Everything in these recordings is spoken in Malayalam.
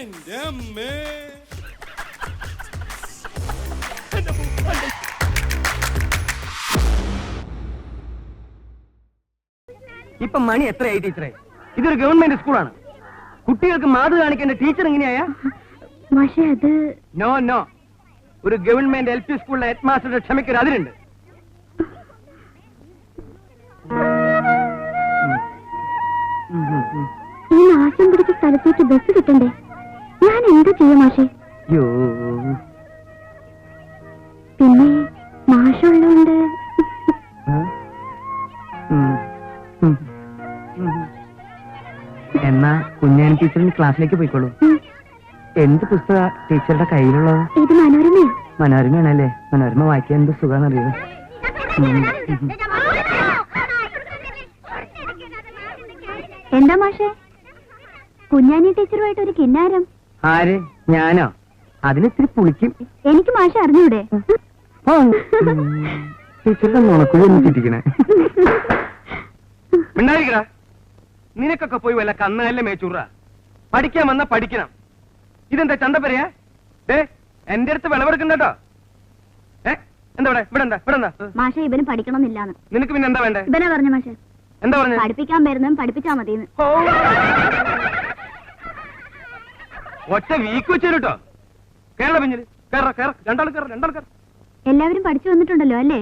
എന്റെ അമ്മേ. ഇപ്പൊ മണി എത്രയായി ടീച്ചറെ? ഇതൊരു ഗവൺമെന്റ് സ്കൂളാണ്. കുട്ടികൾക്ക് മാതൃ കാണിക്കേണ്ട ടീച്ചർ എങ്ങനെയാ? നോ നോ, ഒരു ഗവൺമെന്റ് LP സ്കൂളിലെ ഹെഡ് മാസ്റ്ററുടെ ക്ഷമയ്ക്കൊരു അതിരുണ്ട്. ഈ നാശം പിടിച്ച സ്ഥലത്തേക്ക് ബസ് കിട്ടണ്ടേ? ഞാൻ എന്താ ചെയ്യാം മാഷേ? പിന്നെ മാഷുള്ളതുകൊണ്ട് എന്നാ കുഞ്ഞാൻ ടീച്ചറിന് ക്ലാസ്സിലേക്ക് പോയിക്കോളൂ. എന്ത് പുസ്തക ടീച്ചറുടെ കയ്യിലുള്ളത്? ഇത് മനോരമയോ? മനോരമയാണല്ലേ. മനോരമ വായിക്കാൻ എന്ത് സുഖാന്നറിയോ? എന്താ മാഷേ കുഞ്ഞാനി ടീച്ചറുമായിട്ട് ഒരു കിന്നാരം? ആര്? ഞാനോ? അതിനിത്തിരി പുളിക്കും. എനിക്ക് മാഷെ അറിഞ്ഞൂടെ? ടീച്ചറുടെ നുണക്കുഴി എന്നിട്ടിരിക്കണേ. മിണ്ടായിരിക്കടാ. നിനക്കൊക്കെ പോയി വല്ല കന്നല്ലേ മേച്ചൂറ. പഠിക്കാൻ വന്നാ പഠിക്കണം. ഇതെന്താ ചന്തപ്പരയാ? എന്റെ അടുത്ത് വിളവെടുക്കണ്ടോ? എന്താ ഇവിടെ എന്താ മാഷെ ഇവന് പഠിക്കണമെന്നില്ലാന്ന്. നിനക്ക് പിന്നെ എന്താ വേണ്ടേ? ഇവനാ പറഞ്ഞു മാഷെ. എന്താ പറഞ്ഞു? പഠിപ്പിക്കാൻ വരുന്നതും പഠിപ്പിച്ചാ മതിന്ന്. ഒറ്റ വീക്ക് വെച്ചേട്ടോ. കേരള പിഞ്ഞില് രണ്ടാൾ കയറ. എല്ലാവരും പഠിച്ചു വന്നിട്ടുണ്ടല്ലോ അല്ലേ?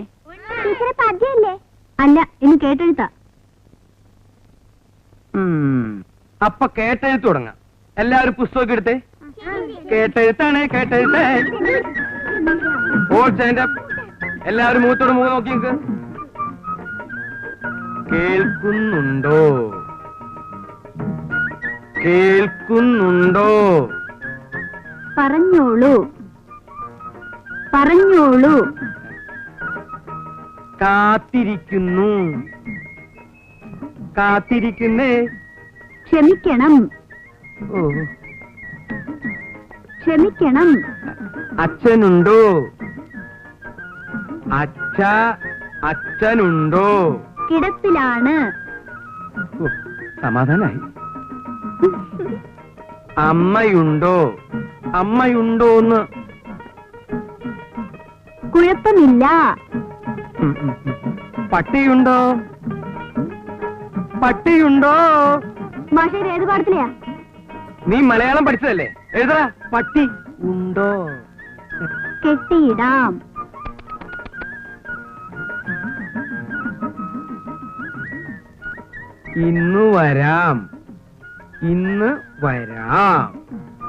ടീച്ചറെ പദ്യല്ലേ? അല്ല, ഇന്ന് കേട്ടെഴുത്താ. അപ്പൊ കേട്ടെഴുത്ത് തുടങ്ങാം. എല്ലാവരും പുസ്തകമൊക്കെ എടുത്തേ. കേട്ടെഴുത്താണ് കേട്ടെഴുത്തേ. എല്ലാവരും മുഖത്തോട് മുഖം നോക്കി നിൽക്ക്. കേൾക്കുന്നുണ്ടോ? കേൾക്കുന്നുണ്ടോ? പറഞ്ഞോളൂ പറഞ്ഞോളൂ. കാത്തിരിക്കുന്നു. കാത്തിരിക്കുന്നേ. ക്ഷമിക്കണം. ക്ഷമിക്കണം. അച്ഛനുണ്ടോ? അച്ഛനുണ്ടോ? കിടപ്പിലാണ്. സമാധാനായി. അമ്മയുണ്ടോ? അമ്മയുണ്ടോന്ന്. കുഴപ്പമില്ല. പട്ടിയുണ്ടോ? പട്ടിയുണ്ടോ? മാഷേ ഏത് പാടത്തിലെയാ? നീ മലയാളം പഠിച്ചതല്ലേ? എഴുതടാ. പട്ടി ഉണ്ടോ? കെട്ടിയിടാം. ഇന്ന് വരാം. ഇന്ന് വരാം.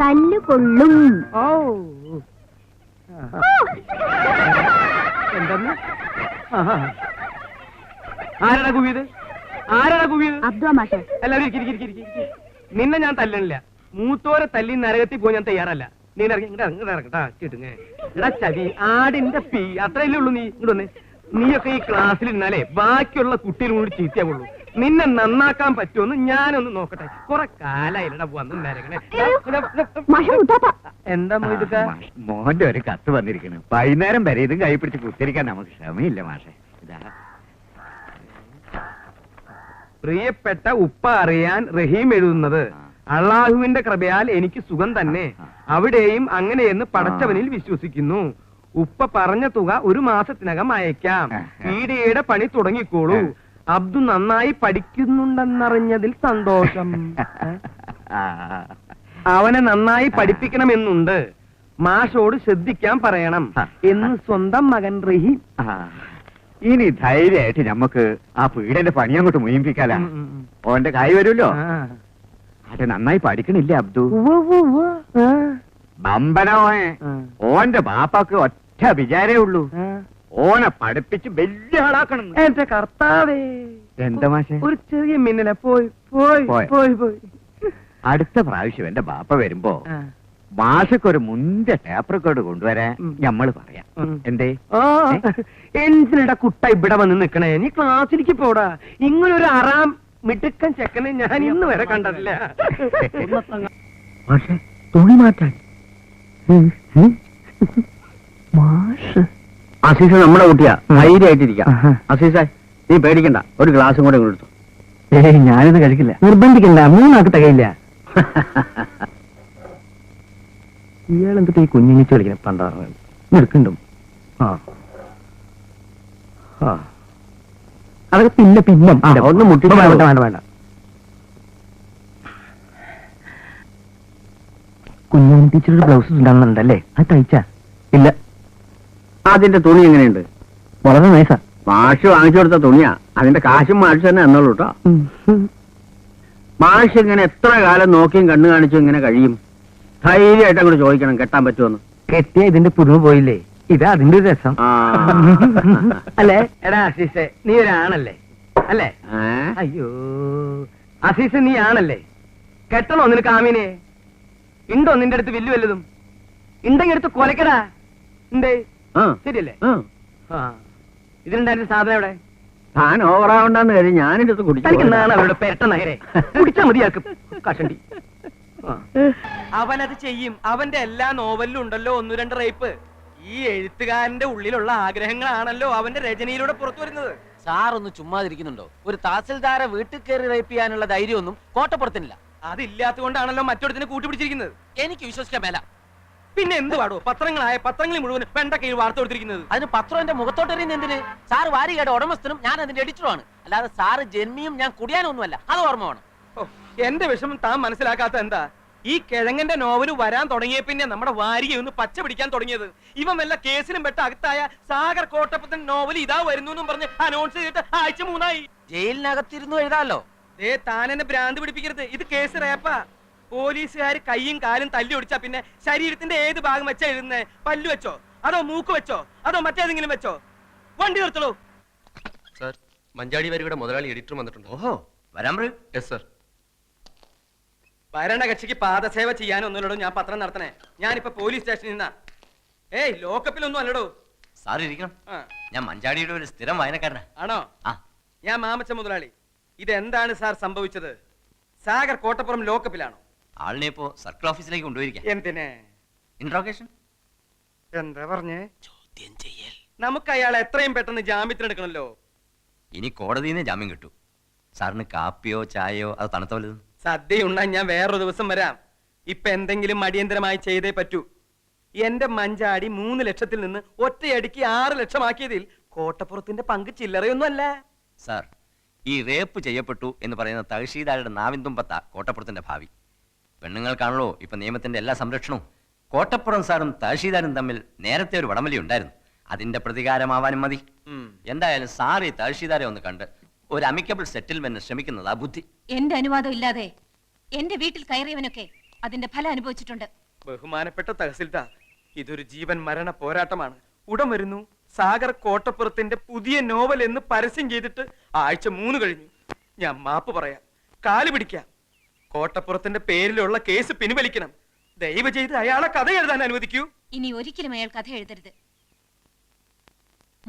തല്ലുകൊള്ളും. ഓ എന്തെന്ന്? ആരാടാ കുവിയത്? ആരാടാ കുവിയത്? അബ്ദുവാ മാഷേ. എല്ലാവരും ഇരിക്കും. നിന്നെ ഞാൻ തല്ലണില്ല. മൂത്തോരെ തല്ലി നരകത്തിൽ പോയി ഞാൻ തയ്യാറല്ല. നീ ഇറങ്ങട്ടാ ചവി ആടിന്റെ പീ അത്രയല്ലേ ഉള്ളൂ. നീ ഇങ്ങോട്ട് നീയൊക്കെ ഈ ക്ലാസ്സിൽ ഇരുന്നാലേ ബാക്കിയുള്ള കുട്ടികളും കൂടി ചീത്തയാവുള്ളൂ. നിന്നെ നന്നാക്കാൻ പറ്റുമെന്ന് ഞാനൊന്ന് നോക്കട്ടെ. കുറെ കാലായില്ലടാ വന്ന് നരകണേ. എന്താ മോയിതൊക്കെ? മോന്റെ ഒരു കത്ത് വന്നിരിക്കുന്നു. വൈകുന്നേരം വരെ ഇതും കൈ പിടിച്ച് കുത്തിരിക്കാൻ നമുക്ക് ക്ഷമയില്ല മാഷെ. പ്രിയപ്പെട്ട ഉപ്പ അറിയാൻ റഹീം എഴുതുന്നത്. അള്ളാഹുവിന്റെ കൃപയാൽ എനിക്ക് സുഖം തന്നെ. അവിടെയും അങ്ങനെയെന്ന് പടച്ചവനിൽ വിശ്വസിക്കുന്നു. ഉപ്പ പറഞ്ഞ തുക 1 മാസത്തിനകം അയക്കാം. പീഡിയയുടെ പണി തുടങ്ങിക്കോളൂ. അബ്ദു നന്നായി പഠിക്കുന്നുണ്ടെന്നറിഞ്ഞതിൽ സന്തോഷം. അവനെ നന്നായി പഠിപ്പിക്കണമെന്നുണ്ട്. മാഷോട് ശ്രദ്ധിക്കാൻ പറയണം എന്ന് സ്വന്തം മകൻ റഹീം. ഇനി ധൈര്യമായിട്ട് നമുക്ക് ആ പീഡന്റെ പണി അങ്ങോട്ട് മുയിപ്പിക്കാലാ. ഓന്റെ കായ് വരുമല്ലോ. അത് നന്നായി പഠിക്കണില്ല അബ്ദു. ബമ്പനോയെ ഓന്റെ ബാപ്പാക്ക് ഒറ്റ വിചാരേ ഉള്ളൂ. ഓനെ പഠിപ്പിച്ച് വലിയ ആളാക്കണം. എന്റെ കർത്താവേ. എന്താ മാഷെ? ഒരു ചെറിയ മിന്നല പോയി പോയി പോയി പോയി. അടുത്ത പ്രാവശ്യം എന്റെ ബാപ്പ വരുമ്പോ മാഷക്കൊരു മുന്തിയ ടേപ്പ് റെക്കോർഡ് കൊണ്ടുവരാൻ ഞമ്മള് പറയാം. എന്തേ? എന്തിനടാ കുട്ട ഇവിടെ വന്ന് നിക്കണേ? നീ ക്ലാസ്സിലേക്ക് പോടാ. ഇങ്ങനൊരു അറാം മിടുക്കൻ ചെക്കനെ ഞാൻ ഇന്ന് വരെ കണ്ടിട്ടില്ല. മാഷെ തുണി മാറ്റാൻ. അസീസ നമ്മുടെ കുട്ടിയാ. ധൈര്യമായിട്ടിരിക്കാം. അസീസ നീ പേടിക്കണ്ട. ഒരു ഗ്ലാസും കൂടെ കൊടുത്തു. ഞാനിത് കഴിക്കില്ല. നിർബന്ധിക്കണ്ട. 3 ആൾക്ക് തികയില്ല. ഇയാൾ എന്തിട്ട് ഈ കുഞ്ഞിനിച്ച് കളിക്കണം പണ്ടാറ് എടുക്കണ്ടും ആ ആ അതൊക്കെ പിന്നെ ഒന്ന് മുട്ടി വേണ്ട വേണ്ട വേണ്ട. കുഞ്ഞുണ്ണി ടീച്ചറുടെ ബ്ലൗസസ് ഉണ്ടാകുന്നുണ്ടല്ലേ? അത് തയ്ച്ചാ? ഇല്ല. അതിന്റെ തുണി എങ്ങനെയുണ്ട്? വളരെ നൈസാ. മാഷ് വാങ്ങിച്ചു കൊടുത്ത തുണിയാ. അതിന്റെ കാശും മാഷ് തന്നെ എന്നോളൂ കേട്ടോ. മാഷ് ഇങ്ങനെ എത്ര കാലം നോക്കിയും കണ്ണു കാണിച്ചും ഇങ്ങനെ കഴിയും? ധൈര്യമായിട്ട് അങ്ങോട്ട് ചോദിക്കണം കെട്ടാൻ പറ്റുമെന്ന്. കെട്ടിയ ഇതിന്റെ പുതുമ പോയില്ലേ? ഇതാ അതിന്റെ ഒരു രസം. അല്ലേ? എടാ അസീസെ, നീ ഒരാണല്ലേ? അല്ലേ? അയ്യോ അസീസ്, നീ ആണല്ലേ? കെട്ടണോ നിനക്ക് ആമീനെ? ഉണ്ടോ നിന്റെ അടുത്ത് വലിയ വല്ലതും? ഉണ്ടെങ്കിൽ എടുത്ത് കൊലക്കടാ. എന്തേ ശരിയല്ലേ? ഇതിനുണ്ടായിരുന്ന സാധനം എവിടെ? താൻ ഓവറാവണ്ടെന്ന് കരുതി ഞാനിത് കുടിക്കാനാണ് അവരുടെ പെരട്ട നഗരെ. കുടിച്ചാ മതിയാക്കും കഷണ്ടി. അവനത് ചെയ്യും. അവന്റെ എല്ലാ നോവലിലും ഉണ്ടല്ലോ 1-2 റേപ്പ്. ഈ എഴുത്തുകാരന്റെ ഉള്ളിലുള്ള ആഗ്രഹങ്ങളാണല്ലോ അവന്റെ രചനയിലൂടെ പുറത്തു വരുന്നത്. സാറൊന്ന് ചുമ്മാതിരിക്കുന്നുണ്ടോ? ഒരു തഹസിൽദാരെ വീട്ടിൽ കയറി റേപ്പ് ചെയ്യാനുള്ള ധൈര്യമൊന്നും കോട്ടപ്പുറത്തിനില്ല. അതില്ലാത്തതുകൊണ്ടാണല്ലോ മറ്റൊരുത്തിനെ കൂട്ടിപ്പിടിച്ചിരിക്കുന്നത്. എനിക്ക് വിശ്വസിക്കാൻ മേല. പിന്നെ എന്ത് പാടോ? പത്രങ്ങളിൽ മുഴുവൻ വെണ്ടക്കയിൽ വാർത്ത കൊടുത്തിരിക്കുന്നത്. അതിന് പത്രം എന്റെ മുഖത്തോട്ടെറിയുന്ന എന്തിന്? സാറ് വാരികയുടെ ഉടമസ്ഥനും ഞാൻ അതിന്റെ എഡിറ്ററുമാണ്. അല്ലാതെ സാറ് ജന്മിയും ഞാൻ കുടിയാനൊന്നുമല്ല. അത് ഓർമ്മ വേണം. എന്റെ വിഷമം താൻ മനസ്സിലാക്കാത്ത എന്താ? ഈ കിഴങ്ങന്റെ നോവല് വരാൻ തുടങ്ങിയ പിന്നെ നമ്മുടെ വാരിക ഒന്ന് പച്ച പിടിക്കാൻ തുടങ്ങിയത്. ഇവൻ വല്ല കേസിലും പെട്ട അകത്തായ സാഗർ കോട്ടപ്പത്തൻ നോവൽ ഇതാ വരുന്നു എന്നും പറഞ്ഞ് അനൗൺസ് ചെയ്തിട്ട് ആഴ്ച 3 ജയിലിനകത്തിരുന്നു എഴുതാലോ. താനെന്നെ ഭ്രാന്ത് പിടിപ്പിക്കരുത്. ഇത് കേസ് റേപ്പാ. പോലീസുകാർ കൈയും കാലും തല്ലി ഒടിച്ചാ പിന്നെ ശരീരത്തിന്റെ ഏത് ഭാഗം വെച്ചാ എഴുതുന്നേ? പല്ലു വെച്ചോ, അതോ മൂക്ക് വെച്ചോ, അതോ മറ്റേതെങ്കിലും വെച്ചോ? വണ്ടി നിർത്തളൂ. സർ, മഞ്ചാടി വരിയുടെ മുതലാളി എഡിറ്റർ വന്നിട്ടുണ്ട്. ഓഹോ, വരാൻ പറയൂ. Yes sir. ഭരണകക്ഷിക്ക് പാദസേവ ചെയ്യാനൊന്നുമല്ലടോ ഞാൻ പത്രം നടത്തണേ. ഞാനിപ്പോ പോലീസ് സ്റ്റേഷനിൽ നിന്നാ. ലോക്കപ്പിലൊന്നും അല്ലടോ. സാർ ഇരിക്കണം. ഞാൻ മഞ്ചാടിയുടെ ഒരു സ്ഥിരം വായനക്കാരനാ. ആണോ? ഞാൻ മാമച്ച മുതലാളി. ഇതെന്താണ് സാർ സംഭവിച്ചത്? സാഗർ കോട്ടപ്പുറം ലോക്കപ്പിലാണോ? ആളിനെ ഇപ്പോ സർക്കിൾ ഓഫീസിലേക്ക് കൊണ്ടുപോയിരിക്കാം. എന്തിനെ? ഇൻട്രോഗേഷൻ. എന്താ പറഞ്ഞേ? ചോദ്യം ചെയ്യൽ. നമുക്ക് അയാളെ എത്രയും പെട്ടെന്ന് ജാമ്യത്തിനെടുക്കണല്ലോ. ഇനി കോടതിയിൽ നിന്ന് ജാമ്യം കിട്ടൂ. സാറിന് കാപ്പിയോ ചായയോ അത് തണുത്ത വല്ലതും? സദ്യ ഉണ്ണാൻ ഞാൻ വേറൊരു ദിവസം വരാം. ഇപ്പൊ എന്തെങ്കിലും അടിയന്തരമായി ചെയ്തേ പറ്റൂ. എന്റെ മഞ്ചാടി 3 ലക്ഷത്തിൽ നിന്ന് ഒറ്റയടിക്ക് 6 ലക്ഷമാക്കിയതിൽ കോട്ടപ്പുറത്തിന്റെ പങ്ക് ചില്ലറയൊന്നും അല്ല. സാർ, ഈ റേപ്പ് ചെയ്യപ്പെട്ടു എന്ന് പറയുന്ന തഹസീൽദാരുടെ നാവിൻതുമ്പത്ത കോട്ടപ്പുറത്തിന്റെ ഭാവി. പെണ്ണുങ്ങൾക്കാണല്ലോ ഇപ്പൊ നിയമത്തിന്റെ എല്ലാ സംരക്ഷണവും. കോട്ടപ്പുറം സാറും തഹസീൽദാരും തമ്മിൽ നേരത്തെ ഒരു വടംവലി ഉണ്ടായിരുന്നു. അതിന്റെ പ്രതികാരമാവാനും മതി. എന്തായാലും സാർ ഈ തഹസീൽദാരെ ഒന്ന് കണ്ട് ഒരു അമിക്കബിൾ സെറ്റിൽമെന്റ് ശ്രമിക്കുന്നതാ ബുദ്ധി. എന്റെ അനുവാദം ഇല്ലാതെ എന്റെ വീട്ടിൽ കയറിയവനൊക്കെ അതിന്റെ ഫലം അനുഭവിച്ചിട്ടുണ്ട്. ബഹുമാനപ്പെട്ട തഹസിൽദാർ, ഇതൊരു ജീവൻ മരണ പോരാട്ടമാണ്. ഉടൻ വരുന്നു. സാഗർ കോട്ടപ്പുറത്തിന്റെ പുതിയ നോവൽ എന്ന് പരസ്യം ചെയ്തിട്ട് ആഴ്ച 3 കഴിഞ്ഞു. ഞാൻ മാപ്പ് പറയാം, കാല് പിടിക്കാം. കോട്ടപ്പുറത്തിന്റെ പേരിലുള്ള കേസ് പിൻവലിക്കണം. ദയവ് ചെയ്ത് അയാളെ കഥ എഴുതാൻ അനുവദിക്കൂ. ഇനി ഒരിക്കലും അയാൾ കഥ എഴുതരുത്.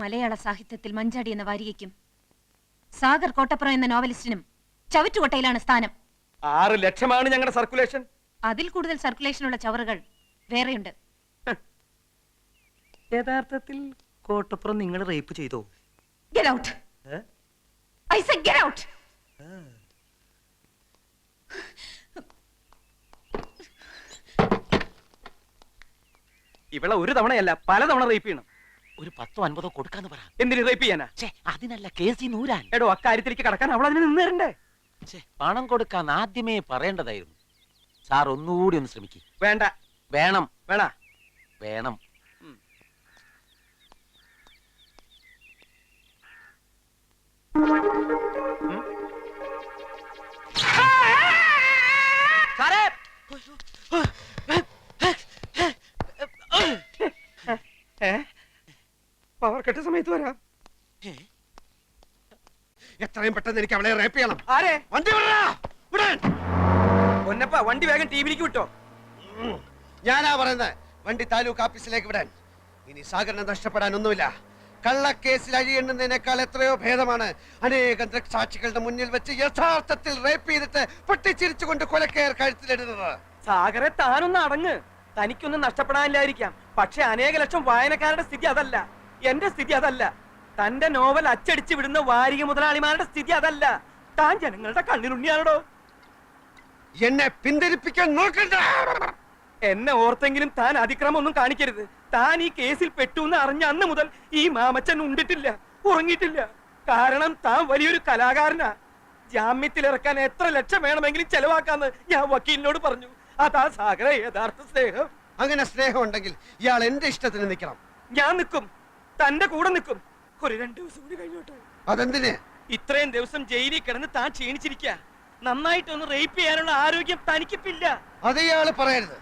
മലയാള സാഹിത്യത്തിൽ മഞ്ചാടി എന്ന വാരികയ്ക്കും സാഗർ കോട്ടപ്പുറം എന്ന നോവലിസ്റ്റിനും ചവറ്റുകൊട്ടയിലാണ് സ്ഥാനം. 6 ലക്ഷമാണ് ഞങ്ങളുടെ സർക്കുലേഷൻ. അതിൽ കൂടുതൽ സർക്കുലേഷനുള്ള ചവറുകൾ വേറെയുണ്ട്. യഥാർത്ഥത്തിൽ കോട്ടപ്പുറം നിങ്ങൾ റേപ്പ് ചെയ്തോ? Get out. I said get out. ഇവളെ ഒരു തവണയല്ല പല തവണ റേപ്പ് ചെയ്യണം. ഒരു 10-50 കൊടുക്കാന്ന് പറ. എന്തിനു റേപ്പ് ചെയ്യാനാ? അതിനല്ല കേസി നൂരാൻ. എടോ, അക്കാര്യത്തിലേക്ക് കടക്കാൻ അവൾ അതിന് നിന്ന് തരണ്ടേ? പണം കൊടുക്കാൻ ആദ്യമേ പറയേണ്ടതായിരുന്നു. സാർ ഒന്നുകൂടി ഒന്ന് ശ്രമിക്കും. വേണ്ട. വേണം. വേണ? വേണം. പവർ കെട്ട സമയത്ത് വരാം. എത്രയും പെട്ടെന്ന് എനിക്ക് അവളെ റേപ്പ് ചെയ്യണം. ആരെ? വണ്ടി പൊന്നപ്പ, വണ്ടി വേഗം ടിവിയിലേക്ക് വിട്ടോ. ഞാനാ പറയുന്നത്, വണ്ടി താലൂക്ക് ഓഫീസിലേക്ക് വിടാൻ. ഇനി സാഗറിനെ നഷ്ടപ്പെടാനൊന്നുമില്ല. കള്ളക്കേസിൽ അഴിയെണ്ണുന്നതിനേക്കാൾ എത്രയോ ഭേദമാണ് അനേകം ദൃക്സാക്ഷികളുടെ മുന്നിൽ വെച്ച് യഥാർത്ഥത്തിൽ റേപ്പ് ചെയ്തിട്ട് പൊട്ടിച്ചിരിച്ചുകൊണ്ട് കൊലക്കയർ കഴുത്തിലിടുന്നത്. സാഗറെ, താനൊന്ന് അടങ്ങ്. തനിക്കൊന്നും നഷ്ടപ്പെടാനില്ലായിരിക്കാം, പക്ഷെ അനേക ലക്ഷം വായനക്കാരുടെ സ്ഥിതി അതല്ല. എന്റെ സ്ഥിതി അതല്ല. തന്റെ നോവൽ അച്ചടിച്ചു വിടുന്ന വാരിക മുതലാളിമാരുടെ സ്ഥിതി അതല്ല. താൻ ജനങ്ങളുടെ കണ്ണിലുണ്ണിയാണോ? എന്നെ പിന്തിരിപ്പിക്കാൻ നോക്കണ്ട. എന്നെ ഓർത്തെങ്കിലും താൻ അതിക്രമം ഒന്നും കാണിക്കരുത്. താൻ ഈ കേസിൽ പെട്ടു എന്ന് അറിഞ്ഞ അന്ന് മുതൽ ഈ മാമച്ചൻ ഉണ്ടിട്ടില്ല, ഉറങ്ങിയിട്ടില്ല. കാരണം താൻ വലിയൊരു കലാകാരനാ. ജാമ്യത്തിലിറക്കാൻ എത്ര ലക്ഷം വേണമെങ്കിലും ചെലവാക്കാന്ന് ഞാൻ വക്കീലിനോട് പറഞ്ഞു. അതാ സാഗര യഥാർത്ഥ സ്നേഹം. അങ്ങനെ സ്നേഹം ഉണ്ടെങ്കിൽ ഇയാൾ എന്റെ ഇഷ്ടത്തിന് നിൽക്കണം. ഞാൻ നിൽക്കും, തന്റെ കൂടെ നിൽക്കും. ഒരു 2 ദിവസം കൂടി കഴിഞ്ഞോട്ടെ. അതെന്തിന്? ഇത്രയും ദിവസം ജയിലിൽ കിടന്ന് താൻ ക്ഷീണിച്ചിരിക്ക. നന്നായിട്ടൊന്ന് റേപ്പ് ചെയ്യാനുള്ള ആരോഗ്യം തനിക്കിപ്പില്ല. അത് ഇയാള് പറയരുത്.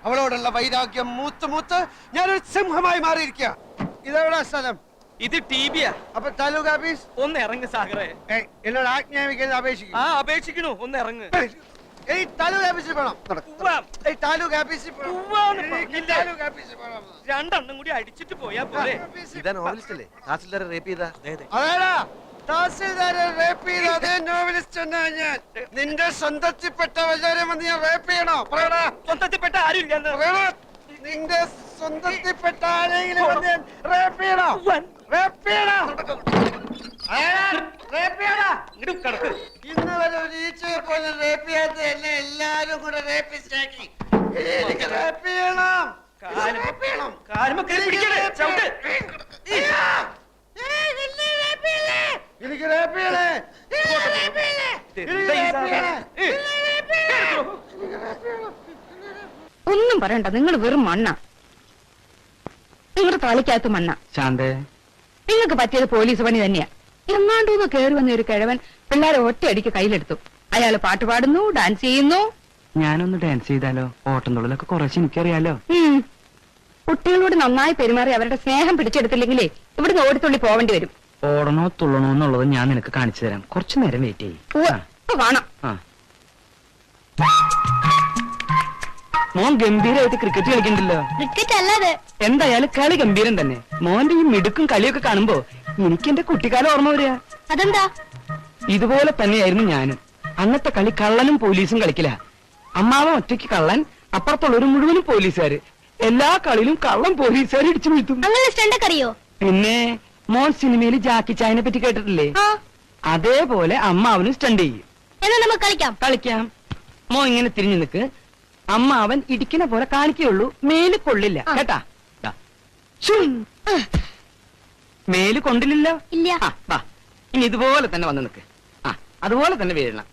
അവളോടുള്ള വൈരാഗ്യം മൂത്ത് മൂത്ത് ഞാനൊരു സിംഹമായി മാറിയിരിക്കുക. ഇതെവിടാ സ്ഥലം? ഇത് ടിബിയാ. അപ്പൊ താലൂക്ക് ഓഫീസ്? ഒന്ന് ഇറങ്ങ് സാഗറേ. എന്നോട് ആജ്ഞാപിക്കുന്നത് അപേക്ഷിക്കും. ആ അപേക്ഷിക്കണു, ഒന്ന് ഇറങ്ങ്. താലൂക്ക് ഓഫീസിൽ പോണം. ഉവ്വാം. താലൂക്ക് ഓഫീസിൽ പോണം. ഉവ്വാന്ന് പറഞ്ഞില്ലേ? താലൂക്ക് ഓഫീസിൽ പോണം. 2 എണ്ണം കൂടി അടിച്ചിട്ട് പോയാ പോരെ. ഇതാ നോവലിസ്റ്റ് അല്ലേ? തഹസിൽദാരെ റേപ്പ് ചെയ്ത? അതേടാ, തഹസിൽദാരെ റേപ്പ് ചെയ്ത അതേ നോവലിസ്റ്റ് എന്നാ ഞാൻ. നിന്റെ സ്വന്തത്തിൽപ്പെട്ട വല്ലവരെയും വന്ന് ഞാൻ റേപ്പ് ചെയ്യണോ? പറയടാ. സ്വന്തത്തിൽപ്പെട്ട ആരും ഇല്ലെന്ന്. പറയടാ. നിന്റെ സ്വന്തത്തിൽപ്പെട്ട ആരെങ്കിലും വന്ന് ഞാൻ റേപ്പ് ചെയ്യണോ? റേപ്പ് ചെയ്യണോ? റേപ്പ് ചെയ്യണോ? ഇങ്ങോട്ട് കിടക്ക്. ഇന്ന് വരെ ഒരു ഈച്ചയെ പോലെ റേപ്പ് ചെയ്യാത്ത എന്നെ എല്ലാരും കൂടെ റേപ്പിസ്റ്റാക്കി. എനിക്ക് റേപ്പ് ചെയ്യണം. റേപ്പ് ചെയ്യണം. കാലുമ്മ കയറി പിടിക്കണേ, ചവിട്ട്. എനിക്ക് റേപ്പ് ചെയ്യണേ. എന്താ ഈ സാധനം? ഒന്നും പറയണ്ട, നിങ്ങൾ വെറും മണ്ണ. നിങ്ങളുടെ തലയ്ക്കകത്ത് മണ്ണ. ശാന്തേ, നിങ്ങൾക്ക് പറ്റിയത് പോലീസ് പണി തന്നെയാ. എങ്ങാണ്ടൂന്ന് കയറി വന്ന ഒരു കിഴവൻ പിള്ളേരെ ഒറ്റയടിക്ക് കയ്യിലെടുത്തു. അയാള് പാട്ട് പാടുന്നു, ഡാൻസ് ചെയ്യുന്നു. ഞാനൊന്ന് ഡാൻസ് ചെയ്താലോ? ഓട്ടംതുള്ളലൊക്കെ കുറച്ച് എനിക്കറിയാലോ. കുട്ടികളോട് നന്നായി പെരുമാറി അവരുടെ സ്നേഹം പിടിച്ചെടുത്തില്ലെങ്കിലേ ഇവിടുന്ന് ഓടിത്തുള്ളി പോവേണ്ടി വരും. ഓടണോ തുള്ളണോ എന്നുള്ളത് ഞാൻ നിനക്ക് കാണിച്ചു തരാം. കുറച്ചു നേരം വെയിറ്റ് ചെയ്യും. കാണാം. മോൻ ഗംഭീരമായിട്ട് ക്രിക്കറ്റ് കളിക്കണ്ടല്ലോ. ക്രിക്കറ്റ് അല്ലാതെ എന്തായാലും കളി ഗംഭീരം തന്നെ. മോന്റെ ഈ മിടുക്കും കളിയൊക്കെ കാണുമ്പോ എനിക്ക് എന്റെ കുട്ടിക്കാലം ഓർമ്മ വരിക. അതെന്താ? ഇതുപോലെ തന്നെയായിരുന്നു ഞാനും. അന്നത്തെ കളി കള്ളനും പോലീസും കളിക്കില്ല. അമ്മാവൻ ഒറ്റയ്ക്ക് കള്ളൻ, അപ്പുറത്തുള്ളവര് മുഴുവനും പോലീസുകാര്. എല്ലാ കളിയിലും കള്ളം പോലീസുകാർ ഇടിച്ചു വീഴ്ത്തും. അങ്ങനെ സ്റ്റണ്ടൊക്കെ അറിയോ? പിന്നെ മോൻ സിനിമയിൽ ജാക്കി ചായനെ പറ്റി കേട്ടിട്ടില്ലേ? അതേപോലെ അമ്മാവനും സ്റ്റണ്ട് ചെയ്യും. എന്നാ നമുക്ക് കളിക്കാം. കളിക്കാം. മോൻ ഇങ്ങനെ തിരിഞ്ഞു നിൽക്ക്. അമ്മാവൻ ഇടിക്കുന്ന പോലെ കാണിക്കുള്ളൂ, മേല് കൊള്ളില്ല കേട്ടാ. മേല് കൊണ്ടില്ലല്ലോ. ഇല്ല. വാ, ഇനി ഇതുപോലെ തന്നെ വന്ന് നിൽക്ക്. അതുപോലെ തന്നെ വീഴണം.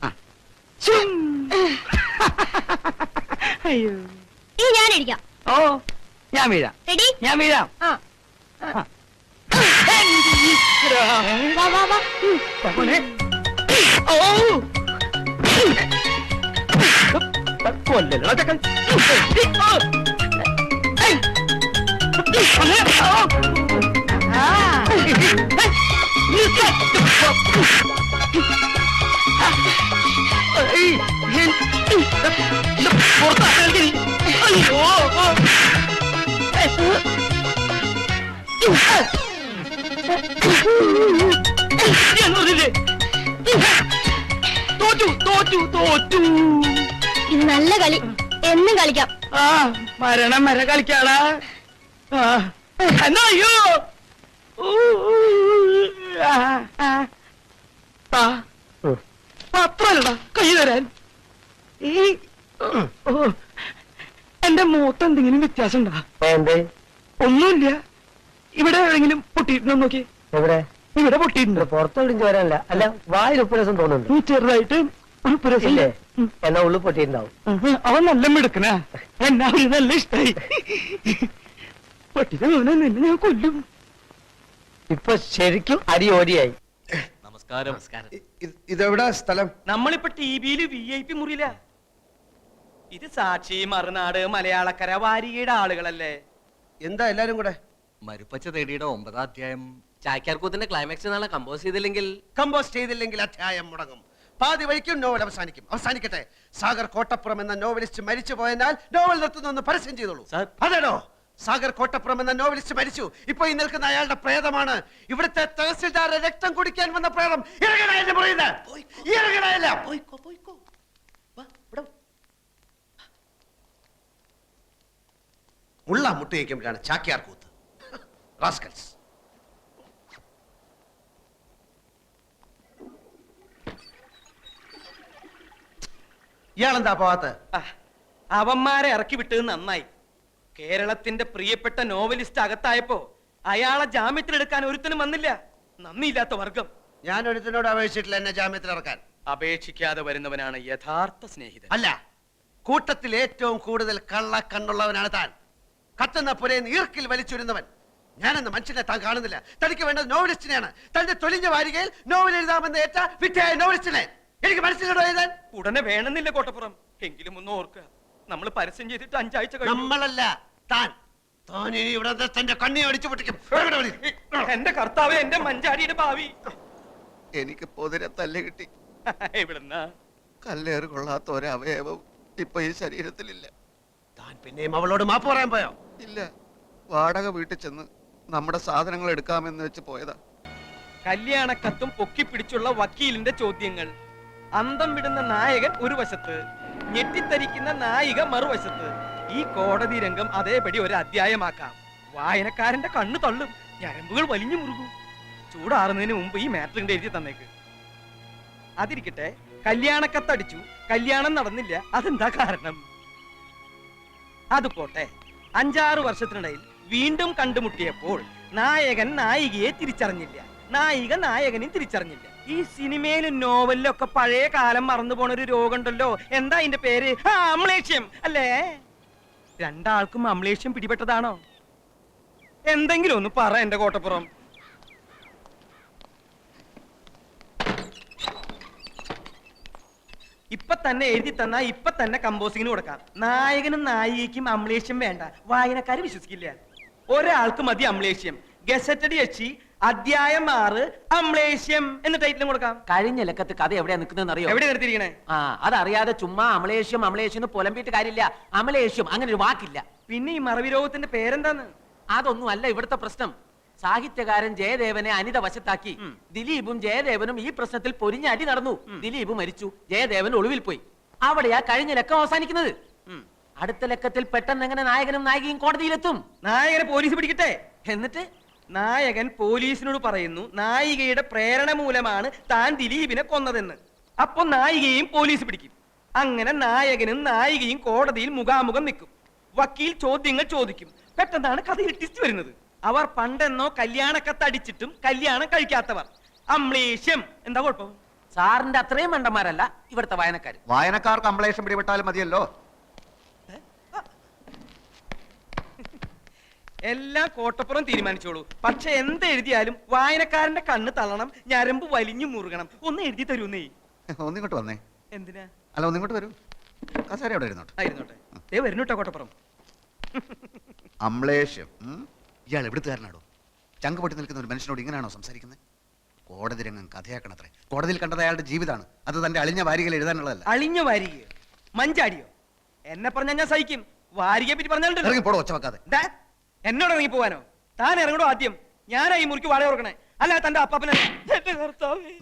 അയ്യോ, ഈ ഞാൻ ഇടിക്കാം. ഓ ഞാൻ വീഴാം. റെഡി? ഞാൻ വീഴാം. വാ വാ വാ. ഓ കൊല്ലല്ലോ ചക്കൻ. തോറ്റു തോറ്റു തോറ്റു. ഇത് നല്ല കളി, എന്നും കളിക്കാം. മരണം വരെ കളിക്കാടാ. എന്നാ അയ്യോ പത്രല്ലടാ കൈ തരാൻ. എന്റെ മൂത്ത് എന്തെങ്കിലും വ്യത്യാസം ഉണ്ടാ? ഒന്നുമില്ല. ഇവിടെ എവിടെങ്കിലും പൊട്ടിയിട്ടുണ്ടോ നോക്കി? എവിടെ? ഇവിടെ പൊട്ടിയിട്ടുണ്ട്. പുറത്തോടിഞ്ച് വരാനല്ല, അല്ല വായിൽ ഉപ്പുരസം തോന്നുന്നു. ചെറുതായിട്ട് ഉപ്പുരസല്ലേ? എന്നാ ഉള്ളു പൊട്ടിയിട്ടുണ്ടാവും. അവൻ നല്ല മിടുക്കനാ. എന്നാ അവര് നല്ല ഇഷ്ടായി. പൊട്ടിച്ച മോനെ നിന്നെ ഞാൻ കൊല്ലും. ഇപ്പൊ ശരിക്കും അരി ഓരിയായി. നമസ്കാരം. ഇതെവിടാ സ്ഥലം? നമ്മളിപ്പോ ടിവിയില് VIP മുറിയില. ഇത് സാക്ഷി, മറുനാട്, മലയാളക്കര, വാരികയുടെ ആളുകളല്ലേ? എന്താ എല്ലാരും കൂടെ? മരുപ്പച്ച തേടിയുടെ 9ാം അധ്യായം ചാക്യാർകൂത്തിന്റെ ക്ലൈമാക്സ് നാളെ കമ്പോസ് ചെയ്തില്ലെങ്കിൽ കമ്പോസ്റ്റ് ചെയ്തില്ലെങ്കിൽ അധ്യായം മുടങ്ങും. പാതി വഴിക്കും നോവൽ അവസാനിക്കും. അവസാനിക്കട്ടെ. സാഗർ കോട്ടപ്പുറം എന്ന നോവലിസ്റ്റ് മരിച്ചു പോയതിനാൽ നോവൽ നിർത്തുന്ന പറശ്യം ചെയ്തോളൂ. അതേടോ, സാഗർ കോട്ടപ്പുറം എന്ന നോവലിസ്റ്റ് മരിച്ചു. ഇപ്പൊ ഈ നിൽക്കുന്ന അയാളുടെ പ്രേതമാണ് ഇവിടുത്തെ തഹസിൽദാരെ രക്തം കുടിക്കാൻ വന്ന പ്രേതം. ഇറങ്ങണായല്ലേ പറയുന്നത്? ഇറങ്ങണായല്ല. മുള്ള മുട്ടയിക്കുമ്പോഴാണ് ചാക്യാർ കൂത്ത്. റാസ്കൽസ്. ഇയാളെന്താ പോവാത്ത? അവന്മാരെ ഇറക്കി വിട്ടത് നന്നായി. കേരളത്തിന്റെ പ്രിയപ്പെട്ട നോവലിസ്റ്റ് അകത്തായപ്പോ അയാളെ ജാമ്യത്തിലെടുക്കാൻ ഒരുത്തനും വന്നില്ല. നന്ദിയില്ലാത്ത വർഗം. ഞാൻ ഒരുത്തിനോട് അപേക്ഷിച്ചിട്ടില്ല എന്നെ ജാമ്യത്തിൽ ഇറക്കാൻ. അപേക്ഷിക്കാതെ വരുന്നവനാണ് യഥാർത്ഥ സ്നേഹിതൻ. അല്ല, കൂട്ടത്തിൽ ഏറ്റവും കൂടുതൽ കള്ളക്കണ്ണുള്ളവനാണ് താൻ. കത്തുന്ന പുരയിൽ ഈർക്കിൽ വലിച്ചുരുന്നവൻ. ഞാനെന്ന മനുഷ്യനെ താൻ കാണുന്നില്ല. തനിക്ക് വേണ്ടത് നോവലിസ്റ്റിനെയാണ്. തന്റെ തൊലിഞ്ഞ വാരികയിൽ നോവൽ എഴുതാമെന്ന് ഏറ്റ വിറ്റയായ നോവലിസ്റ്റിനെ എനിക്ക് മനസ്സിലോ എഴുതാൻ. ഉടനെ വേണമെന്നില്ല കോട്ടപ്പുറം. എങ്കിലും ഒന്ന് ഓർക്കുക, നമ്മൾ പരസ്യം ചെയ്തിട്ട് 5 ആഴ്ച കഴിഞ്ഞു. നമ്മളല്ല, താൻ. താൻ ഇനി ഇവിടെ തന്റെ കണ്ണി അടിച്ചു പൊട്ടിക്കും. എന്റെ കർത്താവ്, എന്റെ മഞ്ചാടിയുടെ ഭാവി. എനിക്ക് പൊതിരെ തല്ല് കിട്ടി. എവിടുന്നാ? കല്ലേറ് കൊള്ളാത്ത ഒരവയവം ഇപ്പൊ ഈ ശരീരത്തിലില്ല. താൻ പിന്നെയും അവളോട് മാപ്പ് പറയാൻ പോയോ? ഇല്ല, വാടക വീട്ടിൽ ചെന്ന് നമ്മുടെ സാധനങ്ങൾ എടുക്കാമെന്ന് വെച്ച് പോയതാ. കല്യാണക്കത്തും പൊക്കിപ്പിടിച്ചുള്ള വക്കീലിന്റെ ചോദ്യങ്ങൾ, അന്തം വിടുന്ന നായകൻ ഒരു വശത്ത്, ഞെട്ടിത്തരിക്കുന്ന നായിക മറുവശത്ത്. ഈ കോടതി രംഗം അതേപടി ഒരു അധ്യായമാക്കാം. വായനക്കാരന്റെ കണ്ണു തള്ളും, ഞരമ്പുകൾ വലിഞ്ഞു മുറുകും. ചൂടാറുന്നതിന് മുമ്പ് ഈ മാറ്ററിന്റെ എഴുതി തന്നേക്ക്. അതിരിക്കട്ടെ, കല്യാണക്കത്തടിച്ചു, കല്യാണം നടന്നില്ല, അതെന്താ കാരണം? അത് പോട്ടെ. 5-6 വർഷത്തിനിടയിൽ വീണ്ടും കണ്ടുമുട്ടിയപ്പോൾ നായകൻ നായികയെ തിരിച്ചറിഞ്ഞില്ല, നായിക നായകനെ തിരിച്ചറിഞ്ഞില്ല. ഈ സിനിമയിലും നോവലിലും ഒക്കെ പഴയ കാലം മറന്നു പോണ ഒരു രോഗം ഉണ്ടല്ലോ. എന്താ അതിന്റെ പേര്? അമ്ലേഷ്യം അല്ലേ? രണ്ടാൾക്കും അമ്ലേഷ്യം പിടിപെട്ടതാണോ? എന്തെങ്കിലും ഒന്ന് പറ എന്റെ കോട്ടപ്പുറം. ഇപ്പൊ തന്നെ എഴുതി തന്നാ ഇപ്പൊ തന്നെ കമ്പോസിങ്ങിന് കൊടുക്കാം. നായകനും നായികയ്ക്കും അമ്ലേഷ്യം വേണ്ട, വായനക്കാര് വിശ്വസിക്കില്ല. ഒരാൾക്ക് മതി അമ്ലേഷ്യം. ഗസറ്റഡ് എച്ചി അധ്യായം 6 അമ്ലേഷ്യം എന്ന ടൈറ്റിലും കൊടുക്കാം. കഴിഞ്ഞ ലക്കത്ത് കഥ എവിടെയാ നിൽക്കുന്നതെന്ന് അറിയോ? എവിടെ നിർത്തിയിരിക്കണേ? അതറിയാതെ ചുമ്മാ അമലേഷ്യം അമലേഷ്യം പുലമ്പിയിട്ട് കാര്യമില്ല. അമലേഷ്യം അങ്ങനെ ഒരു വാക്കില്ല. പിന്നെ ഈ മറവി രോഗത്തിന്റെ പേരെന്താന്ന്? അതൊന്നും അല്ല ഇവിടുത്തെ പ്രശ്നം. സാഹിത്യകാരൻ ജയദേവനെ അനിത വശത്താക്കി ദിലീപും ജയദേവനും ഈ പ്രശ്നത്തിൽ പൊരിഞ്ഞ അടി നടന്നു. ദിലീപ് മരിച്ചു, ജയദേവൻ ഒളിവിൽ പോയി. അവിടെയാ കഴിഞ്ഞ ലക്കം അവസാനിക്കുന്നത്. അടുത്ത ലക്കത്തിൽ പെട്ടെന്ന് എങ്ങനെ നായകനും നായികയും കോടതിയിലെത്തും? നായകനെ പോലീസ് പിടിക്കട്ടെ. എന്നിട്ട് നായകൻ പോലീസിനോട് പറയുന്നു നായികയുടെ പ്രേരണ മൂലമാണ് താൻ ദിലീപിനെ കൊന്നതെന്ന്. അപ്പൊ നായികയും പോലീസ് പിടിക്കും. അങ്ങനെ നായകനും നായികയും കോടതിയിൽ മുഖാമുഖം നിൽക്കും. വക്കീൽ ചോദ്യങ്ങൾ ചോദിക്കും. പെട്ടെന്നാണ് കഥയിൽ ട്വിസ്റ്റ് വരുന്നത്. അവർ പണ്ടെന്നോ കല്യാണക്കത്തടിച്ചിട്ടും കല്യാണം കഴിക്കാത്തവർ. അമ്ലേഷ്യം. എന്താ കുഴപ്പം? സാറിന്റെ അത്രയും മണ്ടന്മാരല്ല ഇവിടുത്തെ വായനക്കാർ. വായനക്കാർക്ക് അമ്ലേഷം പിടിപെട്ടാലും മതിയല്ലോ. എല്ലാം കോട്ടപ്പുറം തീരുമാനിച്ചോളൂ. പക്ഷെ എന്തെഴുതിയാലും വായനക്കാരന്റെ കണ്ണ് തള്ളണം, ഞരമ്പ് വലിഞ്ഞു മുറുകണം. ഒന്ന് എഴുതി തരൂന്നേ. ഒന്നിങ്ങോട്ട് വന്നേ. എന്തിനാ? അല്ല, ഒന്നിങ്ങോട്ട് വരൂ. കസേര അവിടെ ഇരുന്നോട്ടെ. ആയിരുന്നോട്ടെ. ദേ വരുന്നുട്ടോ കോട്ടപ്പുറം. അമ്ലേഷ്യം. ഇയാൾ എവിടുത്തുകാരനാടോ? ചങ്ക് പൊട്ടി നിൽക്കുന്ന ഒരു മനുഷ്യനോട് ഇങ്ങനെയാണോ സംസാരിക്കുന്നത്? കോടതി രംഗം കഥയാക്കണത്രേ. കോടതിയിൽ കണ്ടത് അയാളുടെ ജീവിതമാണ്. അത് തന്റെ അളിഞ്ഞ വാരികയിൽ എഴുതാനുള്ളതല്ല. അളിഞ്ഞ വാരിക? മഞ്ചാടിയോ? എന്നെ പറഞ്ഞാൽ ഞാൻ സഹിക്കും. വാരികയെ പറ്റി പറഞ്ഞാൽ ഇറങ്ങി പോടോ, ഒച്ച വെക്കാതെ. എന്നോട് ഇറങ്ങി പോവാനോ? താൻ ഇറങ്ങണോ ആദ്യം? ഞാനാ ഈ മുറിക്ക് വാട ഓർക്കണേ. അല്ല തന്റെ അപ്പാപ്പനെ.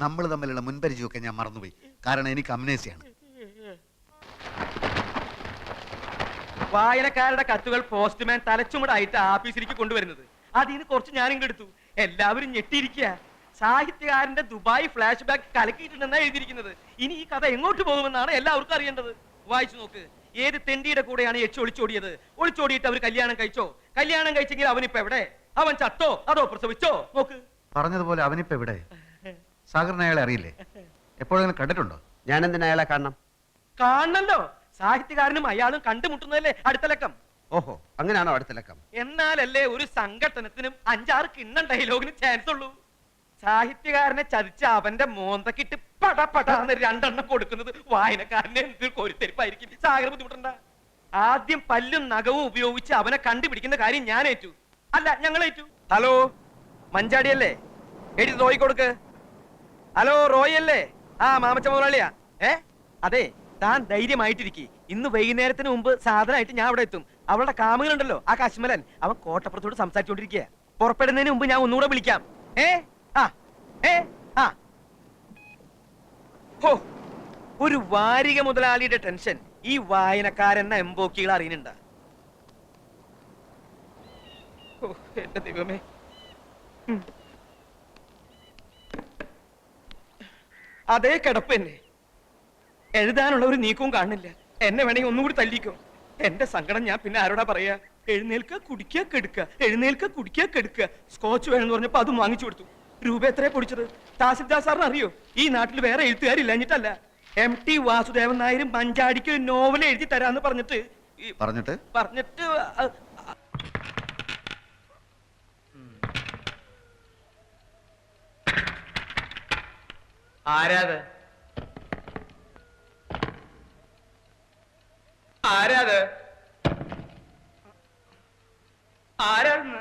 നമ്മൾ തമ്മിലുള്ള മുൻപരിചയമൊക്കെ ഞാൻ മറന്നുപോയി. കാരണം എനിക്ക് അമ്നേസിയാണ്. വായനക്കാരുടെ കത്തുകൾ പോസ്റ്റ്മാൻ തലച്ചുമടായിട്ട് ആഫീസിലേക്ക് കൊണ്ടുവരുന്നത്. അതിൽ നിന്ന് കുറച്ച് ഞാൻ ഇങ്ങോട്ട് എടുത്തു. എല്ലാവരും ഞെട്ടിയിരിക്കുക. സാഹിത്യകാരന്റെ ദുബായ് ഫ്ലാഷ് ബാക്ക് കലക്കിയിട്ടുണ്ടെന്നാണ് എഴുതിയിരിക്കുന്നത്. ഇനി ഈ കഥ എങ്ങോട്ട് പോകുമെന്നാണ് എല്ലാവർക്കും അറിയേണ്ടത്. വായിച്ചു നോക്ക്. ഏത് തെണ്ടിയുടെ കൂടെയാണ് യക്ഷി ഒളിച്ചോടിയത്? ഒളിച്ചോടിയിട്ട് അവർ കല്യാണം കഴിച്ചോ? കല്യാണം കഴിച്ചെങ്കിൽ അവനിപ്പോ എവിടെ? അവൻ ചത്തോ അതോ പ്രസവിച്ചോ? നോക്ക്. പറഞ്ഞതുപോലെ അവനിപ്പോ എവിടെ? സാഗറിന് അയാളെ അറിയില്ലേ? എപ്പോഴെങ്കിലും കണ്ടിട്ടുണ്ടോ? ഞാൻ എന്തിനാ അയാളെ കാണണം? കാണണല്ലോ. സാഹിത്യകാരനും അയാളും കണ്ടുമുട്ടുന്നതല്ലേ അടുത്ത ലക്കം. ഓഹോ, അങ്ങനെയാണോ അടുത്ത ലക്കം? എന്നാലല്ലേ ഒരു സംഘടനത്തിനും 5-6 കിണ്ണം ഡയലോഗിന് ചാൻസ് ഉള്ളൂ. സാഹിത്യകാരനെ ചതിച്ച അവന്റെ മോന്തക്കിട്ട് പടപടാന്ന് 2 എണ്ണം കൊടുക്കുന്നത് വായനക്കാരനെ എന്തൊരു കോരിത്തെരിപ്പായിരിക്കും. സാഗർ ബുദ്ധിമുട്ടണ്ട. ആദ്യം പല്ലും നഖവും ഉപയോഗിച്ച് അവനെ കണ്ടുപിടിക്കുന്ന കാര്യം ഞാൻ ഏറ്റു. അല്ല, ഞങ്ങൾ ഏറ്റു. ഹലോ, മഞ്ചാടിയല്ലേ? എഴുതി റോയി കൊടുക്ക്. ഹലോ, റോയ് അല്ലേ? മാമച്ച മുതലാളിയാ. അതെ, താൻ ധൈര്യമായിട്ടിരിക്കും. ഇന്ന് വൈകുന്നേരത്തിന് മുമ്പ് സാധനമായിട്ട് ഞാൻ അവിടെ എത്തും. അവളുടെ കാമുകനുണ്ടല്ലോ, ആ കശ്മലൻ, അവൻ കോട്ടപ്പുറത്തോട് സംസാരിച്ചുകൊണ്ടിരിക്കുക. പുറപ്പെടുന്നതിന് മുമ്പ് ഞാൻ ഒന്നുകൂടെ വിളിക്കാം. ഒരു വാരിക മുതലാളിയുടെ ടെൻഷൻ ഈ വായനക്കാരെന്ന എംബോക്കികൾ അറിയുന്നുണ്ട്. എന്റെ ദൈവമേ. അതേ കിടപ്പ് തന്നെ. എഴുതാനുള്ള ഒരു നീക്കവും കാണുന്നില്ല. എന്നെ വേണമെങ്കിൽ ഒന്നും കൂടി തല്ലിക്കോ. എന്റെ സങ്കടം ഞാൻ പിന്നെ ആരോടാ പറയാ? എഴുന്നേൽക്ക കുടിക്കുക കെടുക്കുക, എഴുന്നേൽക്ക കുടിക്കുക കെടുക്കുക. സ്കോച്ച് വേണമെന്ന് പറഞ്ഞപ്പോ അതും വാങ്ങിച്ചു കൊടുത്തു. രൂപ എത്രയാ പൊടിച്ചത്? തഹസിൽദാർ സാറിന് അറിയോ? ഈ നാട്ടിൽ വേറെ എഴുത്തുകാരില്ലഞ്ഞിട്ടല്ല, MT വാസുദേവൻ നായരും മഞ്ചാടിക്ക് ഒരു നോവൽ എഴുതി തരാന്ന് പറഞ്ഞിട്ട് പറഞ്ഞിട്ട് ആരാത്? ആരാത്? ആരാന്ന്?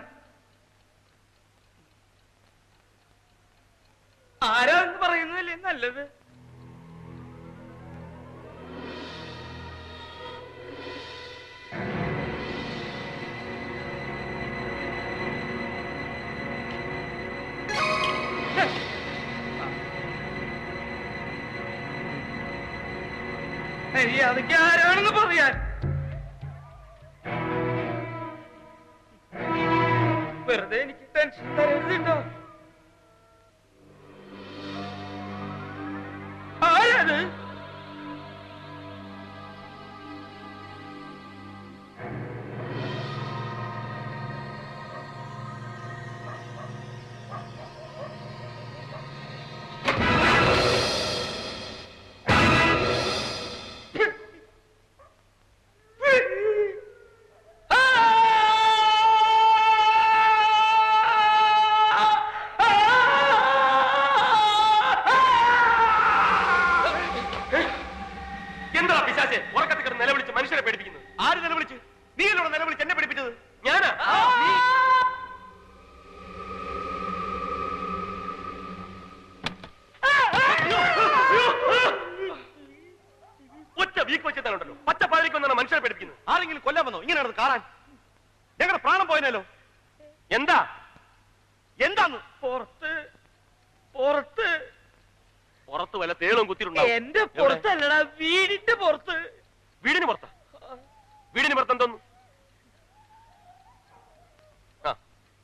ആരാന്ന് പറയുന്നതല്ലേ നല്ലത്? അതൊക്കെ ആരാണെന്ന് പറയാൻ വെറുതെ എനിക്ക് ടെൻഷൻ തരരുതോ. ആരാത്? മനുഷ്യരെ പഠിപ്പിക്കുന്നത്? ആരെങ്കിലും കൊല്ലാൻ വന്നോ ഇങ്ങനെ നടന്ന് കാണാൻ? ഞങ്ങളുടെ പ്രാണം പോയനല്ലോ. എന്താ എന്താന്ന്? പുറത്ത് പുറത്ത് പുറത്ത് വല്ല തേളും കുത്തിയിട്ടുണ്ടോ? എന്റെ പുറത്തല്ലടാ, വീടിന്റെ പുറത്ത്. വീടിന് പുറത്താ? വീടിന് പുറത്ത് എന്തോന്നു?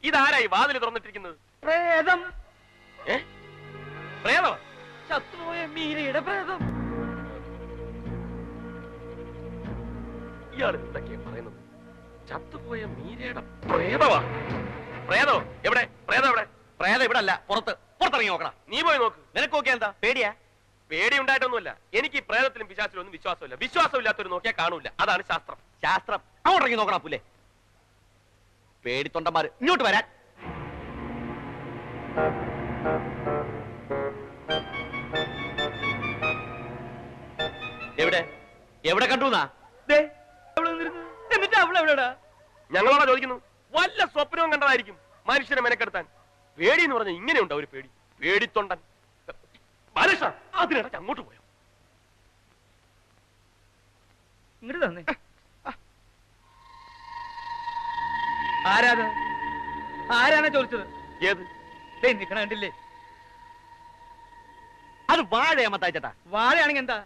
ഇതാരായി വാതില് തുറന്നിട്ടിരിക്കുന്നത്? പ്രേതം. പ്രേതം? ചത്തുപോയ മീരയുടെ പ്രേതം. ഇയാൾ എന്തൊക്കെയാ പറയുന്നത്? ചത്തുപോയ മീരയുടെ പ്രേതമാ? പ്രേതോ എവിടെ? പ്രേതം എവിടെ? പ്രേതം ഇവിടെ അല്ല, പുറത്ത്. പുറത്തിറങ്ങി നോക്കണം. നീ പോയി നോക്ക്. നിനക്ക് നോക്കിയാ എന്താ? പേടിയാ? പേടി ഉണ്ടായിട്ടൊന്നുമില്ല. എനിക്ക് പ്രേതത്തിലും പിശാചിലും ഒന്നും വിശ്വാസമില്ല. വിശ്വാസമില്ലാത്തൊരു നോക്കിയാൽ കാണൂല. അതാണ് ശാസ്ത്രം. ശാസ്ത്രം അങ്ങോട്ടിറങ്ങി നോക്കണം. പുല്ലേ പേടിത്തൊണ്ടന്മാര് ഇങ്ങോട്ട് വരാൻ. എവിടെ എവിടെ കണ്ടുന്നാ? എന്നിട്ട് അവളെവിടെടാ? ഞങ്ങളോടാ ചോദിക്കുന്നു. വല്ല സ്വപ്നവും കണ്ടതായിരിക്കും മനുഷ്യനെ മെനക്കെടുത്താൻ. പേടി എന്ന് പറഞ്ഞാൽ ഇങ്ങനെയുണ്ടോ ഒരു പേടി? പേടിത്തൊണ്ടൻ. അതിനിടയ്ക്ക് അങ്ങോട്ട് പോയോ? ഇങ്ങോട്ട് തന്നെ. ആരാണ്? ആരാണ് ചോദിച്ചത്? ഏത്? നിക്കണ കണ്ടില്ലേ? അത് വാഴയമ്മത്തായിച്ചേട്ടാ. വാഴയാണെങ്കിൽ എന്താ?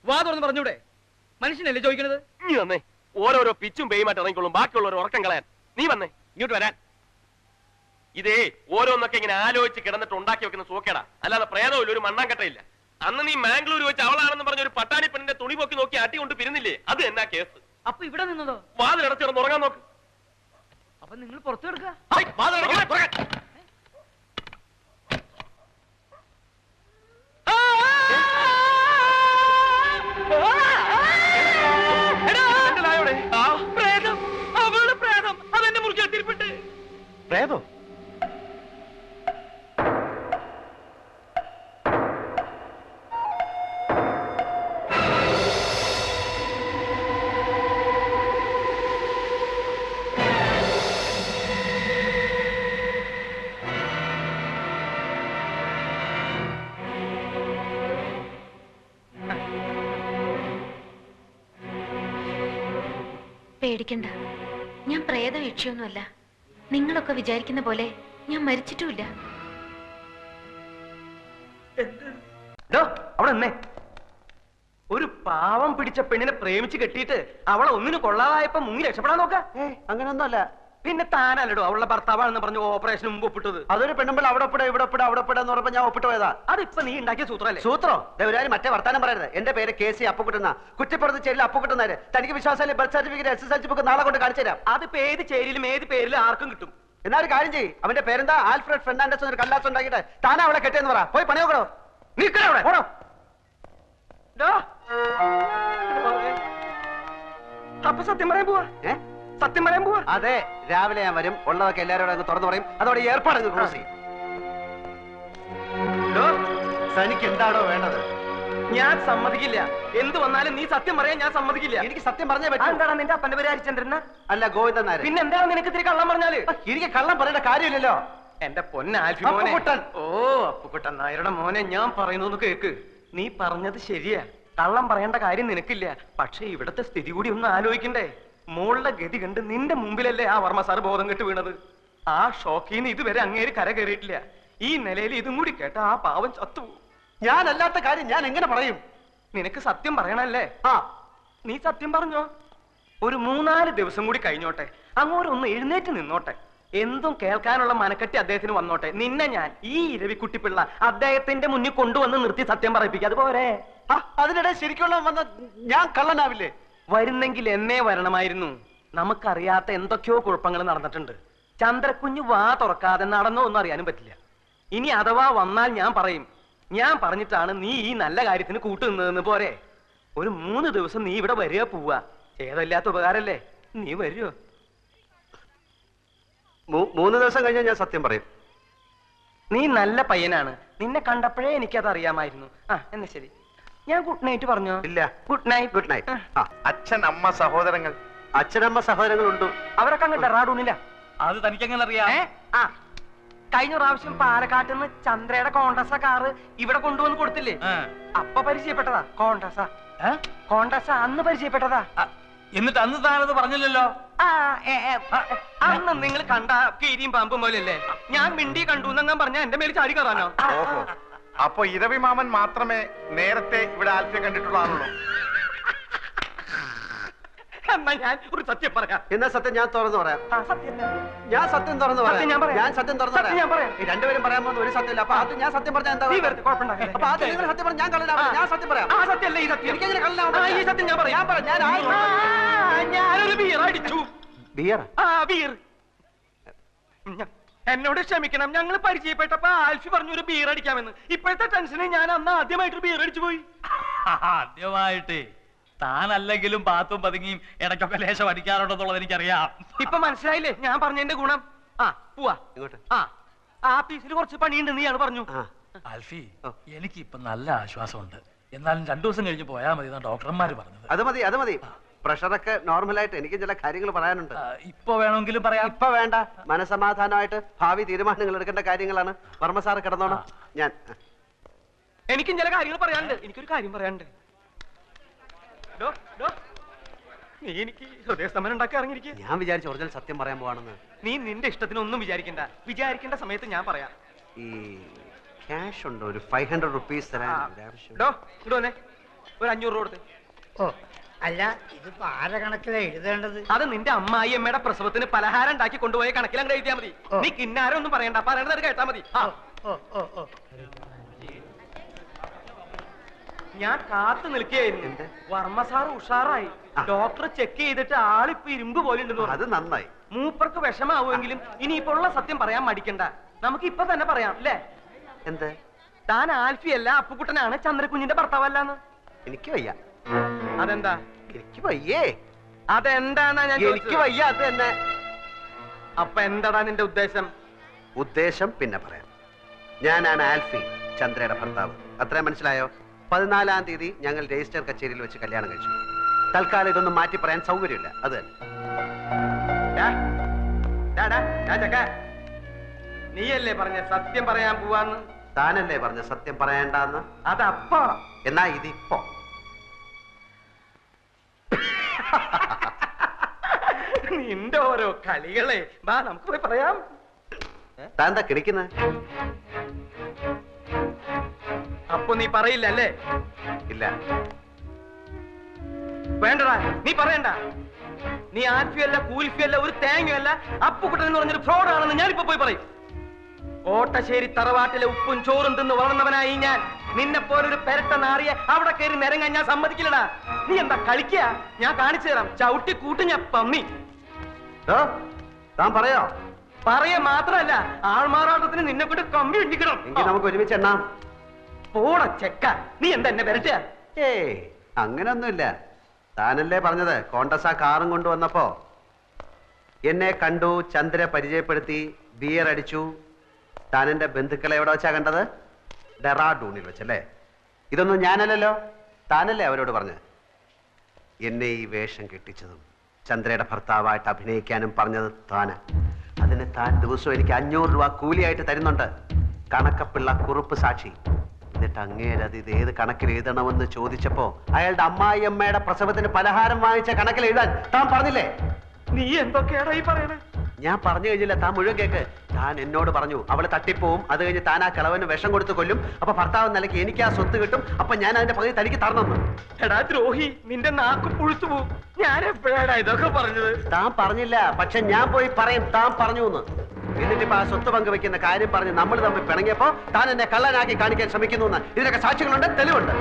വാ തുറന്ന് പറഞ്ഞൂടെ? മനുഷ്യനല്ലേ ചോദിക്കണത്? നീ വന്നേ. ഓരോരോ പിച്ചും പേയുമായിട്ട് ഇറങ്ങിക്കൊള്ളും. ബാക്കിയുള്ളവർ ഉറക്കം കളയാൻ. നീ വന്നേ, ഇങ്ങോട്ട് വരാൻ. ഇതേ ഓരോന്നൊക്കെ ഇങ്ങനെ ആലോചിച്ച് കിടന്നിട്ട് ഉണ്ടാക്കി വെക്കുന്ന സോക്കേടാ. അല്ലാതെ പ്രേതമില്ല, ഒരു മണ്ണാങ്കട്ടയില്ല. അന്ന് നീ മാംഗ്ലൂർ വെച്ച് അവളാണെന്ന് പറഞ്ഞ ഒരു പട്ടാണി പെണ്ണിന്റെ തുണി പൊക്കി നോക്കി അട്ടി കൊണ്ട് പിരിന്നില്ലേ? അത് എന്നാ കേസ്? അപ്പൊ ഇവിടെ നിന്നതോ? വാതിലടച്ചിടന്ന് ഉറങ്ങാൻ നോക്ക്. അപ്പൊ നിങ്ങൾ പുറത്തു കിടക്കുക. പ്രേതം, അവളുടെ പ്രേതം അതെന്നെ മുറിക്കാൻ തിരിപ്പിട്ട്. പ്രേതോ? പേടിക്കണ്ട, ഞാൻ പ്രേത യക്ഷിയൊന്നുമല്ല. നിങ്ങളൊക്കെ വിചാരിക്കുന്ന പോലെ ഞാൻ മരിച്ചിട്ടുമില്ല. അവിടെ നിന്നേ. ഒരു പാവം പിടിച്ച പെണ്ണിനെ പ്രേമിച്ച് കെട്ടിയിട്ട് അവളെ ഒന്നിനും കൊള്ളാതായപ്പോ മുങ്ങി രക്ഷപ്പെടാൻ നോക്ക. അങ്ങനൊന്നുമല്ല. പിന്നെ താനല്ലടോ അവളുടെ ഭർത്താവാണെന്ന് പറഞ്ഞു ഓപ്പറേഷൻ മുമ്പ് ഒപ്പിട്ടത്. അതൊരു പെണ്ണുമ്പോൾ അവിടെ ഒപ്പിട ഇവിടെ ഒപ്പിട അവിടെ ഒപ്പിട എന്ന് പറഞ്ഞപ്പോ ഞാൻ ഒപ്പിട്ട് പോയതാ. അതിപ്പോ നീ ഉണ്ടാക്കിയ സൂത്രല്ലേ? സൂത്രോ? ദേവരാരി മറ്റേ വർത്താനം പറയരുത്. എന്റെ പേര് KC അപ്പുക്കുട്ടുന്ന, കുറ്റിപ്പുറത്ത് ചേരിൽ അപ്പുക്കുട്ടുന്നാര്. തനിക്ക് വിശ്വാസമല്ലേ ബർത്ത് സർട്ടിഫിക്കറ്റ് SSLC ബുക്ക് നാളെ കൊണ്ട് കാണിച്ചു തരാം. അതിപ്പോ ഏത് ചേരിയിലും ഏത് പേരിലും ആർക്കും കിട്ടും. എന്നാ ഒരു കാര്യം ചെയ്യ്, അവന്റെ പേരെന്താ ആൽഫ്രഡ് ഫെർണാണ്ടസ് ഒരു കല്ലാസ് ഉണ്ടാക്കിയിട്ട് താനാ അവളെ കെട്ടിയെന്ന് പറ. പോയി പണി നോക്കണോ? ഓടോ. അപ്പൊ സത്യം പറയാൻ പോവാ? സത്യം പറയാൻ പോവാ? അതെ, രാവിലെ ഞാൻ വരും, ഉള്ളതൊക്കെ എല്ലാവരോടും അങ്ങ് തുറന്നു പറയും. അതോടെ ഏർപ്പാട് ക്ലോസ് ചെയ്യും. തനിക്ക് എന്താണോ വേണ്ടത്? ഞാൻ സമ്മതിക്കില്ല. എന്ത് വന്നാലും നീ സത്യം പറയാൻ ഞാൻ സമ്മതിക്കില്ല. എനിക്ക് സത്യം പറഞ്ഞേ പറ്റൂ. എന്താണ് നിന്റെ അപ്പന്റെ പേര് ഹരിചന്ദ്രൻ? അല്ല, ഗോവിന്ദൻ നായർ. പിന്നെ എന്താണ് നിനക്ക് ഇത്തിരി കള്ളം പറഞ്ഞാല്? എനിക്ക് കള്ളം പറയേണ്ട കാര്യമില്ലല്ലോ. എന്റെ പൊന്നാൽഫി മോനെ. അപ്പുക്കുട്ടൻ. ഓ, അപ്പുക്കുട്ടൻ നായരുടെ മോനെ, ഞാൻ പറയുന്നു കേക്ക്. നീ പറഞ്ഞത് ശരിയാ, കള്ളം പറയേണ്ട കാര്യം നിനക്കില്ല. പക്ഷെ ഇവിടത്തെ സ്ഥിതി കൂടി ഒന്ന് ആലോചിക്കണ്ടേ? മോളുടെ ഗതി കണ്ട് നിന്റെ മുമ്പിലല്ലേ ആ വർമ്മ സാർ ബോധം കെട്ട് വീണത്. ആ ഷോക്കിൽ നിന്ന് ഇതുവരെ അങ്ങേര് കര കയറിയിട്ടില്ല. ഈ നിലയിൽ ഇതും കൂടി കേട്ട ആ പാവം ചത്തു. ഞാനല്ലാത്ത കാര്യം ഞാൻ എങ്ങനെ പറയും? നിനക്ക് സത്യം പറയണല്ലേ? ആ, നീ സത്യം പറഞ്ഞോ. ഒരു 3-4 ദിവസം കൂടി കഴിഞ്ഞോട്ടെ, അങ്ങോട്ടൊന്ന് എഴുന്നേറ്റ് നിന്നോട്ടെ, എന്തും കേൾക്കാനുള്ള മനക്കെട്ടി അദ്ദേഹത്തിന് വന്നോട്ടെ. നിന്നെ ഞാൻ ഈ ഇരവിക്കുട്ടിപ്പിള്ള അദ്ദേഹത്തിന്റെ മുന്നിൽ കൊണ്ടുവന്ന് നിർത്തി സത്യം പറയിപ്പിക്കുക. അതുപോലെ അതിനിടെ ശരിക്കുള്ള വന്ന ഞാൻ കള്ളനാവില്ലേ? വരുന്നെങ്കിൽ എന്നേ വരണമായിരുന്നു. നമുക്കറിയാത്ത എന്തൊക്കെയോ കുഴപ്പങ്ങൾ നടന്നിട്ടുണ്ട്. ചന്ദ്രക്കുഞ്ഞ് വാ തുറക്കാതെ നടന്നോ ഒന്നും അറിയാനും പറ്റില്ല. ഇനി അഥവാ വന്നാൽ ഞാൻ പറയും, ഞാൻ പറഞ്ഞിട്ടാണ് നീ ഈ നല്ല കാര്യത്തിന് കൂട്ടുനിന്നതെന്ന്. പോരെ? ഒരു 3 ദിവസം നീ ഇവിടെ വരിക പോവാ. ഏതല്ലാത്ത ഉപകാരല്ലേ? നീ വരുമോ? 3 ദിവസം കഴിഞ്ഞാൽ ഞാൻ സത്യം പറയും. നീ നല്ല പയ്യനാണ്. നിന്നെ കണ്ടപ്പോഴേ എനിക്കത് അറിയാമായിരുന്നു. ആ, എന്നാ ശരി, ഞാൻ ഗുഡ് നൈറ്റ് പറഞ്ഞോ? ഇല്ല. Good night. Good night. അച്ഛൻ, അമ്മ, സഹോദരങ്ങൾ? അച്ഛനമ്മ സഹോദരങ്ങളുണ്ട്. അവരൊക്കെ അങ്ങ് ഡെറാഡൂണില്ല. അത് തനിക്കെങ്ങനെ അറിയാം? ആ, കഴിഞ്ഞ പ്രാവശ്യം പാലക്കാട്ട് നിന്ന് ചന്ദ്രയുടെ കോണ്ടസ കാറ് ഇവിടെ കൊണ്ടുവന്ന് കൊടുത്തില്ലേ? അപ്പൊ പരിചയപ്പെട്ടതാ. കോണ്ടസ അന്ന് പരിചയപ്പെട്ടതാ. എന്നിട്ട് അന്ന് താനത് പറഞ്ഞില്ലല്ലോ. അന്ന് നിങ്ങൾ കണ്ട കീരിയും പാമ്പും പോലെയല്ലേ? ഞാൻ മിണ്ടി കണ്ടു എന്നങ്ങാൻ പറഞ്ഞ എന്റെ മേൽ ചാടി കയറാനോ? ഓഹോ, അപ്പൊ ഇരവി മാമൻ മാത്രമേ നേരത്തെ ഇവിടെ ആൽഫിയെ കണ്ടിട്ടുള്ളതാണല്ലോ. എന്നാ ഞാൻ ഒരു സത്യം പറയാം. എന്നാ സത്യം ഞാൻ തുറന്നു പറയാം. ഞാൻ സത്യം തുറന്നു പറയാം. ഞാൻ സത്യം തുറന്നു പറയാം. ഈ രണ്ടുപേരും പറയാൻ പോകുന്ന ഒരു സത്യമില്ല. അപ്പൊ അത് ഞാൻ സത്യം പറഞ്ഞാൽ എന്താ? അപ്പൊ അത് നിങ്ങൾ സത്യം പറഞ്ഞാൽ ഞാൻ കള്ളനാവില്ല. ഞാൻ സത്യം പറയാം. ആ സത്യമല്ല ഈ സത്യം. എനിക്കെങ്ങനെ കള്ളനാവും? ഈ സത്യം ഞാൻ പറയാം. ഞാനൊരു ബിയർ അടിച്ചു. ബിയർ? ആ, ബിയർ. എന്നോട് ക്ഷമിക്കണം, ഞങ്ങൾ പരിചയപ്പെട്ടപ്പോ ആൽഫി പറഞ്ഞു ഒരു ബിയർ അടിക്കാമെന്ന്. ഇപ്പോഴത്തെ ടെൻഷന് ഞാൻ അന്ന് ആദ്യമായിട്ടൊരു ബിയർ അടിച്ചു പോയി. ആദ്യമായിട്ട്? താനല്ലെങ്കിലും പാത്തും പതുങ്ങിയും ഇടയ്ക്കൊക്കെ ലേശം അടിക്കാറുണ്ടെന്നുള്ളത് എനിക്കറിയാം. ഇപ്പൊ മനസ്സിലായില്ലേ ഞാൻ പറഞ്ഞതിന്റെ ഗുണം? ആ, പോവാ. ഇങ്ങോട്ട്. ആ പീസിൽ കുറച്ച് പണിയുണ്ട് നീയാണ് പറഞ്ഞു. ആൽഫി, എനിക്ക് ഇപ്പൊ നല്ല ആശ്വാസമുണ്ട്. എന്നാലും 2 ദിവസം കഴിഞ്ഞ് പോയാൽ മതി എന്നാണ് ഡോക്ടർമാര് പറഞ്ഞത്. അത് മതി, അത് മതി. പ്രഷറൊക്കെ നോർമലായിട്ട് എനിക്ക് ചില കാര്യങ്ങൾ പറയാനുണ്ട്. ഇപ്പൊ വേണമെങ്കിലും പറയാം. ഇപ്പൊ വേണ്ട, മനസമാധാനമായിട്ട് ഭാവി തീരുമാനങ്ങൾ എടുക്കേണ്ട കാര്യങ്ങളാണ്. വർമ്മ സാറ് കിടന്നോണം. ഞാൻ എനിക്കും ചില കാര്യങ്ങൾ പറയാനുണ്ട്. എനിക്കൊരു കാര്യം പറയാനുണ്ട്. നീ എനിക്ക് ഹൃദയസ്തംഭനം ഉണ്ടാക്കി ഇറങ്ങിയിരിക്കുക. ഞാൻ വിചാരിച്ചു ഒറിജിനൽ സത്യം പറയാൻ പോവാണെന്ന്. നീ നിന്റെ ഇഷ്ടത്തിനൊന്നും വിചാരിക്കണ്ട. വിചാരിക്കേണ്ട സമയത്ത് ഞാൻ പറയാം. ഈ ക്യാഷ് ഉണ്ടോ? ഒരു 500 റുപ്പീസ് തരാൻ ഇങ്ങോട്ട് വന്നേ. ഒരു 500 രൂപ കൊടുത്ത്. ഓ, അല്ല, ഇതിപ്പോ ആരെ കണക്കിലാ എഴുതേണ്ടത്? അത് നിന്റെ അമ്മായി അമ്മയുടെ പ്രസവത്തിന് പലഹാരം ഉണ്ടാക്കി കൊണ്ടുപോയ കണക്കിൽ അങ്ങ് എഴുതിയാ മതി. നീ കിന്നാരം ഒന്നും പറയണ്ട, പറയണത് കേട്ടാ മതി. ഞാൻ കാത്തു നിൽക്കുകയായിരുന്നു. വർമ്മ സാർ ഉഷാറായി. ഡോക്ടർ ചെക്ക് ചെയ്തിട്ട് ആളിപ്പോ ഇരുമ്പ് പോലെ ഉണ്ടെന്ന്. അത് നന്നായി. മൂപ്പർക്ക് വിഷമാവുമെങ്കിലും ഇനിയിപ്പോ ഉള്ള സത്യം പറയാൻ മടിക്കണ്ട. നമുക്ക് ഇപ്പൊ തന്നെ പറയാം അല്ലേ? എന്ത്? താൻ ആൽഫി അല്ല, അപ്പുക്കുട്ടനാണ് ചന്ദ്രകുഞ്ഞിന്റെ ഭർത്താവല്ലാന്ന്. എനിക്ക് വയ്യ. അതെന്താ? എനിക്ക് വയ്യേ. അതെന്താന്നാ ഞാൻ? എനിക്ക് വയ്യ, അത് തന്നെ. അപ്പൊ എന്താടാ നിന്റെ ഉദ്ദേശം? ഉദ്ദേശം പിന്നെ പറയാം. ഞാനാണ് ആൽഫി, ചന്ദ്രയുടെ ഭർത്താവ്. അത്രയും മനസ്സിലായോ? 14-ാം തീയതി ഞങ്ങൾ രജിസ്റ്റർ കച്ചേരിയിൽ വെച്ച് കല്യാണം കഴിച്ചു. തൽക്കാലം ഇതൊന്നും മാറ്റി പറയാൻ സൗകര്യമില്ല. അത് തന്നെ. നീയല്ലേ പറഞ്ഞ സത്യം പറയാൻ പോവാന്ന്? താനല്ലേ പറഞ്ഞ സത്യം പറയണ്ടെന്ന്? അതപ്പോ. എന്നാ ഇതിപ്പോ. നിന്റെ ഓരോ കളികളെ. വാ, നമുക്ക് പോയി പറയാം. താൻ എന്താ കിടക്കുന്നത്? അപ്പൊ നീ പറയില്ല അല്ലേ? ഇല്ല. വേണ്ടടാ, നീ പറയണ്ട. നീ ആൽഫിയല്ല കൂൽഫിയല്ല ഒരു തേങ്ങയല്ല അപ്പുക്കുട്ടൻ എന്ന് പറഞ്ഞൊരു ഫ്രോഡാണെന്ന് ഞാനിപ്പോ പോയി പറയും. കോട്ടശ്ശേരി തറവാട്ടിലെ ഉപ്പും ചോറും തിന്ന് വളർന്നവനായി ഞാൻ. നിന്നെ പോലൊരു പെരട്ട നാറിയ അവിടെ കയറി നിരങ്ങാൻ ഞാൻ സമ്മതിക്കില്ലടാ. നീ എന്താ കളിക്കുക? ഞാൻ കാണിച്ചു തരാം. ചവിട്ടി കൂട്ടി ഞാൻ പമ്മി. താൻ പറയോ? പറയ മാത്രല്ല ആൾമാറാട്ടത്തിന് നിന്നെ കൊണ്ട് കമ്പി ഇടിക്കണം. എങ്കിൽ നമുക്ക് ഒരുമിച്ച് എണ്ണാം. പോട ചെക്ക, നീ എന്താ എന്നെ വരട്ടുക? ഏയ് അങ്ങനൊന്നുമില്ല. താനല്ലേ പറഞ്ഞത് കോണ്ടസ കാറും കൊണ്ടുവന്നപ്പോ എന്നെ കണ്ടു, ചന്ദ്ര പരിചയപ്പെടുത്തി, ബിയർ അടിച്ചു. താൻ എന്റെ ബന്ധുക്കളെ എവിടെ വെച്ചാ കണ്ടത്? ഡെറാഡൂണിൽ വെച്ചല്ലേ? ഇതൊന്നും ഞാനല്ലല്ലോ, താനല്ലേ അവരോട് പറഞ്ഞത്. എന്നെ ഈ വേഷം കെട്ടിച്ചതും ചന്ദ്രയുടെ ഭർത്താവായിട്ട് അഭിനയിക്കാനും പറഞ്ഞത് താന്. അതിന് താൻ ദിവസവും എനിക്ക് 500 രൂപ കൂലിയായിട്ട് തരുന്നുണ്ട്. കണക്കപ്പിള്ള കുറുപ്പ് സാക്ഷി. എന്നിട്ട് അങ്ങേരത് ഇത് ഏത് കണക്കിൽ എഴുതണമെന്ന് ചോദിച്ചപ്പോ അയാളുടെ അമ്മായിയമ്മയുടെ പ്രസവത്തിന് പലഹാരം വാങ്ങിച്ച കണക്കിൽ എഴുതാൻ താൻ പറഞ്ഞില്ലേ? നീ എന്തൊക്കെയാടാ ഈ പറയണേ? ഞാൻ പറഞ്ഞു കഴിഞ്ഞില്ല, താൻ മുഴുവൻ കേക്ക്. താൻ എന്നോട് പറഞ്ഞു അവള് തട്ടിപ്പോവും, അത് കഴിഞ്ഞ് താൻ ആ കിളവന് വിഷം കൊടുത്ത് കൊല്ലും, അപ്പൊ ഭർത്താവ് നിലയ്ക്ക് എനിക്ക് ആ സ്വത്ത് കിട്ടും, അപ്പൊ ഞാൻ അതിന്റെ പകുതി തനിക്ക് തരണമെന്ന്. എടാ ദ്രോഹി, നിന്റെ നാക്ക് പുഴുത്തു പോവും. ഞാൻ എപ്പോഴാടാ ഇതൊക്കെ പറഞ്ഞത്? താൻ പറഞ്ഞില്ല, പക്ഷെ ഞാൻ പോയി പറയും താൻ പറഞ്ഞു എന്ന്. എന്നിട്ടിപ്പോ ആ സ്വത്ത് പങ്കുവെക്കുന്ന കാര്യം പറഞ്ഞ് നമ്മൾ തമ്മിൽ പിണങ്ങിയപ്പോ താൻ എന്നെ കള്ളനാക്കി കാണിക്കാൻ ശ്രമിക്കുന്നു എന്ന്. ഇതിനൊക്കെ സാക്ഷികളുണ്ട്, തെളിവുണ്ട്.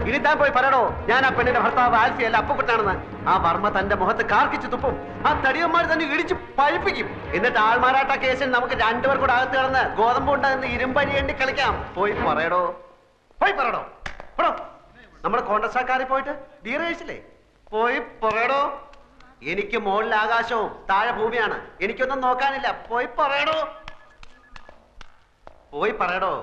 ഇനി താൻ പോയി പറയണോ ഞാൻ ആ പെണ്ണിന്റെ ഭർത്താവ് ആൽഫി അല്ല അപ്പുക്കുട്ടാണെന്ന്. ആ വർമ്മ തന്റെ മുഖത്ത് കാർക്കിച്ച് തുപ്പും. ആ തടിയന്മാർ തന്നെ ഇടിച്ച് പഴിപ്പിക്കും. എന്നിട്ട് ആൾമാരാട്ട കേസിൽ നമുക്ക് രണ്ടുപേർ കൂടെ അകത്ത് കിടന്ന് ഗോതമ്പുണ്ടെന്ന് ഇരുമ്പഴിയേണ്ടി കളിക്കാം. പോയി പറയടോ, പോയി പറയടോ. നമ്മുടെ കോൺഗ്രസ്സാക്കാരിൽ പോയിട്ട് ബീർ കഴിച്ചില്ലേ? പോയി പറയടോ. എനിക്ക് മുകളിൽ ആകാശവും താഴെ ഭൂമിയാണ്, എനിക്കൊന്നും നോക്കാനില്ല. പോയി പറയടോ, പോയി പറയടോ.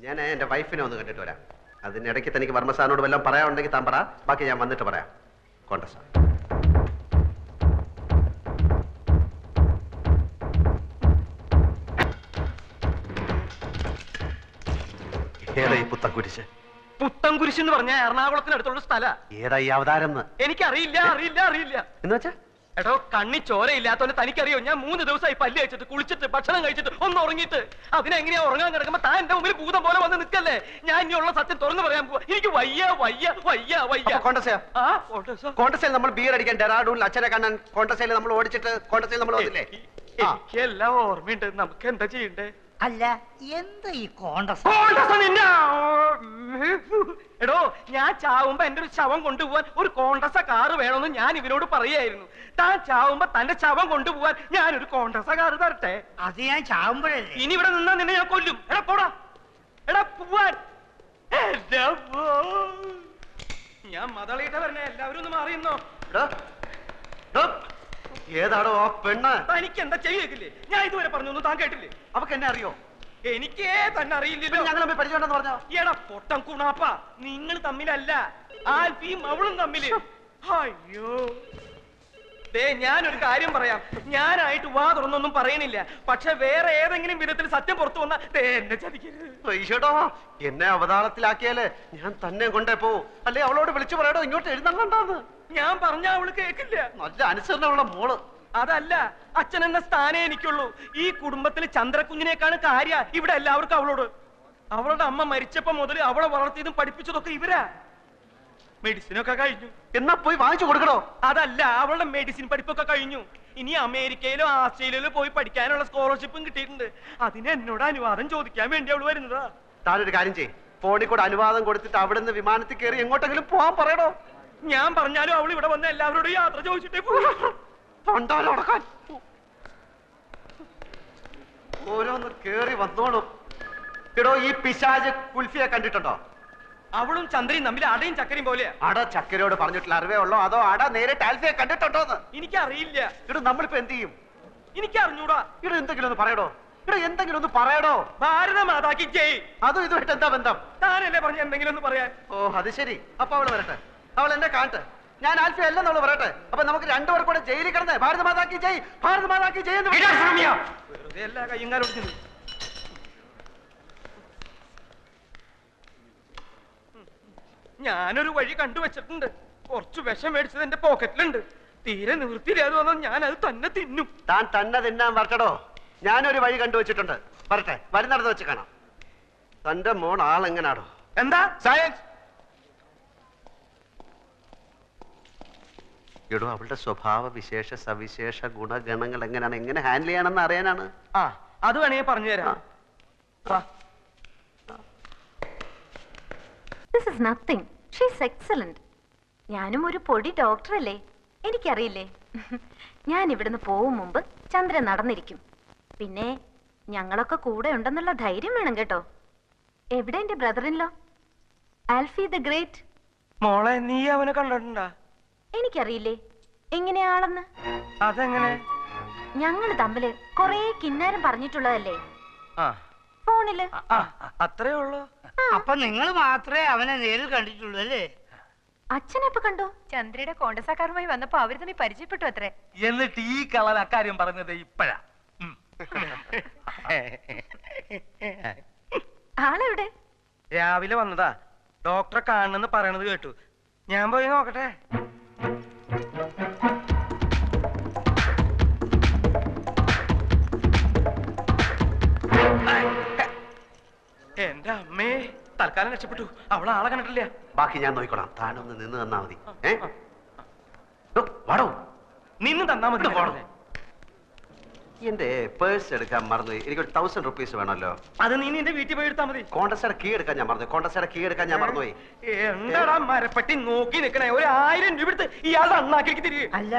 ഞാൻ എന്റെ വൈഫിനെ ഒന്ന് കണ്ടിട്ട് വരാം. അതിനിടയ്ക്ക് തനിക്ക് വർമ്മസാറിനോട് വല്ലതും പറയാനുണ്ടെങ്കിൽ താൻ പറ, ബാക്കി ഞാൻ വന്നിട്ട് പറയാം. കോൺഗ്രസ് ഏതാ ഈ പുത്തൻകുരിശ്? പുത്തൻകുരിശ് എന്ന് പറഞ്ഞ എറണാകുളത്തിനടുത്തുള്ള സ്ഥല. ഏതാ ഈ അവതാരം? എനിക്കറിയില്ല, അറിയില്ല, അറിയില്ല. എന്ന് വെച്ചാ എടോ, കണ്ണി ചോരയില്ലാത്തോണ്ട് തനിക്കറിയോ? ഞാൻ 3 ദിവസമായി പല്ല് കഴിച്ചിട്ട്, കുളിച്ചിട്ട്, ഭക്ഷണം കഴിച്ചിട്ട്, ഒന്ന് ഉറങ്ങിയിട്ട്. അതിനെങ്ങനെയാ ഉറങ്ങാൻ കിടക്കുമ്പോ താൻ എന്റെ മുമ്പിൽ ഭൂതം പോലെ വന്ന് നിൽക്കല്ലേ? ഞാൻ ഇനിയുള്ള സത്യം തുറന്നു പറയാൻ പോവാ. എനിക്ക് വയ്യ വയ്യ വയ്യ വയ്യ. കോൺഗ്രസിൽ നമ്മൾ ബീർ അടിക്കാൻ ഡെറാഡൂണിൽ അച്ഛനെ കാണാൻ കോൺഗ്രസിൽ നമ്മൾ ഓടിച്ചിട്ട് കോൺഗ്രസിൽ നമ്മൾ വന്നില്ലേ? എനിക്ക് എല്ലാം ഓർമ്മയുണ്ട്. നമുക്ക് എന്താ ചെയ്യണ്ടേ? അല്ല എന്താ ഈ കോണ്ടസ്? എടോ, ഞാൻ ചാവുമ്പോ എന്റെ ഒരു ശവം കൊണ്ടുപോവാൻ ഒരു കോണ്ടസ കാറ് വേണമെന്ന് ഞാൻ ഇവരോട് പറയായിരുന്നു. താൻ ചാവുമ്പോ തന്റെ ശവം കൊണ്ടുപോവാൻ ഞാനൊരു കോണ്ടസ കാറ് തരട്ടെ? അത് ഞാൻ ചാവുമ്പോഴല്ലേ. ഇനി ഇവിടെ നിന്നാ നിന്നെ ഞാൻ കൊല്ലും. എടാ പോടാ, എടാ പോവാൻ. ഞാൻ മതളീട്ട വരണേ, എല്ലാവരും ഒന്ന് മാറിയുന്നോ? ഏതാടോ ആ പെണ്ണ്? തനിക്ക് എന്താ ചെയ്യേക്കില്ലേ? ഞാൻ ഇതുവരെ പറഞ്ഞൊന്നും താൻ കേട്ടില്ലേ? അവക്ക് എന്നെ അറിയോ? എനിക്കേ തന്നെ അറിയില്ലല്ലോ. ഞങ്ങൾ തമ്മിൽ പരിചയമുണ്ടെന്ന് പറഞ്ഞോ? എടാ പൊട്ടം കുണാപ്പ, നിങ്ങൾ തമ്മിലല്ല, ആൽഫിയും അവളും തമ്മില്. അയ്യോ, ഞാനൊരു കാര്യം പറയാം. ഞാനായിട്ട് വാ തുറന്നൊന്നും പറയണില്ല. പക്ഷെ വേറെ ഏതെങ്കിലും വിധത്തിൽ സത്യം പുറത്തു വന്നാ എന്നെ ചതിക്കരുത്. എന്നെ അവതാളത്തിലാക്കിയാല് ഞാൻ തന്നെ കൊണ്ടേ പോവും. അല്ലെ അവളോട് വിളിച്ചു പറയടോ ഇങ്ങോട്ട് എഴുന്നള്ളണ്ടാന്ന്. ഞാൻ പറഞ്ഞ അവള് കേക്കില്ല. നല്ല അനുസരണമുള്ള മോള്. അതല്ല, അച്ഛൻ എന്ന സ്ഥാനേ എനിക്കുള്ളൂ. ഈ കുടുംബത്തിൽ ചന്ദ്രകുഞ്ഞിനേക്കാണ് കാര്യ ഇവിടെ എല്ലാവർക്കും അവളോട്. അവളുടെ അമ്മ മരിച്ചപ്പോ മുതൽ അവളെ വളർത്തിയതും പഠിപ്പിച്ചതൊക്കെ ഇവരാ. മെഡിസിനൊക്കെ കഴിഞ്ഞു. എന്നാ പോയി വാങ്ങിച്ചു കൊടുക്കണോ? അതല്ല, അവളുടെ മെഡിസിൻ പഠിപ്പൊക്കെ കഴിഞ്ഞു. ഇനി അമേരിക്കയിലോ ആസ്ട്രേലിയയിലോ പോയി പഠിക്കാനുള്ള സ്കോളർഷിപ്പും കിട്ടിയിട്ടുണ്ട്. അതിന് എന്നോട് അനുവാദം ചോദിക്കാൻ വേണ്ടി അവള് വരുന്നതാ. താനൊരു കാര്യം ചെയ്യ്, ഫോണിൽ കൂടെ അനുവാദം കൊടുത്തിട്ട് അവിടെ നിന്ന് വിമാനത്തിൽ കയറി എങ്ങോട്ടെങ്കിലും പോവാൻ പറയണോ? ഞാൻ പറഞ്ഞാലും അവൾ ഇവിടെ വന്ന എല്ലാവരോടും യാത്ര ചോദിച്ചിട്ടേ തൊണ്ടാലോടക്കാൻ ഓരോന്ന് കേറി വന്നോളും. എടോ, ഈ പിശാച് കുൽഫിയെ കണ്ടിട്ടുണ്ടോ? അവളും ചന്ദ്രയും തമ്മിൽ അടയും ചക്കരയും പോലെയാ. അട ചക്കരയോട് പറഞ്ഞിട്ടുള്ള അറിവേ ഉള്ളോ, അതോ അട നേരിട്ട് ആൽഫിയെ കണ്ടിട്ടുണ്ടോന്ന്? എനിക്കറിയില്ല. ഇവിടെ നമ്മളിപ്പോ എന്ത് ചെയ്യും? എനിക്ക് അറിഞ്ഞൂടാ. ഇവിടെ എന്തെങ്കിലും ഒന്ന് പറയടോ, ഇവിടെ എന്തെങ്കിലും ഒന്ന് പറയടോ. ഭാരത മാതാക്കി ജയ്. അതും ഇതുമായിട്ട് എന്താ ബന്ധം? താനല്ലേ പറഞ്ഞ എന്തെങ്കിലും ഒന്ന് പറയാൻ. ഓ അത് ശരി. അപ്പൊ അവള് വരട്ടെ, അവൾ എന്നെ കാണട്ടെ. ഞാൻ ആൽഫി അല്ലെന്നവള് പറയട്ടെ. അപ്പൊ നമുക്ക് രണ്ടുപേർ കൂടെ ജയിലിൽ കിടന്നേ ഭാരത മാതാക്കി ജയ്, ഭാരത മാതാക്കി ജയ് എന്ന് വെറുതെ എല്ലാ കയ്യും കാലം. ഞാനൊരു വഴി കണ്ടുവച്ചിട്ടുണ്ട്. കുറച്ച് വിഷം മേടിച്ചത് എന്റെ പോക്കറ്റിലുണ്ട്. തീരെ നിവൃത്തിയില്ലാതെ വന്നാൽ ഞാൻ അത് തന്നെ തിന്നും. താൻ തന്നെ തിന്നാൻ വരട്ടടോ. ഞാനൊരു വഴി കണ്ടുവച്ചിട്ടുണ്ട്, വരട്ടെ, വരുന്നിടത്ത് വെച്ച് കാണാം. തന്റെ മോൻ ആളെങ്ങനാടോ? എന്താ സയൻസ്? എടോ അവളുടെ സ്വഭാവ വിശേഷ സവിശേഷ ഗുണഗണങ്ങൾ എങ്ങനെയാണ്, എങ്ങനെ ഹാൻഡിൽ ചെയ്യണമെന്ന് അറിയാനാണ്. ആ അത് വേണമെങ്കിൽ പറഞ്ഞു തരാം. This is nothing. She's excellent. ഞാനും ഒരു പൊടി ഡോക്ടറല്ലേ, എനിക്കറിയില്ലേ. ഞാൻ ഇവിടുന്ന് പോവും മുമ്പ് ചന്ദ്രൻ നടന്നിരിക്കും. പിന്നെ ഞങ്ങളൊക്കെ കൂടെ ഉണ്ടെന്നുള്ള ധൈര്യം വേണം കേട്ടോ. എവിടെ എന്റെ ബ്രദറിൻലോ ആൽഫി ദ ഗ്രേറ്റ്? മോളെ നീ അവനെ കണ്ടിട്ടുണ്ടാ? എനിക്കറിയില്ലേ എങ്ങനെയാളെന്ന്. അതെങ്ങനെ? ഞങ്ങള് തമ്മില് കൊറേ കിന്നാരം പറഞ്ഞിട്ടുള്ളതല്ലേ ഫോണില്. അത്രേ ഉള്ളൂ. അപ്പൊ നിങ്ങൾ മാത്രമേ അവനെ നേരിൽ കണ്ടിട്ടുള്ളൂ അല്ലേ? അച്ഛനെപ്പോ കണ്ടു? ചന്ദ്രയുടെ കോണ്ടസാക്കാരുമായി വന്നപ്പോ അവര് തമ്മിൽ പരിചയപ്പെട്ടു അത്രേ. എന്നിട്ട് ഈ കളൻ അക്കാര്യം പറഞ്ഞത് ഇപ്പഴാ. ആളെവിടെ? രാവിലെ വന്നതാ. ഡോക്ടറെ കാണണമെന്ന് പറയണത് കേട്ടു. ഞാൻ പോയി നോക്കട്ടെ. എന്റെ അമ്മേ, തൽക്കാലം രക്ഷപ്പെട്ടു. അവളെ ആളെ കണ്ടിട്ടില്ല. ബാക്കി ഞാൻ നോക്കിക്കോളാം. താനൊന്ന് നിന്ന് തന്നാ മതി. വാടോ, നിന്ന് തന്നാ മതി. എന്റെ പേഴ്സ് എടുക്കാൻ മറന്നുപോയി. എനിക്കൊരു 1000 rupees വേണമല്ലോ. അത് നീ നിന്റെ വീട്ടിൽ പോയി എടുത്താ മതി. കോണ്ടസയുടെ കീ എടുക്കാൻ ഞാൻ മറന്നു. കോണ്ടസയുടെ കീ എടുക്കാൻ ഞാൻ മറന്നുപോയി. എന്താടാ മരപ്പെട്ടി നോക്കി നിക്കണേ? ഒരു 1000 രൂപ എടുത്ത് ഇയാളുടെ അണ്ണാക്കിലേക്ക് തിരികെ. അല്ല,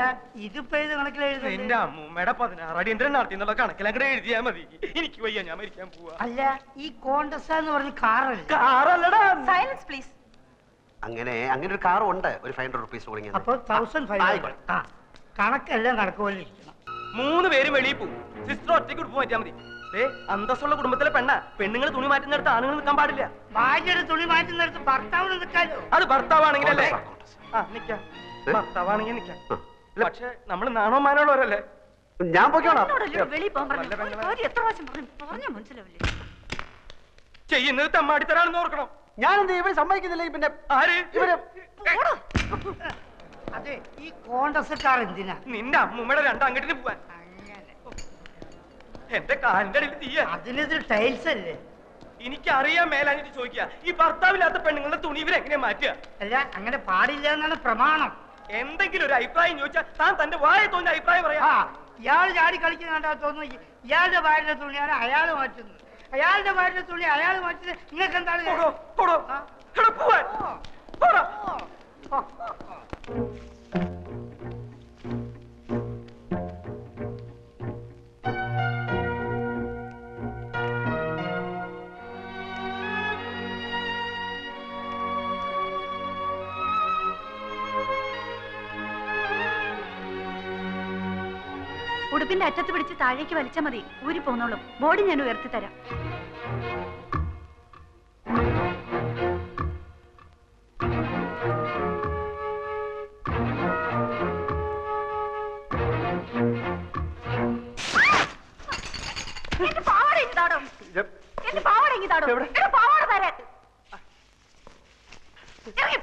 ഇതിപ്പോ ഏത് കണക്കിൽ എഴുതുന്നത്? എന്റെ അമ്മൂമ്മയുടെ 16 അടിയന്തരം നടത്തി എന്നുള്ള കണക്കിലങ്ങടെ എഴുതിയാ മതി. എനിക്ക് വയ്യ, ഞാൻ മരിക്കാൻ പോവാ. അല്ല, ഈ കോണ്ടസ എന്ന് പറഞ്ഞ കാറല്ല? കാറല്ലടാ. Silence please. അങ്ങനെ ഒരു കാർ ഉണ്ട്. ഒരു 500 rupees കൊടുങ്ങി. അപ്പൊ 1500. കണക്കെല്ലാം കണക്ക് പോലെ ഇരിക്കണം. 3 പേരും വെളിയിൽ പോകും. സിസ്റ്റർ ഒറ്റയ്ക്ക് ഉടുപ്പ് മാറ്റിയാൽ മതി. അന്തസ്സുള്ള കുടുംബത്തിലെ പെണ്ണുങ്ങൾ തുണി മാറ്റുന്നിടത്ത് ആണുങ്ങൾ നിൽക്കാൻ പാടില്ല. ഭാര്യയുടെ തുണി മാറ്റുന്നിടത്ത് ഭർത്താവിന് നിൽക്കാലോ? അത് ഭർത്താവാണെങ്കിലല്ലേ? നിക്കാം. ഭർത്താവാണെങ്കിൽ നിക്കാം. പക്ഷെ നമ്മൾ നാണോ മാനോളവരല്ലേ? ഞാൻ പോയിക്കോളാം. ചെയ്യുന്നത് തെമ്മാടിത്തരാണെന്ന് ഓർക്കണം. ഞാനെന്ത് ഇവർ സമ്മതിക്കുന്നില്ല. പിന്നെ ആര്? ഇവര് അതെ, ഈ കോണ്ടസക്കാർ എന്തിനാ? നിന്റെ അമ്മൂമ്മയുടെ 2 അങ്കട്ടിന് പോവാൻ. എന്റെ കാലിന്റെ അടിയിൽ തീയ. അതിനെതിരെ ടൈൽസ് അല്ലേ? എനിക്കറിയാൻ മേലാഞ്ഞിട്ട് ചോദിക്കുക, ഈ ഭർത്താവില്ലാത്ത പെണ്ണുങ്ങളുടെ തുണി ഇവരെങ്ങനെ മാറ്റുക? അല്ല, അങ്ങനെ പാടില്ല എന്നാണ് പ്രമാണം. എന്തെങ്കിലും ഒരു അഭിപ്രായം ചോദിച്ചാൽ താൻ തന്റെ വായ തോന്നിയ അഭിപ്രായം പറയാ. ഇയാൾ ചാടി കളിക്കുന്ന കണ്ടാ തോന്നുന്നു ഇയാളുടെ ഭാര്യയുടെ തുണിയാണ് അയാൾ മാറ്റുന്നത്, അയാളുടെ ഭാര്യയുടെ തുണി അയാൾ മാറ്റുന്നത്. നിങ്ങൾക്ക് എന്താണ്? ഉടുപ്പിന്റെ അറ്റത്ത് പിടിച്ച് താഴേക്ക് വലിച്ചാൽ മതി, ഊരി പോന്നോളും. ബോഡി ഞാൻ ഉയർത്തി തരാം.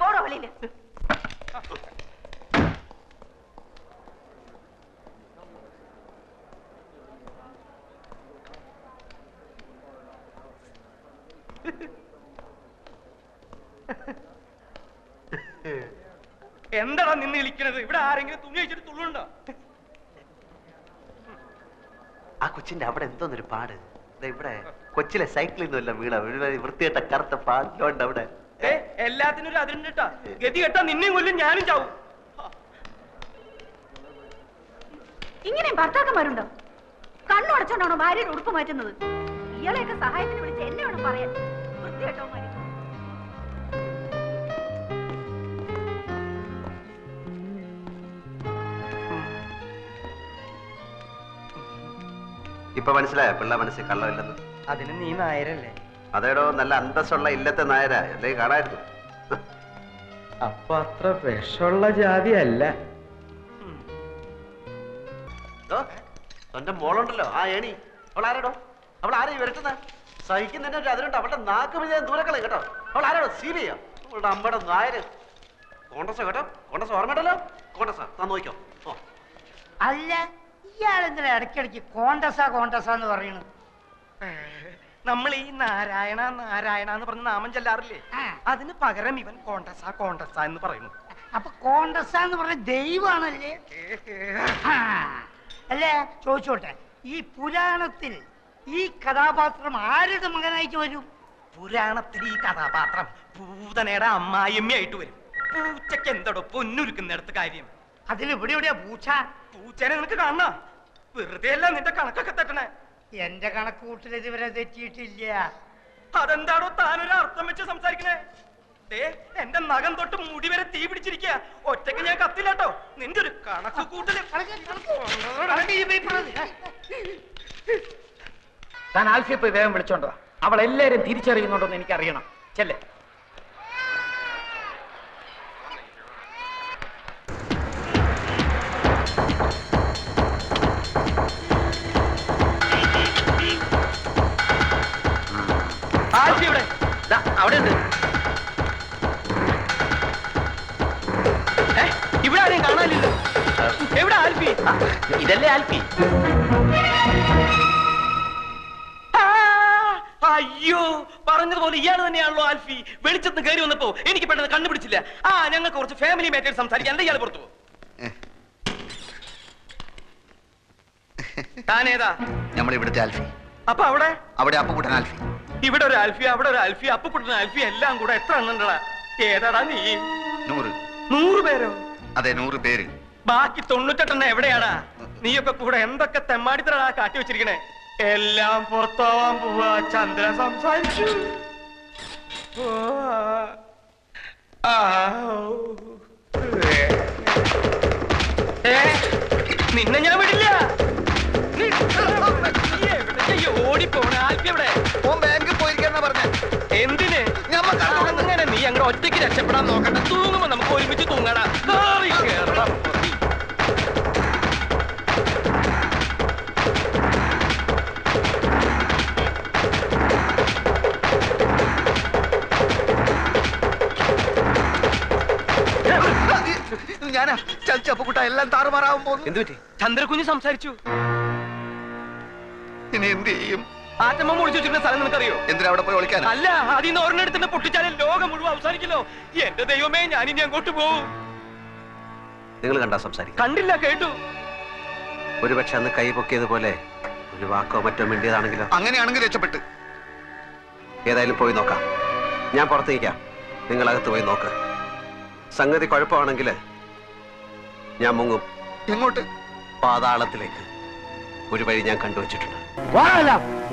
പോടോ വെളിയില്. എന്താടാ നിന്ന് വിളിക്കണത്? ഇവിടെ ആരെങ്കിലും തുണി വെച്ചിട്ട് തുള്ളുണ്ടോ? ആ കൊച്ചിന്റെ അവിടെ എന്തോന്നൊരു പാട്. ഇവിടെ കൊച്ചിലെ സൈക്കിളിൽ നിന്നല്ല വീണ വൃത്തികെട്ട കറുത്ത പാടിലുണ്ട് അവിടെ. എല്ലാത്തിനും ഒരു അതിരുണ്ട് കേട്ടാ. ഗതി കേട്ടാ നിന്നെയും കൊല്ലും, ഞാനും ചാവും. ഇങ്ങനെയും ഭർത്താക്കന്മാരുണ്ടോ? കണ്ണുടച്ചോണ്ടാണോ ഭാര്യയുടെ ഉടുപ്പ് മാറ്റുന്നത്? ഇയാളെയൊക്കെ സഹായത്തിന് വിളിച്ച് എന്നെ വേണം പറയാൻ. വൃത്തികെട്ടവന്മാര്. ഇപ്പൊ മനസ്സിലായോ പിള്ള മനസ്സിൽ കള്ളമില്ലെന്ന്? അതിന് നീ നായരല്ലേ? അതേടോ, നല്ല അന്തസ്സുള്ള ഇല്ലത്തെ നായരാ. അല്ലെങ്കിൽ കാണായിരുന്നു. അപ്പൊ അത്ര വിഷമുള്ള ജാതി അല്ല. എന്റെ മോളുണ്ടല്ലോ ആ ഏണി, അവൾ ആരാടോ? അവൾ ആരെയും വരട്ടുന്ന സഹിക്കുന്നതിന്റെ ഒരു അതിലുണ്ട്. അവളുടെ നാക്ക് വിജയം ദൂരക്കളെ കേട്ടോ. അവൾ ആരാടോ? സീബിയോ? അവളുടെ അമ്മയുടെ നായര്. കോണ്ടസ കേട്ടോ, കോണ്ടസ ഓർമ്മയുണ്ടല്ലോ. കോണ്ടസ താൻ നോക്കിക്കോ. അല്ല, ഇയാളെന്തിനാ ഇടയ്ക്കിടയ്ക്ക് കോണ്ടസ കോണ്ടസ എന്ന് പറയുന്നത്? നമ്മൾ ഈ നാരായണ നാരായണ എന്ന് പറഞ്ഞ നാമം ചെല്ലാറില്ലേ? അതിന് പകരം ഇവൻ കോണ്ടസ കോണ്ടസ എന്ന് പറയുന്നു. അപ്പൊ കോണ്ടസ എന്ന് പറഞ്ഞ ദൈവമാണല്ലേ? ആ. അല്ലേ ചോദിച്ചോട്ടെ, ഈ പുരാണത്തിൽ ഈ കഥാപാത്രം ആരുടെ മകനായിട്ട് വരും? പുരാണത്തിൽ ഈ കഥാപാത്രം പൂതനയുടെ അമ്മായിയമ്മയായിട്ട് വരും. പൂച്ചക്ക് എന്തോടോ പൊന്നുരുക്കുന്നിടത്ത് കാര്യം? അതിലിവിടെ എവിടെയാ പൂച്ച? പൂച്ചനെ നിനക്ക് കാണണ? വെറുതെ അല്ല നിന്റെ കണക്കൊക്കെ തെറ്റണേ. എന്റെ കണക്ക് കൂട്ടൽ ഇതുവരെ തെറ്റിയിട്ടില്ല. അതെന്താണോ താനൊരു അർത്ഥം വെച്ച് സംസാരിക്കണേ? എന്റെ നഖം തൊട്ട് മുടി വരെ തീ പിടിച്ചിരിക്കുക. ഒറ്റയ്ക്ക് ഞാൻ കത്തില്ലാട്ടോ. നിന്റെ ഒരു കണക്ക് കൂട്ടല്. താൻ ആൽഫിയെ പോയി വേഗം വിളിച്ചോണ്ടോ. അവൾ എല്ലാരും തിരിച്ചറിയുന്നുണ്ടോന്ന് എനിക്കറിയണം. ചെല്ലേ. ആൽഫി ഇവിടെ അവിടെ ഉണ്ട്. ഇവിടെ ആരെയും കാണാനില്ലല്ലോ. എവിടെ ആൽഫി? ഇതല്ലേ ആൽഫി? അയ്യോ, പറഞ്ഞതുപോലെ ഇയാൾ തന്നെയാണല്ലോ ആൽഫി. വെളിച്ചത്ത് കയറി വന്നപ്പോ എനിക്ക് പെട്ടെന്ന് കണ്ടുപിടിച്ചില്ല. ഞങ്ങൾക്ക് കുറച്ച് ഫാമിലി മാറ്റേഴ്സ് സംസാരിക്കാൻ. ഇയാൾ പുറത്തു പോകും. താനേതാ? നമ്മൾ ഇവിടുത്തെ ആൽഫി. അപ്പൊ അവിടെ അപ്പുകുട്ടൻ ആൽഫി. ഇവിടെ ഒരു ആൽഫി, അവിടെ ഒരു ആൽഫി, അപ്പുകുട്ടൻ ആൽഫി, എല്ലാം കൂടെ എത്ര എണ്ണണ്ടടാ? ഏതാടാ നീ? 100 പേരോ? അതെ, 100 പേര്. ബാക്കി 98 എവിടെയാടാ? നീയൊക്കെ കൂടെ എന്തൊക്കെ തെമ്മാടിത്തരടാ കാട്ടി വെച്ചിരിക്കണേ? എല്ലാം പുറത്താവാൻ പോവാ. ചന്ദ്ര സംസാരിച്ചു. നിന്നെ ഞാൻ വിടില്ല. ഓടിപ്പോണ ആൽഫി എവിടെ? ബാങ്കിൽ പോയിരിക്കാന്നാ പറഞ്ഞേ. എന്തിന്? അങ്ങനെ നീ അങ്ങനെ ഒറ്റയ്ക്ക് രക്ഷപ്പെടാൻ നോക്കണ്ട. തൂങ്ങുമ്പോ നമുക്ക് ഒരുമിച്ച് തൂങ്ങടാ. ഞാനാ ചപ്പുകുട്ട എല്ലാം താറുമാറാവും പോകുന്നു. എന്ത് പറ്റി? ചന്ദ്രകുഞ്ഞ് സംസാരിച്ചു. ഇനി എന്ത് ചെയ്യും? ആറ്റമ്മ ഒളിച്ചു വെച്ചിരുന്ന സ്ഥലം നിനക്കറിയോ? എന്തിനാ അവിടെ പോയി ഒളിക്കാൻ? അല്ല, അതിന്ന് ഒരെണ്ണെടുത്തിന്റെ പൊട്ടിച്ചാലേ ലോകം മുഴുവൻ അവസാനിക്കല്ലോ. എന്റെ ദൈവമേ, ഞാനിനി അങ്ങോട്ട് പോവും. നിങ്ങൾ കണ്ടാ സംസാരിക്കും? കണ്ടില്ല, കേട്ടു. ഒരുപക്ഷെ അന്ന് കൈ പൊക്കിയതുപോലെ ഒരു വാക്കോ മറ്റോ മിണ്ടിയതാണെങ്കിലോ? അങ്ങനെയാണെങ്കിൽ രക്ഷപ്പെട്ട്. ഏതായാലും പോയി നോക്കാം. ഞാൻ പുറത്തേക്കാം, നിങ്ങൾ അകത്ത് പോയി നോക്ക്. സംഗതി കുഴപ്പമാണെങ്കിൽ ഞാൻ മുങ്ങും. എങ്ങോട്ട്? പാതാളത്തിലേക്ക്. ഒരു വഴി ഞാൻ കണ്ടുവച്ചിട്ടുണ്ട്.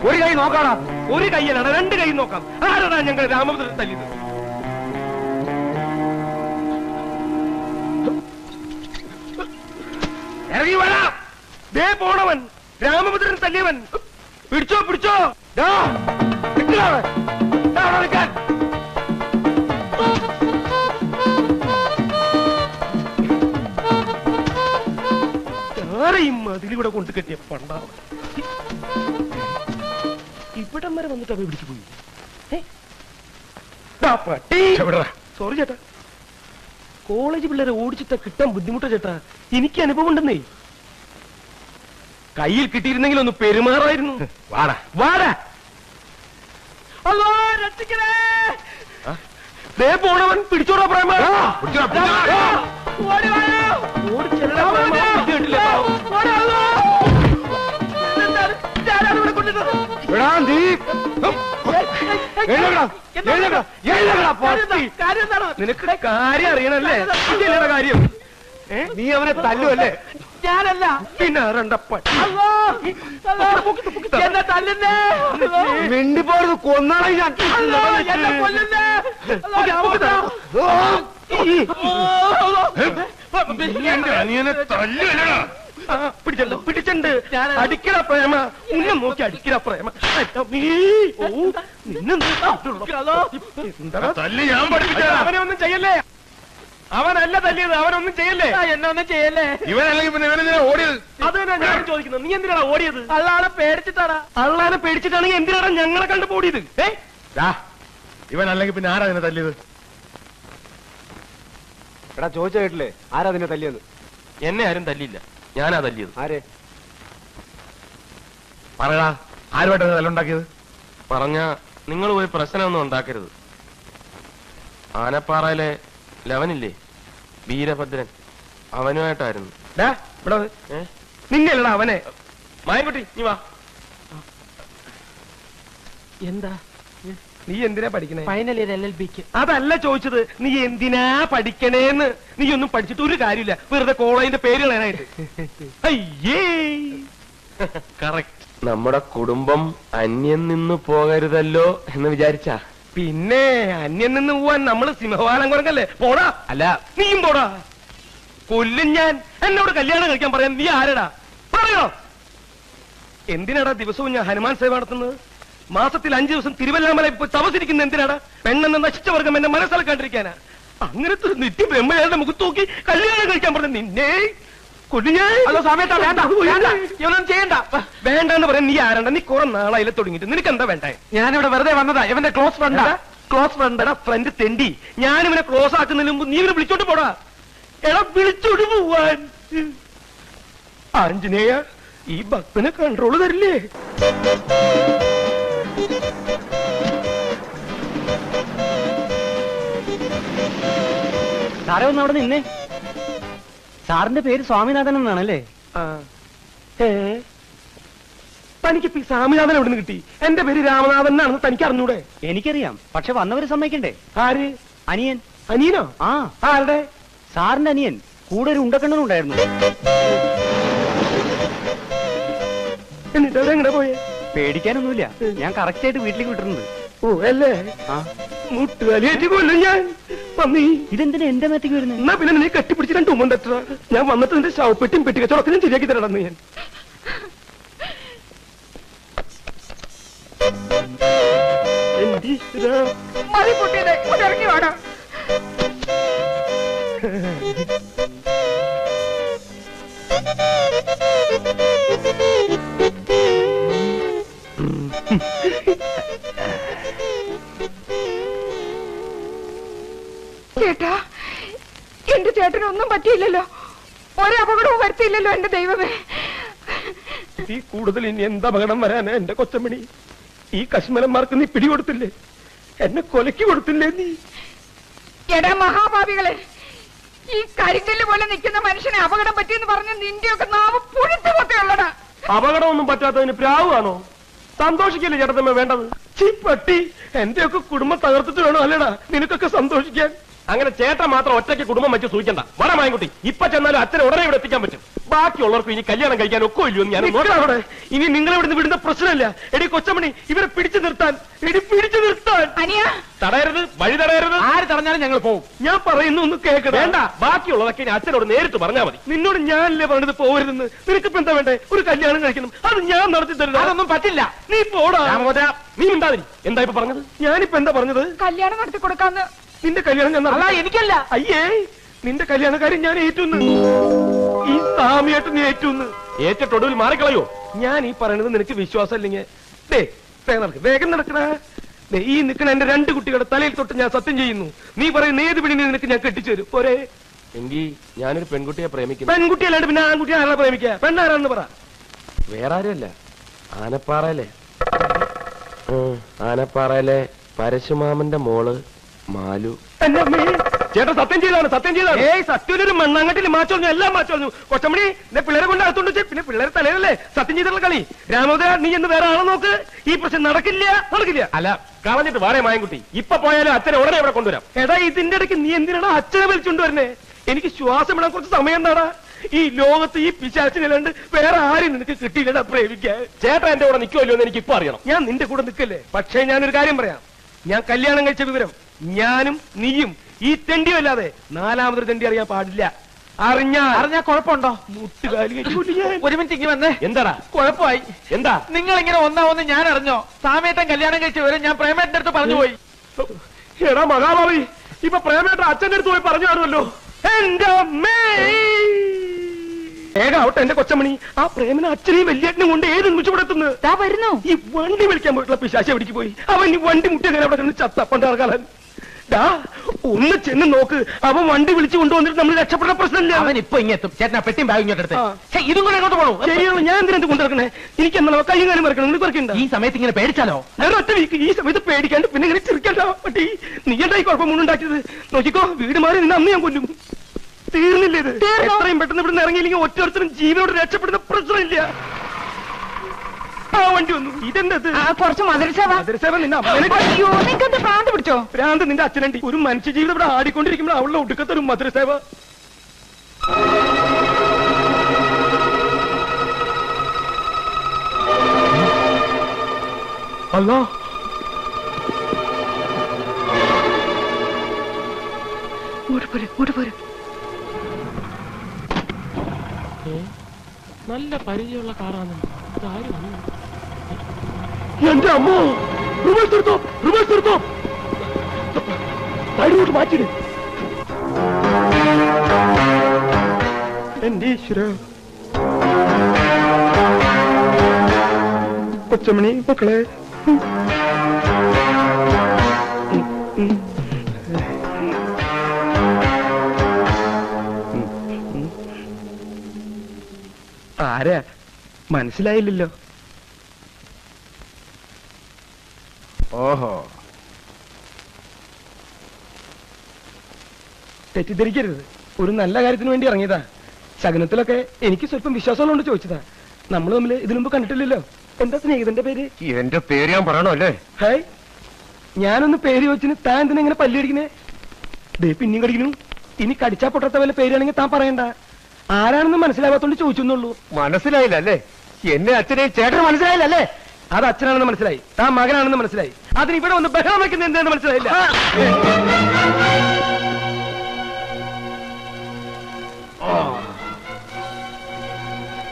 ഒരു കൈ നോക്കാടാ. ഒരു കൈയല്ല, 2 കൈ നോക്കാം. ആരാടാ ഞങ്ങൾ രാമഭദ്രൻ തല്ലിയത്? ഇറങ്ങി വരാ. ദേ പോണവൻ, രാമഭദ്രൻ തല്ലിയവൻ. പിടിച്ചോ പിടിച്ചോ. അതിലൂടെ കൊണ്ട് കെട്ടിയ പണ്ടാവ ഇവിടം വരെ വന്നിട്ട് അവ പിടിച്ചു പോയി. സോറി ചേട്ടാ, കോളേജ് പിള്ളേരെ ഓടിച്ചിട്ടാ കിട്ടാൻ ബുദ്ധിമുട്ടാ ചേട്ടാ. എനിക്ക് അനുഭവം ഉണ്ടെന്നേ. കയ്യിൽ കിട്ടിയിരുന്നെങ്കിൽ ഒന്ന് പെരുമാറായിരുന്നു. വാടാ വാടാ. ദേ പോണവൻ. പിടിച്ചോടാ പ്രേമ. നിനക്ക് കാര്യം അറിയണല്ലേ? കാര്യം നീ അവനെ തല്ലുവല്ലേ? ഞാനല്ല, പിന്നെ മിണ്ടിപ്പോയത് കൊന്നാളെ പിടിച്ചല്ലോ, പിടിച്ചിട്ടുണ്ട്. അടിക്കട പ്രേമ, ഉന്നെ നോക്കി അടിക്കട പ്രേമ. അവനെ ഒന്നും ചെയ്യല്ലേ. അവനല്ല തല്ലിയത്, അവനൊന്നും ചെയ്യല്ലേ. എന്നെ ഒന്നും ചെയ്യല്ലേ. ഇവനല്ലെങ്കിൽ പിന്നെ ഇവനെന്തിനാ ഓടിയത്? അത് തന്നെ ഞാൻ ചോദിക്കുന്നത്. നീ എന്തിനാണ് ഓടിയത്? അള്ളാനെ പേടിച്ചിട്ടാണ്. അള്ളാനെ പേടിച്ചിട്ടാണെങ്കിൽ എന്തിനാണ് ഞങ്ങളെ കണ്ടു ഓടിയത്? ഇവനല്ലെങ്കിൽ പിന്നെ ആരാ നിന്നെ തല്ലിയത്? എടാ ചോദിച്ച കേട്ടില്ലേ ആരാ നിന്നെ തല്ലിയത്? എന്നെ ആരും തല്ലിയില്ല, ഞാനാ തല്ലിയത്. ആരെ പറയടാ, ആരുമായിട്ടാണ് തല്ലുണ്ടാക്കിയത്? പറഞ്ഞ നിങ്ങൾ പോയി പ്രശ്നമൊന്നും ഉണ്ടാക്കരുത്. ആനപ്പാറയിലെ ലവനില്ലേ, വീരഭദ്രൻ അവനുമായിട്ടായിരുന്നു. നിന്നല്ലടാ അവനെ. മായൻകുട്ടി നീ വാ. എന്താ നീ എന്തിനാ പഠിക്കണേ? ഫൈനൽ ഇയർ LLBക്ക്. അതല്ല ചോദിച്ചത്, നീ എന്തിനാ പഠിക്കണേന്ന്. നീ ഒന്നും പഠിച്ചിട്ട് ഒരു കാര്യമില്ല, വെറുതെ കോളേജിന്റെ പേര് കളയാനായിട്ട്. അയ്യേ കറക്റ്റ്. നമ്മുടെ കുടുംബം അന്യം നിന്ന് പോകരുതല്ലോ എന്ന് വിചാരിച്ചാ. പിന്നെ അന്യം നിന്ന് പോവാൻ നമ്മള് സിംഹവാലം കുറങ്ങല്ലേ? പോടാ. അല്ല നീയും പോടാ. കൊല്ലും ഞാൻ. എന്നോട് കല്യാണം കഴിക്കാൻ പറയാൻ നീ ആരടാ? പറയോ. എന്തിനാടാ ദിവസവും ഞാൻ ഹനുമാൻ സേവ നടത്തുന്നത്? മാസത്തിൽ 5 ദിവസം തിരുവല്ലാമല ഇപ്പൊ തപസിരിക്കുന്ന എന്തിനാടാ? പെണ്ണെന്ന നശിച്ച വർഗം എന്നെ മനസ്സിലാക്കാണ്ടിരിക്കാനാ? അങ്ങനത്തെ ഒരു നിത്യ ബ്രഹ്മയാളുടെ മുഖത്ത് നോക്കി കല്യാണം കഴിക്കാൻ പറഞ്ഞ നിന്നെ വേണ്ടെന്ന് പറയാൻ നീ ആരണ്ട? നീ കുറെ നാളായില്ല തുടങ്ങിട്ട്. നിനക്ക് എന്താ വേണ്ടേ? ഞാനിവിടെ വെറുതെ വന്നതാ. ഇവന്റെ ക്ലോസ് ഫ്രണ്ടാ. ക്ലോസ് ഫ്രണ്ടടാ, ഫ്രണ്ട് തെണ്ടി. ഞാനിവനെ ക്ലോസ് ആക്കുന്നതിന് മുമ്പ് നീ ഇവനെ വിളിച്ചോണ്ട് പോടാ. എടാ വിളിച്ചോണ്ട് പോവാൻ. ആഞ്ജനേയ, ഈ ഭക്തനെ കൺട്രോള് തരില്ലേ? സാറേ ഒന്ന് അവിടെ നിന്നേ. സാറിന്റെ പേര് സ്വാമിനാഥൻ എന്നാണല്ലേ? തനിക്ക് സ്വാമിനാഥൻ എവിടെ നിന്ന് കിട്ടി? എന്റെ പേര് രാമനാഥൻ എന്നാണെന്ന് തനിക്ക് അറിഞ്ഞൂടെ? എനിക്കറിയാം, പക്ഷെ വന്നവര് സമ്മതിക്കണ്ടേ? ആര്? അനിയൻ. അനിയനോ? ആ. ആരുടെ? സാറിന്റെ അനിയൻ. കൂടെ ഒരു ഉണ്ടക്കണ്ണനും ഉണ്ടായിരുന്നു. എന്നിട്ട് അതെങ്ങനെ പോയേ? പേടിക്കാനൊന്നുമില്ല, ഞാൻ കറക്റ്റ് ആയിട്ട് വീട്ടിലേക്ക് വിട്ടിട്ടുണ്ട്. ഓ അല്ലേ? മുട്ടുകാലിയേറ്റ് കൊല്ലും ഞാൻ. ഇതെന്തിനാ എന്റെ മേത്തേക്ക് വരുന്നത്? എന്നാ പിന്നെ നീ കെട്ടിപ്പിടിച്ച് 2 ഉമ്മൻ തട്ട. ഞാൻ വന്നിട്ട് നിന്റെ ശവപ്പെട്ടിയും പെട്ടിക്കച്ചവടത്തിനും ശരിയാക്കി തരണമെന്ന് ഞാൻ. ഇറങ്ങി വേണം. ചേട്ടാ, എന്റെ ചേട്ടനൊന്നും പറ്റിയില്ലല്ലോ, ഒരപകടവും വരുത്തിയില്ലല്ലോ എന്റെ ദൈവമേ. ഈ കൂടുതൽ ഇനി എന്ത് അപകടം വരാനാ എന്റെ കൊച്ചമണി? ഈ കശ്മലന്മാർക്ക് നീ പിടികൊടുത്തില്ലേ? എന്നെ കൊലക്കി കൊടുത്തില്ലേ നീ? എടാ മഹാഭാവികളെ, ഈ കരിങ്കല്ല് പോലെ നിൽക്കുന്ന മനുഷ്യനെ അപകടം പറ്റിയെന്ന് പറഞ്ഞ നിന്റെയൊക്കെ നാവ് പുഴുത്തു പൊത്തയുള്ളടാ. അപകടമൊന്നും പറ്റാത്തതിന് പ്രാവാണോ? സന്തോഷിക്കല്ലേ ചേട്ടത്തമ്മ വേണ്ടത്? പട്ടി, എന്റെയൊക്കെ കുടുംബം തകർത്തിട്ട് വേണോ അല്ലേടാ നിനക്കൊക്കെ സന്തോഷിക്കാൻ? അങ്ങനെ ചേട്ടൻ മാത്രം ഒറ്റയ്ക്ക് കുടുംബം വെച്ച് സൂചിക്കണ്ട. വടമായൻകുട്ടി, ഇപ്പൊ ചെന്നാലും അച്ഛനെ ഉടനെ ഇവിടെ എത്തിക്കാൻ പറ്റും. ബാക്കിയുള്ളവർക്ക് ഇനി കല്യാണം കഴിക്കാൻ ഒക്കെ ഇല്ലയോ? ഞാൻ അവിടെ ഇനി നിങ്ങൾ ഇവിടുന്ന് വിടുന്ന പ്രശ്നമില്ല. എടി കൊച്ചമണി, ഇവരെ പിടിച്ചു നിർത്താൻ. തടയരുത്, വഴി തടയരുത്. ആര് തടഞ്ഞാലും ഞങ്ങൾ പോകും. ഞാൻ പറയുന്നു ഒന്ന് കേൾക്കണം. വേണ്ട, ബാക്കിയുള്ളതൊക്കെ ഇനി അച്ഛനോട് നേരിട്ട് പറഞ്ഞാൽ മതി. നിന്നോട് ഞാനല്ലേ പറഞ്ഞത് പോകരുതെന്ന്? നിനക്കിപ്പോ എന്താ വേണ്ടേ? ഒരു കല്യാണം കഴിക്കണം, അത് ഞാൻ നടത്തി തരുന്നു. അതൊന്നും പറ്റില്ല. നീ പോടാ. നീ ഉണ്ടാതിരി. എന്താ ഇപ്പൊ പറഞ്ഞത്? ഞാനിപ്പോ എന്താ പറഞ്ഞത്? കല്യാണം നടത്തി കൊടുക്കാന്ന്. നിന്റെ കല്യാണം ഞാൻ എനിക്കല്ല. അയ്യേ, നിന്റെ കല്യാണക്കാരൻ ഞാൻ ഏറ്റുന്ന്. ഈ സാമിയായിട്ട് നീ ഏറ്റുന്ന്. ഏറ്റൊടുവിൽ മാറിക്കളയോ? ഞാൻ ഈ പറയുന്നത് നിനക്ക് വിശ്വാസം ഇല്ലെങ്കിൽ വേഗം നടക്കണ. ഈ നിൽക്കണ എന്റെ 2 കുട്ടികളുടെ തലയിൽ തൊട്ട് ഞാൻ സത്യം ചെയ്യുന്നു. നീ പറയുന്ന ഏത് പെണ്ണിനെ നിനക്ക് ഞാൻ കെട്ടിച്ചു തരും. പോരെ? എങ്കിൽ ഞാനൊരു പെൺകുട്ടിയെ പ്രേമിക്കുന്നു. പെൺകുട്ടിയല്ലാണ്ട് പിന്നെ ആൺകുട്ടി ആരാ പ്രേമിക്കുക? പെണ്ണാരാന്ന് പറ. വേറെ ആരുമല്ല, ആനപ്പാറയിലെ പരശുമാമന്റെ മോള് മാലു. ചേട്ടൻ സത്യം ചെയ്താണ്, സത്യം ചെയ്താണ്. സത്യം ഒരു മണ്ണാങ്കട്ടിൽ മാച്ചോളഞ്ഞു, എല്ലാം മാച്ചോളഞ്ഞു. കൊച്ചമണി, എന്നെ പിള്ളേരെ കൊണ്ട് അകത്തോണ്ട് വെച്ച് പിന്നെ പിള്ളേരെ തലയിലല്ലേ സത്യം ചെയ്തിട്ടുള്ള കളി. രാമോദര, നീ എന്ന് വേറെ ആളെ നോക്ക്. ഈ പ്രശ്നം നടക്കില്ല. അല്ല, കളഞ്ഞിട്ട് വേറെ മായൻകുട്ടി. ഇപ്പൊ പോയാലും അച്ഛനെ ഉടനെ ഇവിടെ കൊണ്ടുവരാം. എടാ, ഇതിന്റെ ഇടയ്ക്ക് നീ എന്തിനാണ് അച്ഛനെ വലിച്ചുകൊണ്ടുവരുന്നേ? എനിക്ക് ശ്വാസം ഇടാൻ കുറച്ച് സമയം എന്താടാ? ഈ ലോകത്ത് ഈ പിശാചിനല്ലാണ്ട് വേറെ ആരും നിനക്ക് കിട്ടിയില്ലടാ പ്രേമിക്കാൻ. ചേട്ടാ എന്റെ കൂടെ നിൽക്കുമല്ലോ എന്ന് എനിക്ക് ഇപ്പൊ അറിയണം. ഞാൻ നിന്റെ കൂടെ നിൽക്കല്ലേ. പക്ഷേ ഞാനൊരു കാര്യം പറയാം. ഞാൻ കല്യാണം കഴിച്ച വിവരം ഞാനും നീയും ഈ തെണ്ടിയും അല്ലാതെ 4ാമതൊരു തെണ്ടി അറിയാൻ പാടില്ല. അറിഞ്ഞാ കുഴപ്പമുണ്ടോ? മുട്ടുകാലി ഒരു മിനിറ്റ് ഇങ്ങനെ വന്നേ. എന്താടാ കുഴപ്പമായി? എന്താ നിങ്ങൾ ഇങ്ങനെ ഒന്നാവെന്ന് ഞാൻ അറിഞ്ഞോ? സാമേട്ടൻ കല്യാണം കഴിച്ച വിവരം ഞാൻ പ്രേമേട്ടന്റെ അടുത്ത് പറഞ്ഞു പോയി. എടാ മഹാഭാവി, ഇപ്പൊ പ്രേമേട്ടൻ അച്ഛന്റെ അടുത്ത് പോയി പറഞ്ഞു കാണുമല്ലോ. എന്റെ അമ്മേ, വേഗാവട്ടെ എന്റെ കൊച്ചമണി. ആ പ്രേമന അച്ഛനെയും വലിയേട്ടനും കൊണ്ട് ഏത് നിമിഷം ഇവിടെ എത്തുന്നത്? വരുന്നു. ഈ വണ്ടി വിളിക്കാൻ പോയിട്ടുള്ള പിശാശ എവിടേക്ക് പോയി? അവൻ ഈ വണ്ടി മുട്ടിയ അവിടെ ചത്തപ്പണ്ടാർക്കാലൻ. ഒന്ന് ചെന്ന് നോക്ക്. അവൻ വണ്ടി വിളിച്ചു കൊണ്ടുവന്നിട്ട് നമ്മൾ രക്ഷപ്പെട്ട പ്രശ്നമില്ല. അവൻ ഇപ്പൊ ഇങ്ങെത്തും. ചേട്ടനാ പെട്ടിയും ബാഗ് ഇങ്ങോട്ടെടുത്ത്. ഇതും കൂടെ എങ്ങോട്ട് പോകണം? ശരിയാണ്, ഞാൻ എന്തിനാ കൊണ്ടിറക്കണേ? എനിക്ക് എന്നാ കയ്യും കാര്യം മറക്കണം. നിങ്ങൾ പറക്കണ്ട. ഈ സമയത്ത് ഇങ്ങനെ പേടിച്ചാലോ? ഞാൻ ഒറ്റ വീക്ക് ഈ സമയത്ത് പേടിക്കാണ്ട് പിന്നെ ഇങ്ങനെ ചിരിക്കണ്ട. പട്ടി, നീ എന്തായി കുഴപ്പമൊന്നും ഉണ്ടാക്കിയത്? നോക്കിക്കോ, വീട് മാറി നിന്ന് അന്ന് ഞാൻ കൊല്ലും. തീർന്നില്ല ഇത്. എത്രയും പെട്ടെന്ന് ഇവിടുന്ന് ഇറങ്ങിയില്ലെങ്കിൽ ഒറ്റ ജീവനോട് രക്ഷപ്പെടുന്ന പ്രശ്നമില്ല. ആ വണ്ടി വന്നു. ഇതെന്തത്? കുറച്ച് മധുരസേവ. മധുരസേവ നിന്നെ ഭ്രാന്ത് പിടിച്ചോ? ഭ്രാന്ത് നിന്റെ അച്ഛനണ്ടി. ഒരു മനുഷ്യ ജീവിതം ഇവിടെ ആടിക്കൊണ്ടിരിക്കുമ്പോൾ അവളുടെ ഒടുക്കത്തെ ഒരു മധുരസേവ. അല്ലോ നല്ല പരിചയമുള്ള കാറാണ്. എന്റെ അമ്മോ, റിവേഴ്സ് എടുത്തോ, റിവേഴ്സ് എടുത്തോ, സൈഡിലോട്ട് മാറ്റിട്. എന്റെ ഈശ്വര. കൊച്ചമണി മക്കളെ, ആരാ മനസ്സിലായില്ലല്ലോ. ഓഹോ, തെറ്റിദ്ധരിക്കരുത്. ഒരു നല്ല കാര്യത്തിന് വേണ്ടി ഇറങ്ങിയതാ. ശകനത്തിലൊക്കെ എനിക്ക് സ്വല്പം വിശ്വാസമുള്ളതുകൊണ്ട് ചോദിച്ചതാ. നമ്മൾ തമ്മിൽ ഇതിനു മുമ്പ് കണ്ടിട്ടില്ലല്ലോ. എന്താ സ്നേഹിതന്റെ പേര്? എന്റെ പേര് ഞാൻ പറയണോ അല്ലേ? ഹായ്, ഞാനൊന്ന് പേര് ചോദിച്ചിന് താൻ എന്തിനാ ഇങ്ങനെ പല്ലിയടിക്കുന്നേ? ദേ പിന്നെയും കടിക്കുന്നു. ഇനി കടിച്ചാ പൊട്ടത്ത വല്ല പേരാണെങ്കിൽ താൻ പറയണ്ട. ആരാണെന്ന് മനസ്സിലാവാത്തോണ്ട് ചോദിച്ചെന്നുള്ളൂ. മനസ്സിലായില്ല അല്ലേ? എന്നെ അച്ഛനെ ചേട്ടന് മനസ്സിലായില്ലല്ലേ? അത് അച്ഛനാണെന്ന് മനസ്സിലായി, താൻ മകനാണെന്ന് മനസ്സിലായി. അതിന് ഇവിടെ ഒന്ന് ബഹളം വയ്ക്കുന്ന എന്താണെന്ന് മനസ്സിലായില്ല.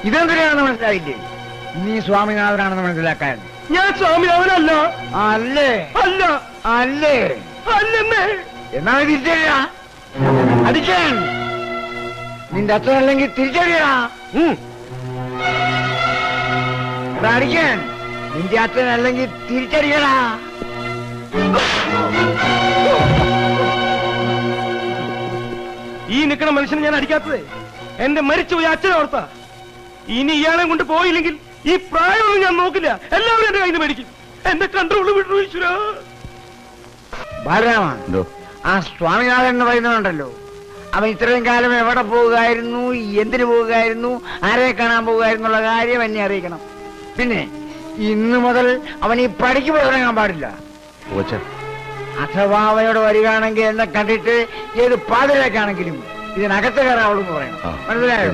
ഇതെന്തിനാണെന്ന് മനസ്സിലായില്ലേ? നീ സ്വാമിനാഥനാണെന്ന് മനസ്സിലാക്കാൻ. ഞാൻ സ്വാമിനാഥനല്ല. അല്ലേ? അല്ല. അല്ലേ? അല്ലെന്നേ. എന്നാ തിരിച്ചറിയ അടിക്കാൻ. നിന്റെ അച്ഛനല്ലെങ്കിൽ തിരിച്ചറിയടാ. അടിക്കാൻ. നിന്റെ അച്ഛനല്ലെങ്കിൽ തിരിച്ചറിയടാ. ഈ നിൽക്കണ മനുഷ്യനെ ഞാൻ അടിക്കാത്തത് എന്റെ മരിച്ചുപോയ അച്ഛനെ ഓർത്താ. ഇനി ഇയാളെ കൊണ്ട് പോയില്ലെങ്കിൽ ഈ പ്രായമൊന്നും ഞാൻ നോക്കില്ല. എല്ലാവരും എന്റെ കയ്യിൽ നിന്ന് മേടിക്കും. എന്റെ കൺട്രോള് വിട്ടു ഈശ്വര. ബാലരാമ, ആ സ്വാമിനാഥൻ എന്ന് പറയുന്നതുണ്ടല്ലോ, അവൻ ഇത്രയും കാലം എവിടെ പോവുകയായിരുന്നു, എന്തിനു പോവുകയായിരുന്നു, ആരെ കാണാൻ പോവുകയായിരുന്നുള്ള കാര്യം എന്നെ അറിയിക്കണം. പിന്നെ ഇന്നു മുതൽ അവൻ ഈ പടിക്ക് പോയിറങ്ങാൻ പാടില്ല. അഥവാ അവനോട് വരികയാണെങ്കിൽ എന്നെ കണ്ടിട്ട് ഏത് പാതിരേക്കാണെങ്കിലും ഇതിനകത്ത് കയറാവുള്ളൂ പറയണം. മനസ്സിലായോ?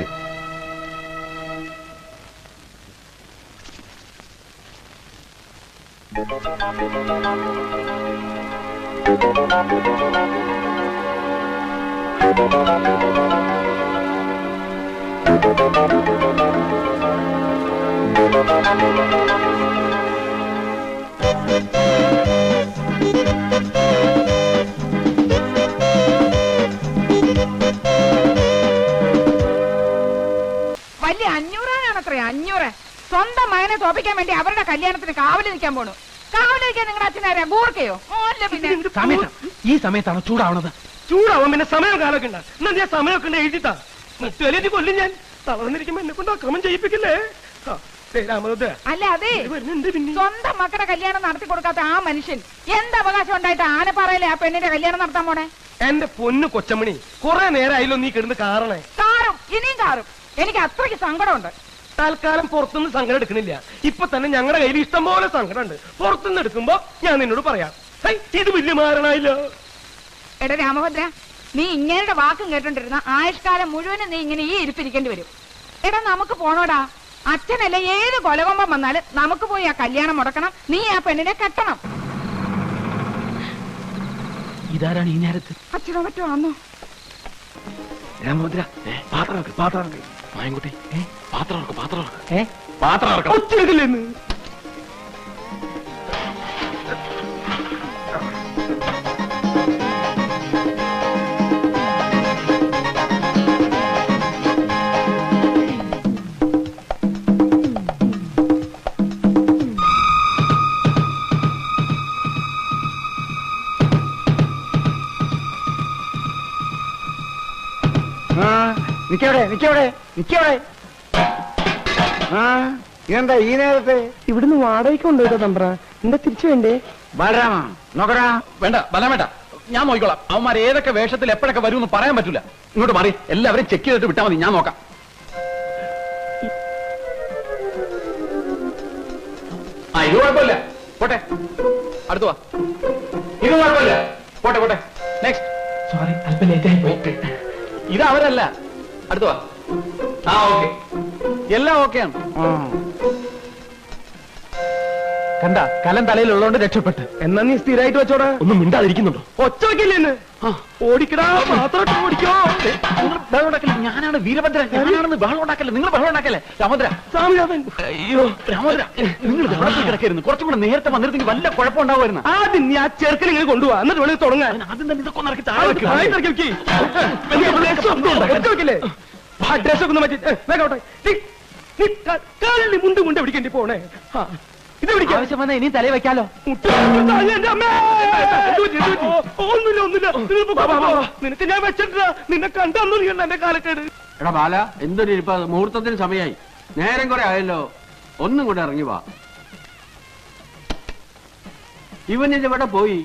വലിയ 500 500 സ്വന്തം മകനെ തോപ്പിക്കാൻ വേണ്ടി അവരുടെ കല്യാണത്തിന് കാവല് നിൽക്കാൻ പോണു. കാവല് നിൽക്കാൻ നിങ്ങളുടെ അച്ഛനാരാ? ഗൂർക്കയോ? അല്ല പിന്നെ. ഈ സമയത്താണ് ചൂടാവണത്. ചൂടാവാൻ പിന്നെ സമയം കാലൊക്കെ ഉണ്ടാ. എന്നാ ഞാൻ സമയമൊക്കെ ഉണ്ട് എഴുതിത്താ. മുറ്റുവലേറ്റ് കൊല്ലും ഞാൻ. തളർന്നിരിക്കുമ്പോ എന്നെ കൊണ്ട് അക്രമം ചെയ്യിപ്പിക്കില്ലേ? അല്ല അതെ, സ്വന്തം മക്കളുടെ കല്യാണം നടത്തി കൊടുക്കാത്ത ആ മനുഷ്യൻ എന്ത് അവകാശം ഉണ്ടായിട്ട് ആനപ്പാറയിലെ ആ പെണ്ണിന്റെ കല്യാണം നടത്താൻ പോണേ? എന്റെ പൊന്നു കൊച്ചമണി, കുറെ നേരമായില്ലോ നീ കിടന്ന് കാറണേ. കാറും ഇനിയും കാറും. എനിക്ക് അത്രയ്ക്ക് സങ്കടമുണ്ട്. തൽക്കാലം പുറത്തുനിന്ന് സങ്കടം എടുക്കണില്ല. ഇപ്പൊ തന്നെ ഞങ്ങളുടെ കയ്യിൽ ഇഷ്ടംപോലെ സങ്കടം ഉണ്ട്. പുറത്തുനിന്ന് എടുക്കുമ്പോ ഞാൻ നിന്നോട് പറയാം. ഇത് വലിയ മാറണായില്ലോ. എടാ രാമഭദ്ര, നീ ഇങ്ങനെയുടെ വാക്കും കേട്ടോണ്ടിരുന്ന ആയുഷ്കാലം മുഴുവനും നീ ഇങ്ങനെ ഈ ഇരിപ്പിരിക്കേണ്ടി വരും. എടാ നമുക്ക് പോണോടാ. അച്ഛനല്ലേ ഏത് കൊലകൊമ്പം വന്നാലും നമുക്ക് പോയി ആ കല്യാണം മുടക്കണം. നീ ആ പെണ്ണിനെ കെട്ടണം. ഇതാരാണ് ഈ നേരത്ത്? അച്ഛനോ മറ്റോ ആണോ? രാമഭദ്ര, പാത്രം മായൻകുട്ടി, പാത്രം ഒച്ചെടുക്കില്ലെന്ന്. ഇതെന്താ ഈ നേരത്തെ? ഇവിടുന്ന് വാടകയ്ക്ക് കൊണ്ടുപോയിട്ടോ തമ്പ്ര. എന്താ തിരിച്ചു വേണ്ടേ? ബാലരാമ നോക്കടാ. വേണ്ട ബലം വേണ്ട. ഞാൻ നോക്കിക്കോളാം. അവന്മാർ ഏതൊക്കെ വേഷത്തിൽ എപ്പോഴൊക്കെ വരുമെന്ന് പറയാൻ പറ്റില്ല. ഇങ്ങോട്ട് മാറി, എല്ലാവരും ചെക്ക് ചെയ്തിട്ട് വിട്ടാൽ മതി, ഞാൻ നോക്കാം. ഇത് കുഴപ്പമില്ല, പോട്ടെ. അടുത്തു വാ. ഇത് കുഴപ്പമില്ല, പോട്ടെ പോട്ടെ. നെക്സ്റ്റ്. സോറി, അല്പം ലേറ്റ് ആയി പോയി. ഇത് അവരല്ല, അടുത്തു വാ. ഓക്കെ, എല്ലാം ഓക്കെയാണ്. കണ്ട കലം തലയിലുള്ളതുകൊണ്ട് രക്ഷപ്പെട്ട്. എന്നാ നീ സ്ഥിരമായിട്ട് വെച്ചോടാ. ഒന്നും മിണ്ടാതിരിക്കുന്നുണ്ടോ? ഒച്ച വയ്ക്കില്ലേ? ഓടിക്കടാ, മാത്രം ഓടിക്കോ. ഞാനാണ് വീരഭദ്രൻ, ഞാനാണെന്ന് ബഹളം ഉണ്ടാക്കല്ലേ. നിങ്ങൾ ബഹളം ഉണ്ടാക്കല്ലേ. രാമോദ്ര, അയ്യോ രാമോദ്ര, നിങ്ങൾ കിടക്കായിരുന്നു. കുറച്ചും കൂടെ നേരത്തെ വന്നിരുന്നെങ്കിൽ വല്ല കുഴപ്പമുണ്ടാവുമായിരുന്നു. ആദ്യം നീ ആ ചെറുക്കനെ ഇങ്ങനെ കൊണ്ടുപോവാ, എന്നിട്ട് വെളിയിൽ തുടങ്ങാൻ. ആദ്യം തന്നെ ഇതൊക്കെ ഇറക്കി താഴെ വെക്കില്ലേ? ഡ്രസ്സൊക്കെ ഒന്ന് മാറ്റി വേഗോട്ടെ. നീ മുണ്ട് മുണ്ട് പിടിക്കേണ്ടി പോണേ. ഇത് പിടിക്കാം. ആവശ്യം വന്നാൽ ഇനി തലയിൽ വെക്കാലോ. ഒന്നുമില്ല. നിനക്ക് ഞാൻ വെച്ചിട്ടാ. നിന്നെ കണ്ടു എന്റെ കാലക്കേട്. എടാ ബാല, എന്തൊരു ഇരിപ്പ, മുഹൂർത്തത്തിന് സമയമായി. നേരം കുറെ ആയല്ലോ, ഒന്നും കൂടെ ഇറങ്ങി വാ. ഇവനിതെവിടെ പോയി?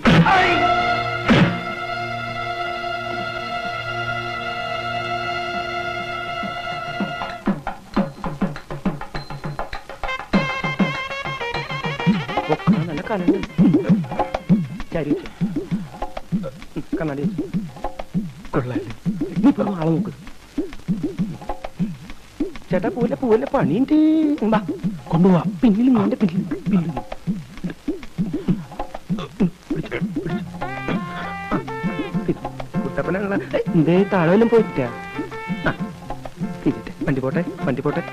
നല്ല കണ്ണി കണ്ണാടി കൊള്ളാല്ലേ. നീ ഇപ്പൊ ആളെ നോക്ക്. ചേട്ടാ പോലെ പണിയുണ്ട്. കൊണ്ടുപോവാ. പിന്നിൽ നിന്റെ പിന്നിൽ കുട്ടപ്പനാ. എന്തേ താഴെല്ലാം പോയിട്ടാ? വണ്ടി പോട്ടെ.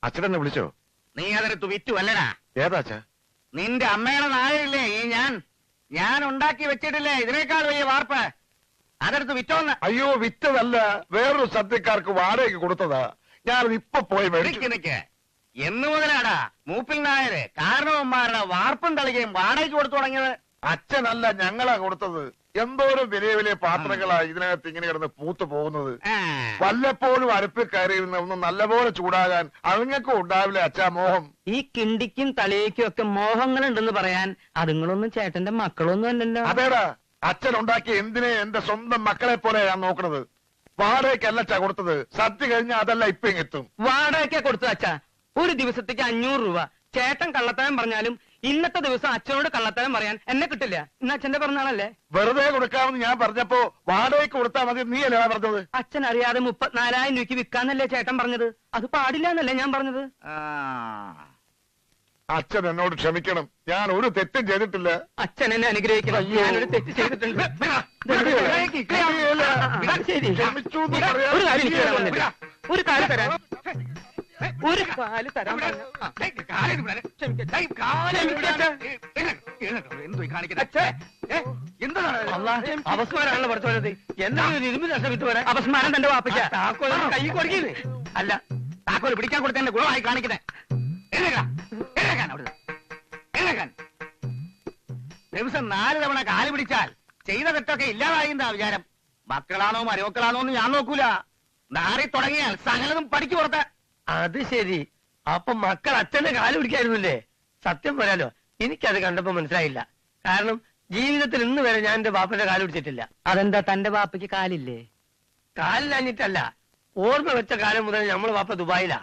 അച്ഛനെന്നെ വിളിച്ചോ? നീ അതെടുത്ത് വിറ്റു അല്ലടാ? ഏതാ അച്ഛാ? നിന്റെ അമ്മയുടെ നായല്ലേ ഈ ഞാൻ ഉണ്ടാക്കി വെച്ചിട്ടില്ലേ ഇതിനേക്കാൾ വലിയ വാർപ്പ്? അതെടുത്ത് വിറ്റോന്ന്. അയ്യോ, വിറ്റതല്ല, വേറൊരു സദ്യക്കാർക്ക് വാടകയ്ക്ക് കൊടുത്തതാ. ഞാനത് ഇപ്പൊ പോയി നിക്ക്. എന്ന് മുതലാടാ മൂപ്പിൽ നായര് കാരണവന്മാരുടെ വാർപ്പും തളികയും വാടകയ്ക്ക് കൊടുത്തു തുടങ്ങിയത്? അച്ഛനല്ല, ഞങ്ങളാ കൊടുത്തത്. എന്തോരം വലിയ പാത്രങ്ങളാ ഇതിനകത്ത് ഇങ്ങനെ കിടന്ന് പൂത്തു പോകുന്നത്. വല്ലപ്പോഴും അടുപ്പിൽ കയറിയിരുന്ന ഒന്ന് നല്ലപോലെ ചൂടാകാൻ അതുങ്ങൾക്കും ഉണ്ടാവില്ല അച്ഛാ മോഹം. ഈ കിണ്ടിക്കും തലയ്ക്കും ഒക്കെ മോഹങ്ങളുണ്ടെന്ന് പറയാൻ അതുങ്ങളൊന്നും ചേട്ടന്റെ മക്കളൊന്നും അല്ലല്ലോ. അതേടാ, അച്ഛൻ ഉണ്ടാക്കി എന്തിനെ എന്റെ സ്വന്തം മക്കളെ പോലെ ഞാൻ നോക്കണത്. വാടകയ്ക്കല്ല അച്ഛാ കൊടുത്തത്. സദ്യ കഴിഞ്ഞാൽ അതല്ല ഇപ്പൊ എത്തും. വാടകയ്ക്കാ കൊടുത്തത് അച്ഛാ. ഒരു ദിവസത്തേക്ക് 500 രൂപ. ചേട്ടൻ കള്ളത്തരം പറഞ്ഞാലും ഇന്നത്തെ ദിവസം അച്ഛനോട് കള്ളത്തരം പറയാൻ എന്നെ കിട്ടില്ല. ഇന്ന് അച്ഛന്റെ പറഞ്ഞാണല്ലേ. വെറുതെ കൊടുക്കാമെന്ന് ഞാൻ പറഞ്ഞപ്പോ വാടകയ്ക്ക് കൊടുത്താൽ മതി നീ അല്ലേ പറഞ്ഞത്? അച്ഛൻ അറിയാതെ 34,000 രൂപയ്ക്ക് വിൽക്കാന്നല്ലേ ചേട്ടൻ പറഞ്ഞത്? അത് പാടില്ല എന്നല്ലേ ഞാൻ പറഞ്ഞത്? അച്ഛൻ എന്നോട് ക്ഷമിക്കണം, ഞാൻ ഒരു തെറ്റും ചെയ്തിട്ടില്ല. അച്ഛൻ എന്നെ അനുഗ്രഹിക്കണം, ഞാനൊരു തെറ്റ് ചെയ്തിട്ടുണ്ട്. ഒരു കാര്യം തരാം. ഒരു കാല് തരാൻ അപസ്മാരാണല്ലോ പഠിച്ചോളത്. എന്തെങ്കിലും ഇരുമ്പ് നഷ്ടം വിട്ട് വരാൻ അപസ്മാരം തന്റെ വാപ്പയ്ക്ക. താക്കോൽ കൈ കൊടുക്കുന്നത് അല്ല, താക്കോൽ പിടിക്കാൻ കൊടുത്തതിന്റെ ഗുണമായി കാണിക്കുന്നത്. ദിവസം 4 തവണ കാല് പിടിച്ചാൽ ചെയ്ത തെറ്റൊക്കെ ഇല്ലാതായി എന്താ വിചാരം? മക്കളാണോ മരുമക്കളാണോ എന്ന് ഞാൻ നോക്കൂല. നാറി തുടങ്ങിയാൽ സകലതും പഠിക്കു പുറത്ത്. അത് ശരി. അപ്പൊ മക്കൾ അച്ഛന്റെ കാല് പിടിക്കായിരുന്നില്ലേ? സത്യം പറയാലോ, എനിക്കത് കണ്ടപ്പോ മനസ്സിലായില്ല. കാരണം ജീവിതത്തിൽ ഇന്ന് വരെ ഞാൻ എന്റെ ബാപ്പന്റെ കാല് പിടിച്ചിട്ടില്ല. അതെന്താ, തന്റെ ബാപ്പയ്ക്ക് കാലില്ലേ? കാലിലഞ്ഞിട്ടല്ല, ഓർമ്മ വെച്ച കാലം മുതൽ നമ്മൾ ബാപ്പ ദുബായിലാ.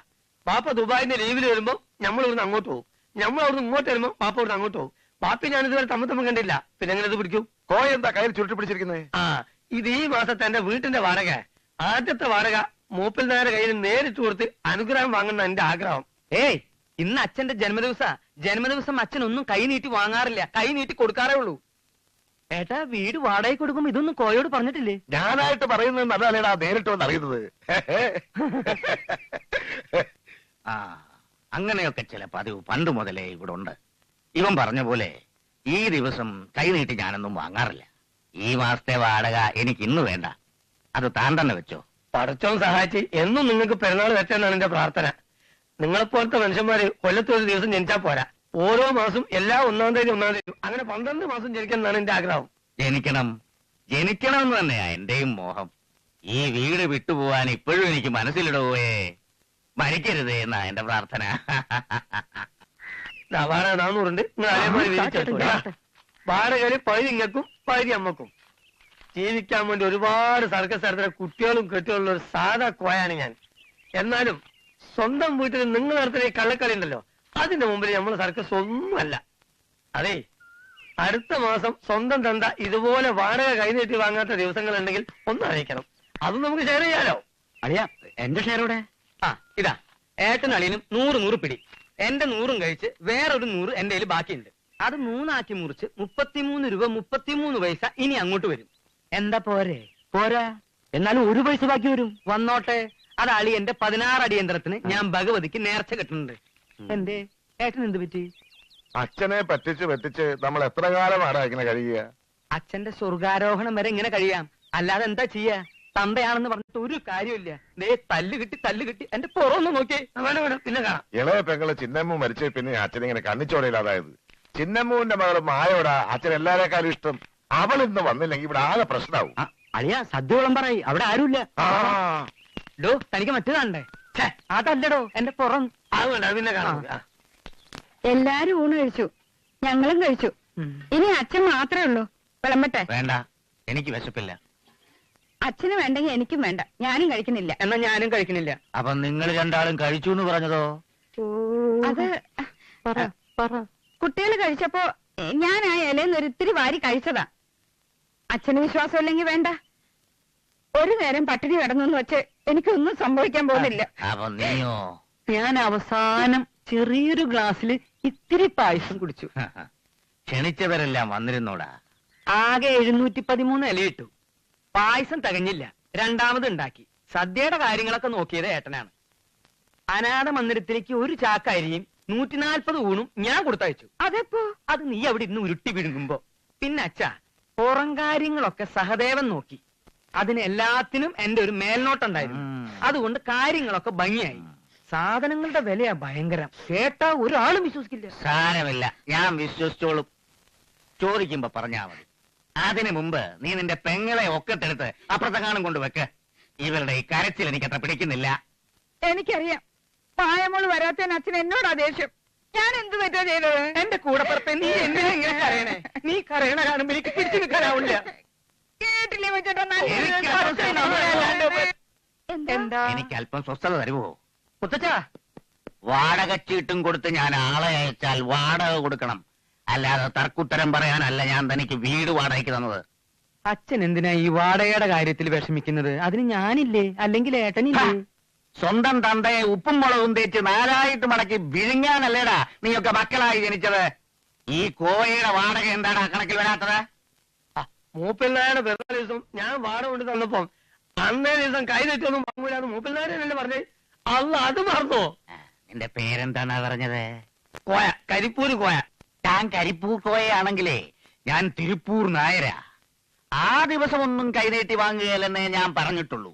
ബാപ്പ ദുബായിന്റെ ലീവിൽ വരുമ്പോ നമ്മൾ ഇവിടുന്ന് അങ്ങോട്ട് പോകും. നമ്മൾ അവിടുന്ന് ഇങ്ങോട്ട് വരുമ്പോ ബാപ്പ ഇവിടുന്ന് അങ്ങോട്ട് പോകും. ബാപ്പി ഞാനിതുവരെ തമ്മിൽ കണ്ടില്ല. പിന്നെ എങ്ങനെ ഇത് പിടിക്കും? കോയ എന്താ കയ്യിൽ ചുരുട്ടി പിടിച്ചിരിക്കുന്നത്? ഇത് ഈ മാസത്തെ എന്റെ വീട്ടിന്റെ വാടക. ആദ്യത്തെ വാടക മൂപ്പിൽ നേരെ കയ്യിൽ നേരിട്ട് കൊടുത്ത് അനുഗ്രഹം വാങ്ങുന്ന എന്റെ ആഗ്രഹം. ഏയ്, ഇന്ന് അച്ഛന്റെ ജന്മദിവസം അച്ഛൻ ഒന്നും കൈ നീട്ടി വാങ്ങാറില്ല, കൈ നീട്ടി കൊടുക്കാറേ ഉള്ളൂ. ഏട്ടാ വീട് വാടകയ്ക്ക് കൊടുക്കുമ്പോ ഇതൊന്നും കോയോട് പറഞ്ഞിട്ടില്ലേ? ഞാനായിട്ട് പറയുന്നത് നല്ലതല്ലേടാ, നേരിട്ട് വന്ന് അറിയുന്നത്. ആ അങ്ങനെയൊക്കെ ചില പതിവ് പണ്ട് മുതലേ ഇവിടെ ഉണ്ട്. ഇവൻ പറഞ്ഞ പോലെ ഈ ദിവസം കൈനീട്ടി ഞാനൊന്നും വാങ്ങാറില്ല. ഈ മാസത്തെ വാടക എനിക്ക് ഇന്ന് വേണ്ട, അത് താൻ തന്നെ വെച്ചോ. പടച്ചോൻ സഹായിച്ച് എന്നും നിങ്ങൾക്ക് പെരുന്നാൾ വെച്ചെന്നാണ് എന്റെ പ്രാർത്ഥന. നിങ്ങളെപ്പോലത്തെ മനുഷ്യന്മാര് കൊല്ലത്തൊരു ദിവസം ജനിച്ചാൽ പോരാ, ഓരോ മാസം എല്ലാ 1-ാം തീയതി അങ്ങനെ 12 മാസം ജനിക്കണം എന്റെ ആഗ്രഹം. ജനിക്കണം എന്ന് തന്നെയാ എന്റെയും മോഹം. ഈ വീട് വിട്ടുപോവാൻ ഇപ്പോഴും എനിക്ക് മനസ്സിലിടവേ, മരിക്കരുതേ എന്നാ എന്റെ പ്രാർത്ഥന. വാടക 400 നിങ്ങൾ അതേപോലെ വാടകയില് പകുതി ഇങ്ങക്കും പകുതി അമ്മക്കും. ജീവിക്കാൻ വേണ്ടി ഒരുപാട് സർക്കസ് സ്ഥലത്തിലെ കുട്ടികളും കെട്ടിയുള്ള ഒരു സാധാ കോയാണ് ഞാൻ. എന്നാലും സ്വന്തം വീട്ടിൽ നിങ്ങൾ നടത്തുന്ന ഈ കള്ളക്കളി ഉണ്ടല്ലോ, അതിന്റെ മുമ്പിൽ നമ്മൾ സർക്കസ് ഒന്നുമല്ല. അതെ, അടുത്ത മാസം സ്വന്തം തന്ത ഇതുപോലെ വാടക കൈനീട്ടി വാങ്ങാത്ത ദിവസങ്ങളുണ്ടെങ്കിൽ ഒന്ന് അറിയിക്കണം. അത് നമുക്ക് ഷെയർ ചെയ്യാലോ. അളിയാ എന്റെ ഷെയർ ഇവിടെ. ആ ഇതാ ഏട്ടൻ അളിയനും 100 പിടി. എന്റെ 100 കഴിച്ച് വേറൊരു 100 എന്റെ കയ്യിൽ ബാക്കിയുണ്ട്. അത് 3 ആക്കി മുറിച്ച് 33 രൂപ 33 പൈസ ഇനി അങ്ങോട്ട് വരും. എന്താ പോരെ? പോരാ, എന്നാലും 1 പൈസ ബാക്കി വരും. വന്നോട്ടെ, അത് അളിയന്റെ 16 അടിയന്തരത്തിന് ഞാൻ ഭഗവതിക്ക് നേർച്ച കെട്ടുന്നുണ്ട്. എന്തേ ഏട്ടൻ എന്ത് പറ്റി? അച്ഛനെ പറ്റിച്ച് നമ്മൾ എത്ര കാലമാണ് ഇങ്ങനെ കഴിയുക? അച്ഛന്റെ സ്വർഗാരോഹണം വരെ ഇങ്ങനെ കഴിയാം, അല്ലാതെ എന്താ ചെയ്യാ? തന്തയാണെന്ന് പറഞ്ഞിട്ട് ഒരു കാര്യമില്ല. ദേ തല്ല് കിട്ടി എന്റെ പുറമൊന്ന് നോക്കിയേ. പിന്നെ കാണാം. ഇളയ പെങ്ങള് ചിന്നമ്മ മരിച്ച പിന്നെ അച്ഛനിങ്ങനെ കണ്ണിച്ചോടയില്ലാതായത്. ചിന്നമ്മുവിന്റെ മകള് മായോടാ അച്ഛൻ എല്ലാരേക്കാളും ഇഷ്ടം. അവൾ ഇന്ന് വന്നില്ലെങ്കിൽ ഇവിടെ ആകെ പ്രശ്നമാവും. അളിയാ സദ്യ വിളമ്പറായി, അവിടെ ആരുമില്ല. ഡോ തനിക്ക് മറ്റേതാണ്ടേ? അതല്ലടോ എന്റെ പുറം. പിന്നെ കാണാം. എല്ലാരും ഊണ് കഴിച്ചു, ഞങ്ങളും കഴിച്ചു. ഇനി അച്ഛൻ മാത്രമേ ഉള്ളൂ. വിളമ്പട്ടെ? വേണ്ട, എനിക്ക് വിശപ്പില്ല. അച്ഛന് വേണ്ടെങ്കിൽ എനിക്കും വേണ്ട, ഞാനും കഴിക്കുന്നില്ല. എന്നാ ഞാനും കഴിക്കണില്ല. അപ്പൊ നിങ്ങൾ രണ്ടാളും കഴിച്ചു എന്ന് പറഞ്ഞതോ? അത് കുട്ടികൾ കഴിച്ചപ്പോ ഞാൻ ആ ഇലയിൽ ഒരു ഇത്തിരി വാരി കഴിച്ചതാ. അച്ഛന് വിശ്വാസമില്ലെങ്കിൽ വേണ്ട. ഒരു നേരം പട്ടിണി കിടന്നു വെച്ച് എനിക്കൊന്നും സംഭവിക്കാൻ പോകുന്നില്ല. അപ്പൊ നീയോ? ഞാൻ അവസാനം ചെറിയൊരു ഗ്ലാസ്സിൽ ഇത്തിരി പായസം കുടിച്ചു. ക്ഷണിച്ചവരെല്ലാം വന്നിരുന്നോടാ. ആകെ 713 ഇലയിട്ടു. പായസം തികഞ്ഞില്ല, രണ്ടാമത് ഉണ്ടാക്കി. സദ്യയുടെ കാര്യങ്ങളൊക്കെ നോക്കിയത് ഏട്ടനാണ്. അനാഥ മന്ദിരത്തിലേക്ക് ഒരു ചാക്കരിയും 140 ഊണും ഞാൻ കൊടുത്തയച്ചു. അതെപ്പോ? അത് നീ അവിടെ ഇന്ന് ഉരുട്ടി വിഴുങ്ങുമ്പോ. പിന്നെ അച്ഛാ, പുറം കാര്യങ്ങളൊക്കെ സഹദേവൻ നോക്കി. അതിന് എല്ലാത്തിനും എന്റെ ഒരു മേൽനോട്ടുണ്ടായിരുന്നു. അതുകൊണ്ട് കാര്യങ്ങളൊക്കെ ഭംഗിയായി. സാധനങ്ങളുടെ വിലയാ ഭയങ്കരം. കേട്ടാ ഒരാളും വിശ്വസിക്കില്ല. സാരമില്ല, ഞാൻ വിശ്വസിച്ചോളും. ചോദിക്കുമ്പോ പറഞ്ഞാ മതി. അതിനു മുമ്പ് നീ നിന്റെ പെങ്ങളെ ഒക്കെത്തെടുത്ത് അപ്പുറത്തെങ്ങാനും കൊണ്ടുവെക്ക്. ഇവരുടെ ഈ കരച്ചിൽ എനിക്ക് അത്ര പിടിക്കുന്നില്ല. എനിക്കറിയാം, പായമോള് വരാത്തതിന് അച്ഛൻ എന്നോടാ ദേഷ്യം. ഞാൻ എന്ത് തെറ്റാ ചെയ്തത്? എന്റെ കൂടെ പുറത്തെ നീ എന്തിനാ ഇങ്ങനെ കരയണേ? നീ കരയണ കാണുമ്പോ എനിക്ക് പിടിച്ചു നിൽക്കാനാവില്ല. കേട്ടില്ലേ വെച്ചിട്ടോ? എന്താ? എനിക്ക് അല്പം സ്വസ്ഥത തരുമോ? മുത്തച്ഛാ, വാടക ചീട്ടും കൊടുത്ത് ഞാൻ ആളെ അയച്ചാൽ വാടക കൊടുക്കണം. അല്ലാതെ തർക്കുത്തരം പറയാനല്ല ഞാൻ തനിക്ക് വീട് വാടകയ്ക്ക് തന്നത്. അച്ഛൻ എന്തിനാ ഈ വാടകയുടെ കാര്യത്തിൽ വിഷമിക്കുന്നത്? അതിന് ഞാനില്ലേ, അല്ലെങ്കിൽ ഏട്ടനില്ലേ? സ്വന്തം തന്തയെ ഉപ്പും മുളകും തേച്ച് 4 മടക്കി വിഴുങ്ങാനല്ലേടാ നീയൊക്കെ മക്കളായി ജനിച്ചത്. ഈ കോയയുടെ വാടക എന്താടാ കണക്കിൽ വരാത്തത്? മൂപ്പിൽനായുടെ പിറന്നാൾ ദിവസം ഞാൻ വാടക കൊണ്ട് തന്നപ്പോ അന്നേ ദിവസം കൈ തെറ്റൊന്നും വാങ്ങൂലെന്ന് മൂപ്പിൽനാരല്ലേ പറഞ്ഞേ? അല്ല, അത് മറന്നോ? നിന്റെ പേരെന്താണാ പറഞ്ഞത്? കോയ, കരിപ്പൂര് കോയ. ഞാൻ കരിപ്പൂർ കോയയാണെങ്കിലേ ഞാൻ തിരുപ്പൂർ നായരാ. ആ ദിവസം ഒന്നും കൈനീട്ടി വാങ്ങുകയല്ലെന്നേ ഞാൻ പറഞ്ഞിട്ടുള്ളൂ.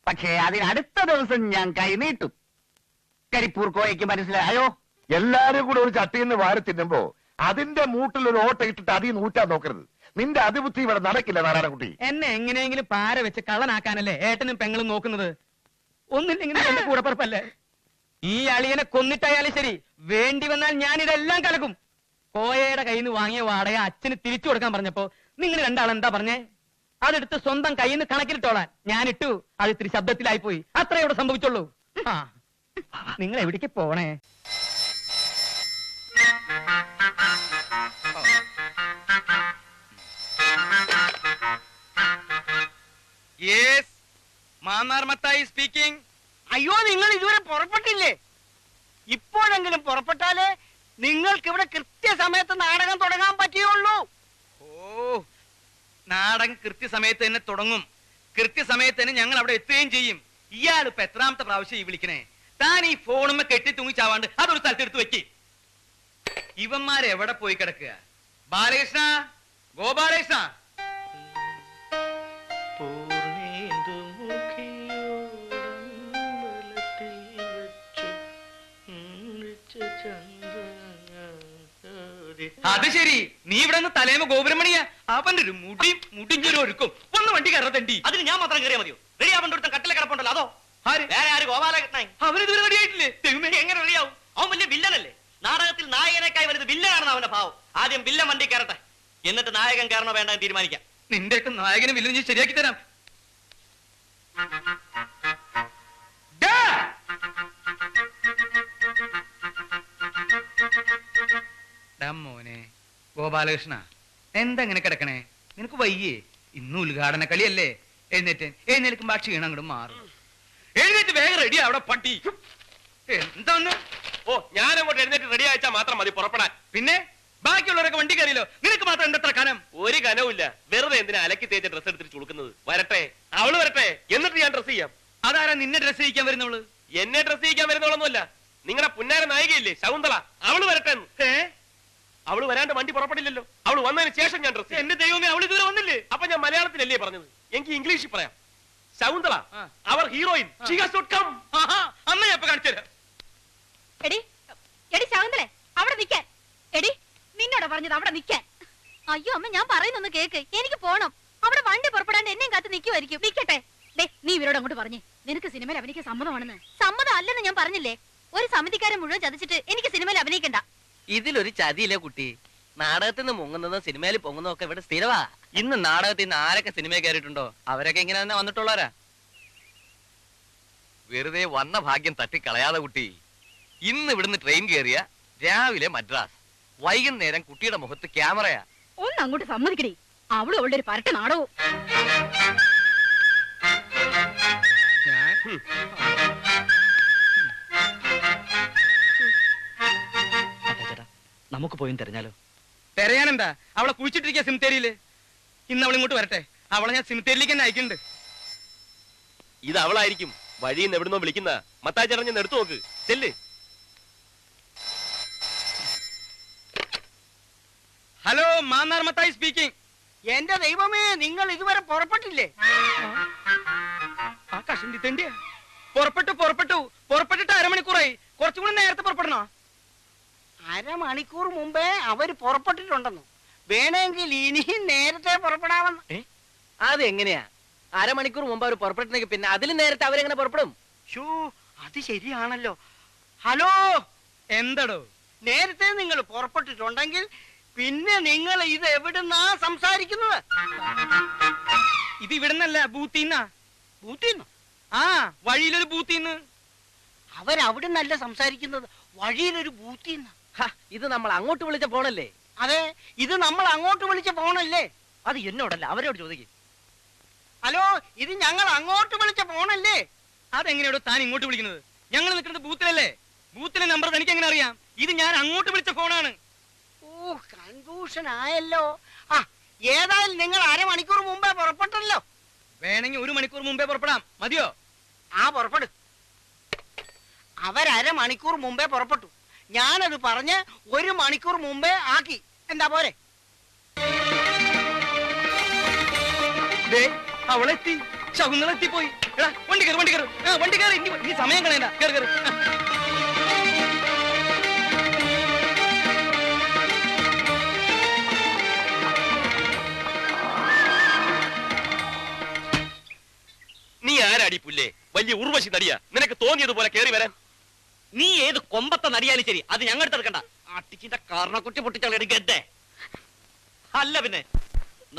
പക്ഷേ അതിനടുത്ത ദിവസം ഞാൻ കൈനീട്ടും. കരിപ്പൂർ കോയയ്ക്ക് മനസ്സിലായോ? എല്ലാരും കൂടെ ഒരു ചട്ടിയിൽ നിന്ന് വാരി തിന്നുമ്പോ അതിന്റെ മൂട്ടിൽ ഒരു ഓട്ട ഇട്ടിട്ട് അതിൽ നൂറ്റാൻ നോക്കരുത്. നിന്റെ അതിബുദ്ധി ഇവിടെ നടക്കില്ല നാരായണക്കുട്ടി. എന്നെ എങ്ങനെയെങ്കിലും പാര വെച്ച് കള്ളനാക്കാനല്ലേ ഏട്ടനും പെങ്ങളും നോക്കുന്നത്? ഒന്നില്ലെങ്കിലും എന്റെ കൂടപ്പറപ്പല്ലേ? ഈ അളിയനെ കൊന്നിട്ടായാലും ശരി, വേണ്ടി വന്നാൽ ഞാനിതെല്ലാം കലക്കും. കോയയുടെ കയ്യിൽ നിന്ന് വാങ്ങിയ വാടക അച്ഛന് തിരിച്ചു കൊടുക്കാൻ പറഞ്ഞപ്പോ നിങ്ങൾ രണ്ടാളെന്താ പറഞ്ഞേ? അതെടുത്ത് സ്വന്തം കയ്യിൽ നിന്ന് കണക്കിലിട്ടോളാൻ ഞാനിട്ടു. അത് ഇത്തിരി ശബ്ദത്തിലായി പോയി, അത്രേ ഇവിടെ സംഭവിച്ചുള്ളൂ. ആ, നിങ്ങൾ എവിടേക്ക് പോണേ? സ്പീക്കിംഗ്. അയ്യോ, നിങ്ങൾ ഇതുവരെ പുറപ്പെട്ടില്ലേ? ഇപ്പോഴെങ്കിലും പുറപ്പെട്ടാലേ നിങ്ങൾക്ക് ഇവിടെ കൃത്യസമയത്ത് നാടകം തുടങ്ങാൻ പറ്റുകയുള്ളൂ. ഓ, നാടകം കൃത്യസമയത്ത് തന്നെ തുടങ്ങും. കൃത്യസമയത്ത് തന്നെ ഞങ്ങൾ അവിടെ എത്തുകയും ചെയ്യും. ഇയാൾ ഇപ്പൊ എത്രാമത്തെ പ്രാവശ്യം ഈ വിളിക്കണേ? താൻ ഈ ഫോണുമ്മ കെട്ടി തൂങ്ങിച്ചാവാണ്ട് അതൊരു സ്ഥലത്ത് എടുത്ത് വെക്ക്. ഇവന്മാരെവിടെ പോയി കിടക്കുക? ബാലകൃഷ്ണ, ഗോപാലകൃഷ്ണ, അത് ശരി. നീ ഇവിടെ നിന്ന് തലേമ ഗോപുരമണിയാ. അവന്റെ ഒരു മുടിഞ്ഞൊരു ഒരുക്കും. ഒന്ന് വണ്ടി കയറത്തണ്ടി. അതിന് ഞാൻ മാത്രം കയറിയാൽ മതിയോ? റെഡി ആവേണ്ട ഒരുത്തൻ കട്ടിലെ കിടപ്പുണ്ടല്ലോ, അതോ? വേറെ ആര്? ഗോപാലകൃഷ്ണൻ. അവനിതുവരെ റെഡിയായിട്ടില്ലേ? എങ്ങനെ റെഡിയാവും? അവൻ വലിയ വില്ലനല്ലേ? നാടകത്തിൽ നായകനേക്കായി വരുന്നത് വില്ലനാണെന്ന് അവന്റെ ഭാവം. ആദ്യം വില്ലൻ വണ്ടി കയറട്ടെ, എന്നിട്ട് നായകൻ കയറണോ വേണ്ട എന്ന് തീരുമാനിക്കാം. നിന്റെയൊക്കെ നായകനെ വില്ലൻ ഞാൻ ശരിയാക്കി തരാം. മോനെ ഗോപാലകൃഷ്ണ, എന്താ ഇങ്ങനെ കിടക്കണേ? നിനക്ക് വയ്യേ? ഇന്ന് ഉദ്ഘാടന കളിയല്ലേ? എഴുന്നേൽക്കുമ്പോ ക്ഷീണം അങ്ങോട്ട് മാറും. എഴുന്നേറ്റ് വേഗം റെഡിയാ. അവിടെ പട്ടി എന്താന്ന്? ഓ, ഞാൻ അങ്ങോട്ട് എഴുന്നേറ്റ് റെഡി അയച്ചാൽ മാത്രം മതി പുറപ്പെടാൻ. പിന്നെ ബാക്കിയുള്ളവരൊക്കെ വണ്ടി കയറിയല്ലോ. നിനക്ക് മാത്രം എന്തത്ര കനം? ഒരു കനവുമില്ല. വെറുതെ എന്തിനാ അലക്കി തേച്ച ഡ്രസ് എടുത്തിട്ട് ചുളുക്കുന്നത്? വരട്ടെ, അവള് വരട്ടെ, എന്നിട്ട് ഞാൻ ഡ്രസ് ചെയ്യാം. അതാരാ നിന്നെ ഡ്രസ് ചെയ്യിക്കാൻ വരുന്നവള്? എന്നെ ഡ്രസ് ചെയ്യിക്കാൻ വരുന്നവളൊന്നുമല്ല, നിങ്ങളുടെ പുന്നാര നായികയില്ലേ ശകുന്തള, അവള് വരട്ടെ. അവള് വരാണ്ട് വണ്ടി പുറപ്പെടില്ലല്ലോ. അവള് വന്നതിന് ശേഷം ഞാൻ ഡ്രസ്. എന്റെ ദൈവമേ, അവള് ഇതുവരെ വന്നില്ലേ? അപ്പൊ ഞാൻ മലയാളത്തിലല്ലേ പറഞ്ഞത്? എനിക്ക് ഇംഗ്ലീഷിൽ പറയാം. ശകുന്തള, അവർ ഹീറോയിൻ. അമ്മ ഞാൻ കാണിച്ചു തരാം. എടി എടി ശകുന്തളെ, അവിടെ നിൽക്കാൻ. എടി നിന്നോട് പറഞ്ഞത് അവിടെ നിൽക്കാൻ. അയ്യോ അമ്മ, ഞാൻ പറയുന്നൊന്ന് കേക്ക്. എനിക്ക് പോണം. അവിടെ വണ്ടി പുറപ്പെടാണ്ട് എന്നെയും കാത്ത് നിൽക്കുമായിരിക്കും. നിൽക്കട്ടെ. നീ ഇവരോട് അങ്ങോട്ട് പറഞ്ഞേ, നിനക്ക് സിനിമയിൽ അഭിനയിക്കാൻ സമ്മതമാണെന്ന്. സമ്മതം അല്ലെന്ന് ഞാൻ പറഞ്ഞില്ലേ? ഒരു സമിതിക്കാരെ മുഴുവൻ ചതിച്ചിട്ട് എനിക്ക് സിനിമയിൽ അഭിനയിക്കണ്ട. ഇതിലൊരു ചതിയില്ലേ കുട്ടി? നാടകത്തിൽ നിന്ന് മുങ്ങുന്നതും സിനിമയിൽ പൊങ്ങുന്നതും ഒക്കെ ഇവിടെ സ്ഥിരവാ. ഇന്ന് നാടകത്തിൽ നിന്ന് ആരൊക്കെ സിനിമയിൽ കയറിയിട്ടുണ്ടോ അവരൊക്കെ ഇങ്ങനെ തന്നെ വന്നിട്ടുള്ളവരാ. വെറുതെ വന്ന ഭാഗ്യം തട്ടിക്കളയാതെ കുട്ടി. ഇന്ന് ഇവിടുന്ന് ട്രെയിൻ കയറിയ രാവിലെ മദ്രാസ്, വൈകുന്നേരം കുട്ടിയുടെ മുഖത്ത് ക്യാമറയാ. ഒന്ന് അങ്ങോട്ട് സമ്മതിക്കടി. അവളും അവളുടെ ഒരു പരട്ട നാടകവും. നമുക്ക് പോയി തെരഞ്ഞാലോ? തെരയാനെന്താ? അവളെ കുഴിച്ചിട്ടിരിക്കുക സിമിത്തേരിയില്. ഇന്ന് അവൾ ഇങ്ങോട്ട് വരട്ടെ. അവളെ ഞാൻ സിമിത്തേരിയിലേക്ക് തന്നെ അയക്കുന്നുണ്ട്. ഇത് അവളായിരിക്കും. വഴിയിൽ നിന്ന് എവിടുന്നോ വിളിക്കുന്ന. മത്തായി ചേട്ടൻ ഞാൻ എടുത്തു നോക്ക്. ചെല്ല്. Hello, Mannar Mathai speaking. എന്റെ ദൈവമേ, നിങ്ങൾ ഇതുവരെ പുറപ്പെട്ടില്ലേ? ആ കഷണ്ടി തെണ്ടിയാ. പുറപ്പെട്ടിട്ട് അരമണിക്കൂറായി. കുറച്ചും കൂടി നേരത്തെ പുറപ്പെടണോ? അരമണിക്കൂർ മുമ്പേ അവര് പുറപ്പെട്ടിട്ടുണ്ടെന്നു. വേണമെങ്കിൽ ഇനിയും നേരത്തെ പുറപ്പെടാമെന്ന്. അതെങ്ങനെയാ? അരമണിക്കൂർ മുമ്പ് അവർ പുറപ്പെട്ടെങ്കിൽ പിന്നെ അതിലും നേരത്തെ അവരെങ്ങനെ പുറപ്പെടും? ഷോ, അത് ശരിയാണല്ലോ. ഹലോ, എന്തടോ? നേരത്തെ നിങ്ങൾ പുറപ്പെട്ടിട്ടുണ്ടെങ്കിൽ പിന്നെ നിങ്ങൾ ഇത് എവിടുന്നാ സംസാരിക്കുന്നത്? ഇത് ഇവിടുന്നല്ല, ബൂത്തിന്നാ. ബൂത്തിന്നോ? ആ, വഴിയിലൊരു ബൂത്തിന്ന്. അവരവിടുന്നല്ല സംസാരിക്കുന്നത്, വഴിയിലൊരു ബൂത്തിന്ന്. ഇത് നമ്മൾ അങ്ങോട്ട് വിളിച്ച ഫോണല്ലേ? അതെ, ഇത് നമ്മൾ അങ്ങോട്ട് വിളിച്ച ഫോണല്ലേ? അത് എന്നോടല്ല, അവരോട് ചോദിക്കും. ഹലോ, ഇത് ഞങ്ങൾ അങ്ങോട്ട് വിളിച്ച ഫോണല്ലേ? അതെങ്ങനെയാണോ താൻ ഇങ്ങോട്ട് വിളിക്കുന്നത്? ഞങ്ങൾ നിൽക്കുന്നത് ബൂത്തിലല്ലേ? ബൂത്തിലെ നമ്പർ തനിക്ക് എങ്ങനെ അറിയാം? ഇത് ഞാൻ അങ്ങോട്ട് വിളിച്ച ഫോണാണ്. ഓ, കൺഫ്യൂഷൻ ആയല്ലോ. ആ, ഏതായാലും നിങ്ങൾ അരമണിക്കൂർ മുമ്പേ പുറപ്പെട്ടല്ലോ. വേണമെങ്കിൽ 1 മണിക്കൂർ മുമ്പേ പുറപ്പെടാം. മതിയോ? ആ, പുറപ്പെടു. അവരമണിക്കൂർ മുമ്പേ പുറപ്പെട്ടു. ഞാനത് പറഞ്ഞ് 1 മണിക്കൂർ മുമ്പേ ആക്കി. എന്താ പോരെ? അവളെത്തി. ശകുന്തളെത്തിപ്പോയി. വണ്ടി കയറി. ഇനി സമയം കളയണ്ട. കയറി. നീ ആരാടി പുല്ലേ? വലിയ ഉർവശി നടിയാ. നിനക്ക് തോന്നിയതുപോലെ കയറി വരാൻ. നീ ഏത് കൊമ്പത്തെ നടിയാലും ശരി, അത് ഞങ്ങളുടെ എടുക്കണ്ട. അട്ടിച്ചിന്റെ കാരണക്കുറ്റി പൊട്ടിച്ചളയുടെ ഗദ്ദേ. അല്ല പിന്നെ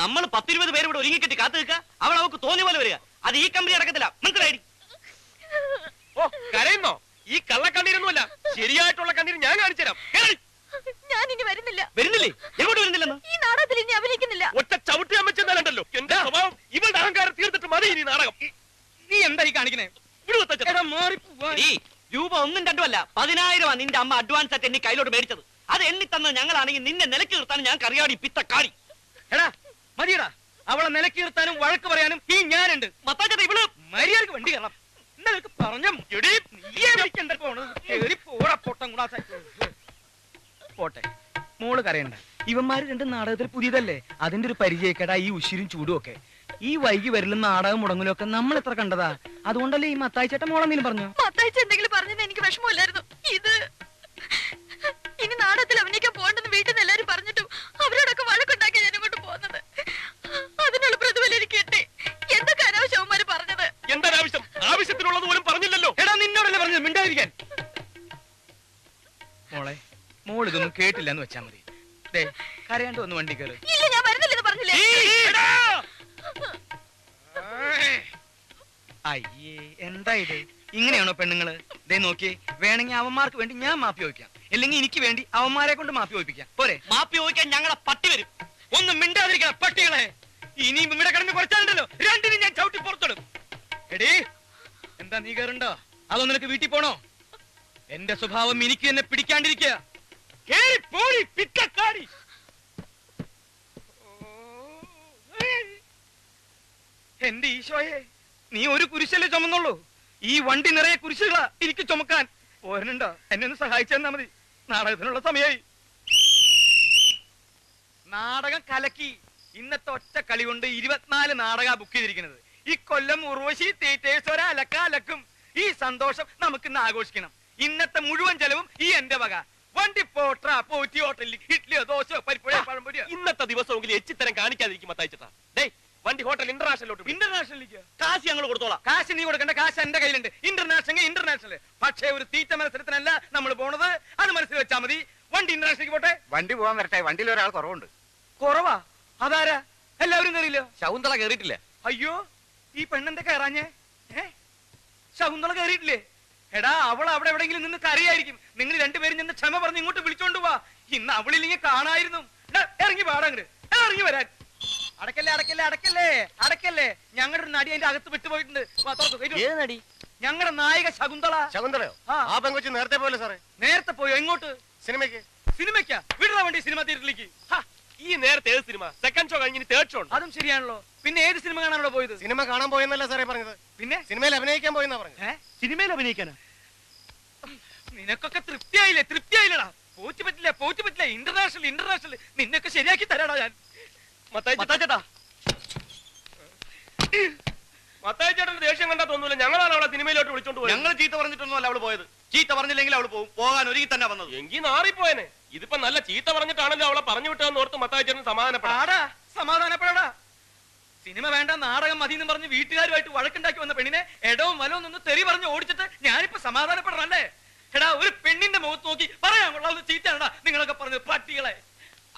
നമ്മൾ 10-20 പേര് ഇവിടെ ഒരുങ്ങിക്കെട്ടി കാത്തു നിൽക്കുക. അവൾ അവൾക്ക് തോന്നിയ പോലെ വരിക. അത് ഈ കമ്പനി നടക്കത്തില്ല. മനസ്സിലായി? ഓ, കരയുന്നോ? ഈ കള്ളക്കണ്ണീരൊന്നുമല്ല, ശരിയായിട്ടുള്ള കണ്ണീര് ഞാൻ കാണിച്ചു തരാം. ഞാൻ ഇനി വരുന്നില്ല. വരുന്നില്ലേ? എങ്ങോട്ട് വരുന്നില്ലെന്ന്? ഈ നാടകത്തിൽ ഇനി അഭിനയിക്കുന്നില്ല. ഒറ്റ ചവിട്ടി അമ്മച്ചെന്നാലുണ്ടല്ലോ. എന്റെ സ്വഭാവം ഇവളുടെ അഹങ്കാരം തീർത്തിട്ട് മതി ഇനി നാടകം. നീ എന്താ ഈ കാണിക്കണേ? രൂപ 1ഉം 2ഉം അല്ല, 10,000 നിന്റെ അമ്മ അഡ്വാൻസ് ആയിട്ട് എന്നെ കയ്യിലോട്ട് മേടിച്ചത്. അത് എണ്ണി തന്നത് ഞങ്ങളാണെങ്കിൽ നിന്നെ നിലക്ക് നിർത്താൻ ഞാൻ കറിയാടി പിത്തക്കാടി. എടാ മതിയടാ, അവളെ നിലക്കീർത്താനും വഴക്ക് പറയാനും ഈ ഞാനുണ്ട്. മത്താച്ചേട്ടാ ഇവള് മര്യാദക്ക് വണ്ടി കയറണം. എന്നൊക്കെ പറഞ്ഞ പോട്ടെ, മോള് കരയണ്ട. ഇവന്മാര് രണ്ട് നാടകത്തിൽ പുതിയതല്ലേ, അതിന്റെ ഒരു പരിചയക്കേടാ ഈ ഉശിരും ചൂടും ഒക്കെ. ഈ വൈകി വരലും നാടകം മുടങ്ങലും ഒക്കെ നമ്മൾ എത്ര കണ്ടതാ. അതുകൊണ്ടല്ലേ ഈ മത്തായിച്ചേട്ടൻ മോളെന്തെങ്കിലും പറഞ്ഞു? മത്തായിച്ച എന്തെങ്കിലും പറഞ്ഞത് എനിക്ക് വിഷമമില്ലായിരുന്നു. ഇത് ഇനി നാടകത്തിൽ അഭിനയിക്കാൻ പോകണ്ടെന്ന് വീട്ടിൽ നിന്ന് എല്ലാരും പറഞ്ഞിട്ടും അവരോടൊക്കെ വഴക്കുണ്ടാക്കി ഞാൻ ഇങ്ങോട്ട് പോകുന്നത്. അതിനുള്ള പ്രതിഫലം എനിക്ക് കിട്ടി. എന്തൊക്കെ അനാവശ്യവന്മാര് പറഞ്ഞത്. എന്താ ആവശ്യം? ആവശ്യത്തിനുള്ളത് പോലും പറഞ്ഞില്ലല്ലോ. എടാ നിന്നോടല്ലേ പറഞ്ഞത് മിണ്ടായിരിക്കാൻ. മോളെ, മോൾ ഇതൊന്നും കേട്ടില്ല എന്ന് വെച്ചാ മതി. കരയാണ്ട് ഒന്ന് വണ്ടി കയറി. ഇല്ല, ഞാൻ വരുന്നില്ലെന്ന് പറഞ്ഞില്ലേ. അയ്യേ, എന്താ ഇത്? ഇങ്ങനെയാണോ പെണ്ണുങ്ങള്? ദേ നോക്കിയേ, വേണമെങ്കിൽ അവന്മാർക്ക് വേണ്ടി ഞാൻ മാപ്പി ചോദിക്കാം, അല്ലെങ്കിൽ എനിക്ക് വേണ്ടി അവന്മാരെ കൊണ്ട് മാപ്പി ചോദിപ്പിക്കാം. പോരെ? മാപ്പി ചോദിക്കാൻ ഞങ്ങളെ പട്ടി വരും. ഒന്നും മിണ്ടാതിരിക്കണം പട്ടികളെ. ഇനിയും ഇവിടെ കിടന്ന് കുറച്ചാലുണ്ടല്ലോ രണ്ടിനും ഞാൻ ചവിട്ടി പുറത്തിടും. എടീ, എന്താ നീ കയറുണ്ടോ? അതോ നിനക്ക് വീട്ടിൽ പോണോ? എന്റെ സ്വഭാവം എനിക്ക് തന്നെ പിടിക്കാണ്ടിരിക്കുക. എന്റെ ഈശോയെ, നീ ഒരു കുരിശല്ലേ ചുമന്നുള്ളൂ. ഈ വണ്ടി നിറയെ കുരിശുകളാ എനിക്ക് ചുമക്കാൻ. പോരനുണ്ടോ? എന്നെ ഒന്ന് സഹായിച്ചെന്നാ മതി. നാടകത്തിനുള്ള സമയമായി. നാടകം കലക്കി. ഇന്നത്തെ ഒറ്റ കളി കൊണ്ട് 24 നാടക ബുക്ക് ചെയ്തിരിക്കുന്നത്. ഈ കൊല്ലം ഉർവശി തിയേറ്റേഴ്സ് ഒരലക്കും. ഈ സന്തോഷം നമുക്ക് ഇന്ന് ആഘോഷിക്കണം. ഇന്നത്തെ മുഴുവൻ ചെലവും ഈ എന്റെ വക. വണ്ടി പോട്ര പോറ്റി ഹോട്ടലിൽ ഇഡ്ലിയോ ദോശയോ പരിപ്പുഴയോ പഴംപൊരിയോ. ഇന്നത്തെ ദിവസമെങ്കിലും എച്ചിത്തരം കാണിക്കാതിരിക്കും മത്തായിച്ചേട്ടാ. വണ്ടി ഹോട്ടൽ ഇന്റർനാഷണലിലേക്ക്. കാശ് ഞങ്ങൾ കൊടുത്തോളാം. കാശ് നീ കൊടുക്കേണ്ട, കാശ് എന്റെ കയ്യിലുണ്ട്. ഇന്റർനാഷണൽ. പക്ഷേ ഒരു തീറ്റ മത്സരത്തിനല്ല നമ്മൾ പോണത്. അത് മനസ്സിൽ വെച്ചാ മതി. വണ്ടി ഇന്റർനാഷണലിലേക്ക് പോട്ടെ. വണ്ടി പോകാൻ വരട്ടെ. വണ്ടിയിൽ ഒരാൾ കുറവുണ്ട്. കുറവാ? അതാരാ? എല്ലാവരും കയറിയില്ലോ? ശകുന്തള കയറിയിട്ടില്ല. അയ്യോ, ഈ പെണ്ണെന്താ കയറാഞ്ഞേ? ശകുന്തള കയറിയിട്ടില്ലേ? എടാ, അവൾ അവിടെ എവിടെയെങ്കിലും നിന്ന് കരയായിരിക്കും. നിങ്ങൾ രണ്ടുപേരും നിന്ന് ക്ഷമ പറഞ്ഞ് ഇങ്ങോട്ട് വിളിച്ചോണ്ട് പോവാ. ഇന്ന് അവളില്ലെങ്കിൽ കാണായിരുന്നു. ഇറങ്ങി പാടങ്ങട്, ഇറങ്ങി വരാൻ. അടക്കല്ലേ. ഞങ്ങളുടെ ഒരു നടി അതിന്റെ അകത്ത് വിട്ടുപോയിട്ടുണ്ട്. ഞങ്ങളുടെ നായിക ശകുന്തള. ശകുന്തളയോ? ആ പെങ്കൊച്ച് നേരത്തെ പോയല്ലോ സാറേ. നേരത്തെ പോയോ? എങ്ങോട്ട്? സിനിമയ്ക്കാ? വിടുന്ന വണ്ടി സിനിമ തിയേറ്ററിലേക്ക്. ഈ നേരത്തെ ഏത് സിനിമ? സെക്കൻഡ് ഷോ കഴിഞ്ഞ് തേർഡ് ഷോ. അതും ശരിയാണല്ലോ. പിന്നെ ഏത് സിനിമ കാണാനോ പോയത്? സിനിമ കാണാൻ പോയെന്നല്ല സാറേ പറഞ്ഞത്. പിന്നെ സിനിമയിൽ അഭിനയിക്കാൻ പോയെന്നാ പറഞ്ഞത്. സിനിമയിൽ അഭിനയിക്കാനാ? നിനക്കൊക്കെ തൃപ്തിയായില്ലടാ. പോറ്റി പറ്റില്ല. ഇന്റർനാഷണൽ നിന്നൊക്കെ ശരിയാക്കി തരാടാ ഞാൻ. മത്തായിച്ചേട്ടന്റെ ദേഷ്യം കണ്ടാ തോന്നൂല. ഞങ്ങളാണ് അവളെ സിനിമയിലോട്ട് വിളിച്ചോണ്ട് പോയത്. ഞങ്ങൾ ചീത്ത പറഞ്ഞിട്ടൊന്നുമല്ല അവള് പോയത്. ചീത്ത പറഞ്ഞില്ലെങ്കിൽ അവള് പോകും. പോകാൻ ഒരുങ്ങി തന്നെ വന്നത്. എങ്കിൽ നാറിപ്പോയനെ. ഇതിപ്പോ നല്ല ചീത്ത പറഞ്ഞിട്ടാണല്ലോ അവളെ പറഞ്ഞു വിട്ടതെന്ന് ഓർത്ത് മത്തായിച്ചേട്ടൻ സമാധാനപ്പെടാ. സിനിമ വേണ്ട, നാടകം മതി എന്ന് പറഞ്ഞ് വീട്ടുകാരുമായിട്ട് വഴക്കുണ്ടാക്കി വന്ന പെണ്ണിനെ എടവും വലവും നിന്ന് തെറി പറഞ്ഞ് ഓടിച്ചിട്ട് ഞാനിപ്പോ സമാധാനപ്പെടണല്ലേ? എടാ, ഒരു പെണ്ണിന്റെ മുഖത്ത് നോക്കി പറയാൻ കൊള്ളാവുന്ന ചീത്തയാണടാ നിങ്ങളൊക്കെ പറഞ്ഞത് പട്ടികളെ.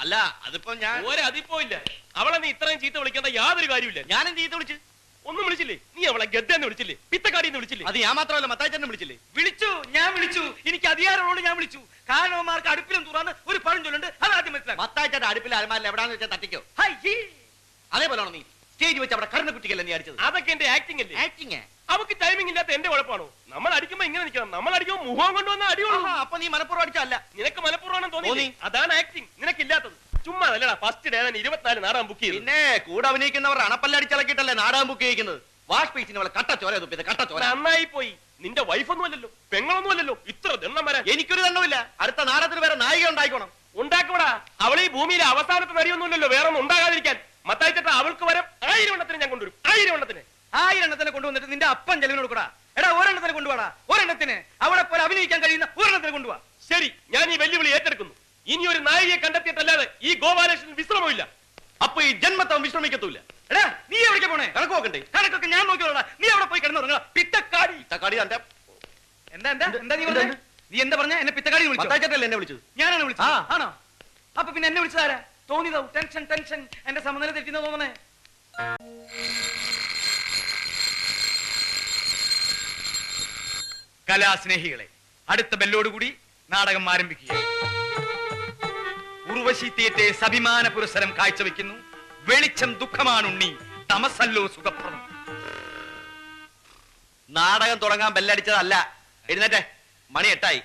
അല്ല, അതിപ്പോ ഞാൻ അതിപ്പോ ഇല്ല. അവളെ നീ ഇത്രയും ചീത്ത വിളിക്കേണ്ട യാതൊരു കാര്യമില്ല. ഞാനും ചീത്ത വിളിച്ചു. ഒന്നും വിളിച്ചില്ലേ? നീ അവളെ ഗദ്ദെന്ന് വിളിച്ചില്ലേ? പിത്തക്കാടിന്ന് വിളിച്ചില്ലേ? അത് ഞാൻ മാത്രമല്ല, മത്തായിച്ചേട്ടനെ വിളിച്ചില്ലേ? ഞാൻ വിളിച്ചു. എനിക്ക് അധികാരമുള്ളൂ. ഞാൻ വിളിച്ചു. കാരണവന്മാർക്ക് അടുപ്പിലും തുറന്ന് ഒരു പഴം ചൊല്ലുണ്ട്. അത് ആദ്യം മനസ്സിലാക്കും. മത്തായിച്ചേട്ടൻ അടുപ്പിൽ അലമാരിൽ എവിടാന്ന് വെച്ചാൽ തട്ടിക്കോ. അതേപോലെയാണോ നീ സ്റ്റേജ് വെച്ച് അവിടെ കടന്ന കുട്ടിക്കല്ലേ നീ അടിച്ചത്? അതൊക്കെ എന്റെ ആക്ടിംഗ് അല്ലേ? ആക്ടിങ്. അവക്ക് ടൈമിംഗ് ഇല്ലാത്ത എന്റെ കുഴപ്പമാണോ? നമ്മൾ അടിക്കുമ്പോ ഇങ്ങനെ നിൽക്കണം. നമ്മൾ അടിക്കുമ്പോ മുഖം കൊണ്ടുവന്ന അടിയോളൂ. അപ്പൊ നീ മനഃപൂർവ്വം അടിച്ചല്ല. നിനക്ക് മനഃപൂർവ്വം തോന്നി. അതാണ് ആക്ടിങ്. നിനക്കില്ലാത്തത്. ചുമ്മാ അല്ലടാ. ഫസ്റ്റ് ഡേ 24 നാടകം ബുക്ക് ചെയ്തു. പിന്നെ കൂടെ അഭിനയിക്കുന്നവർ അണപ്പല്ലടിച്ചിളക്കിട്ടല്ലേ നാടകം ബുക്ക് ചെയ്യുന്നത്. വാഷ് പേസിന് അവളെ കട്ടച്ചോര തുപ്പിയത്. കട്ടച്ചോര. നന്നായി പോയി. നിന്റെ വൈഫൊന്നും അല്ലല്ലോ, പെങ്ങളൊന്നും അല്ലല്ലോ. ഇത്ര ദണ്ണം വരാൻ എനിക്കൊരു ദണ്ണമില്ല. അടുത്ത നാടകത്തിന് വേറെ നായിക ഉണ്ടായിക്കോണം. ഉണ്ടാക്കൂടാ. അവളെ ഈ ഭൂമിയിലെ അവസാനത്തെ നരിയൊന്നുമില്ലല്ലോ. വേറെ ഒന്നും ഉണ്ടാകാതിരിക്കാൻ. മത്തായിച്ചേട്ട അവൾക്ക് വരം 1000 എണ്ണത്തിന് ഞാൻ കൊണ്ടുവരും. 1000 എണ്ണത്തിന്. 1000 എണ്ണത്തിന് കൊണ്ടുവന്നിട്ട് നിന്റെ അപ്പൻ ചെലവിന് കൊടുക്കടാ. എടാ, ഒരെണ്ണത്തിന് കൊണ്ടുപോടാ. ഒരെണ്ണത്തിന് അവിടെ പോലെ അഭിനയിക്കാൻ കഴിയുന്ന ഒരെണ്ണത്തിന് കൊണ്ടുപോവാ. ശരി, ഞാൻ ഈ വെല്ലുവിളി ഏറ്റെടുക്കുന്നു. ഇനി ഒരു നായികയെ കണ്ടെത്തിയിട്ടല്ലാതെ ഈ ഗോപാലകൃഷ്ണൻ വിശ്രമമില്ല. അപ്പൊ ഈ ജന്മത്തവൻ വിശ്രമിക്കത്തൂല്ല. എടാ, നീ എവിടേക്ക് പോണേ? കണക്ക് നോക്കണ്ടേ? കണക്കൊക്കെ ഞാൻ നോക്കിയോളാ. നീ അവിടെ പോയി കിടന്നുറങ്ങാ. പിത്തക്കാടി. തന്റെ എന്താ നീ പറഞ്ഞേ? നീ എന്താ പറഞ്ഞ? എന്നെ പിത്തക്കാടി വിളിച്ചു? മത്തായിച്ചേട്ടല്ലേ എന്നെ വിളിച്ചത്? ഞാനാണ് വിളിച്ചത്. ആണോ? അപ്പൊ പിന്നെ എന്നെ വിളിച്ചതാരാ? തോന്നിയതോ? ടെൻഷൻ എന്റെ സമനില തെറ്റിന്ന് തോന്നണേ. കലാസ്നേഹികളെ, അടുത്ത ബെല്ലോടുകൂടി നാടകം ആരംഭിക്കുക. ഉർവശി തിയേറ്റേഴ്സ് അഭിമാന പുരസ്സരം കാഴ്ചവെക്കുന്നു. വെളിച്ചം ദുഃഖമാണുണ്ണി, തമസല്ലോ സുഖപ്രദം. നാടകം തുടങ്ങാൻ ബെല്ലടിച്ചതല്ല. എഴുന്നേറ്റെ, മണി 8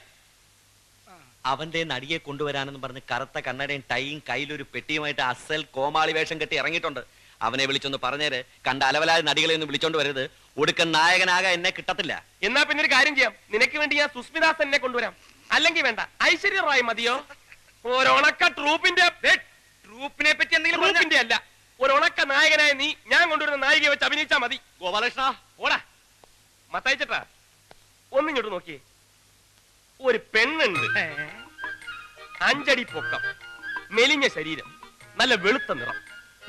അവന്റെ നടിയെ കൊണ്ടുവരാനെന്ന് പറഞ്ഞ് കറുത്ത കണ്ണടയും ടൈയും കയ്യിലൊരു പെട്ടിയുമായിട്ട് അസൽ കോമാളി വേഷം കെട്ടി ഇറങ്ങിയിട്ടുണ്ട്. അവനെ വിളിച്ചൊന്ന് പറഞ്ഞേര്. കണ്ട അലവലായ നടികളെ ഒന്നും വിളിച്ചോണ്ട് വരരുത്. ഒടുക്കൻ നായകനാകാൻ എന്നെ കിട്ടത്തില്ല. എന്നാ പിന്നെ ഒരു കാര്യം ചെയ്യാം, നിനക്ക് വേണ്ടി ഞാൻ സുസ്മിതാസ് എന്നെ കൊണ്ടുവരാം. അല്ലെങ്കിൽ വേണ്ട, ഐശ്വര്യ റായ് മതിയോ? ഒരണക്ക ട്രൂപ്പിന്റെ ട്രൂപ്പിനെ പറ്റി എന്തെങ്കിലും ട്രൂപ്പിന്റെ അല്ല, ഒരണക്ക നായകനായ നീ ഞാൻ കൊണ്ടുവരുന്ന നായികയെ വെച്ച് അഭിനയിച്ചാ മതി. ഗോപാലകൃഷ്ണ ഓടാ. മത്തായിച്ചേട്ടാ ഒന്നിങ്ങോട്ട് നോക്കിയേ. ഒരു പെണ്ണുണ്ട്, 5 അടി പൊക്കം, മെലിഞ്ഞ ശരീരം, നല്ല വെളുത്ത നിറം,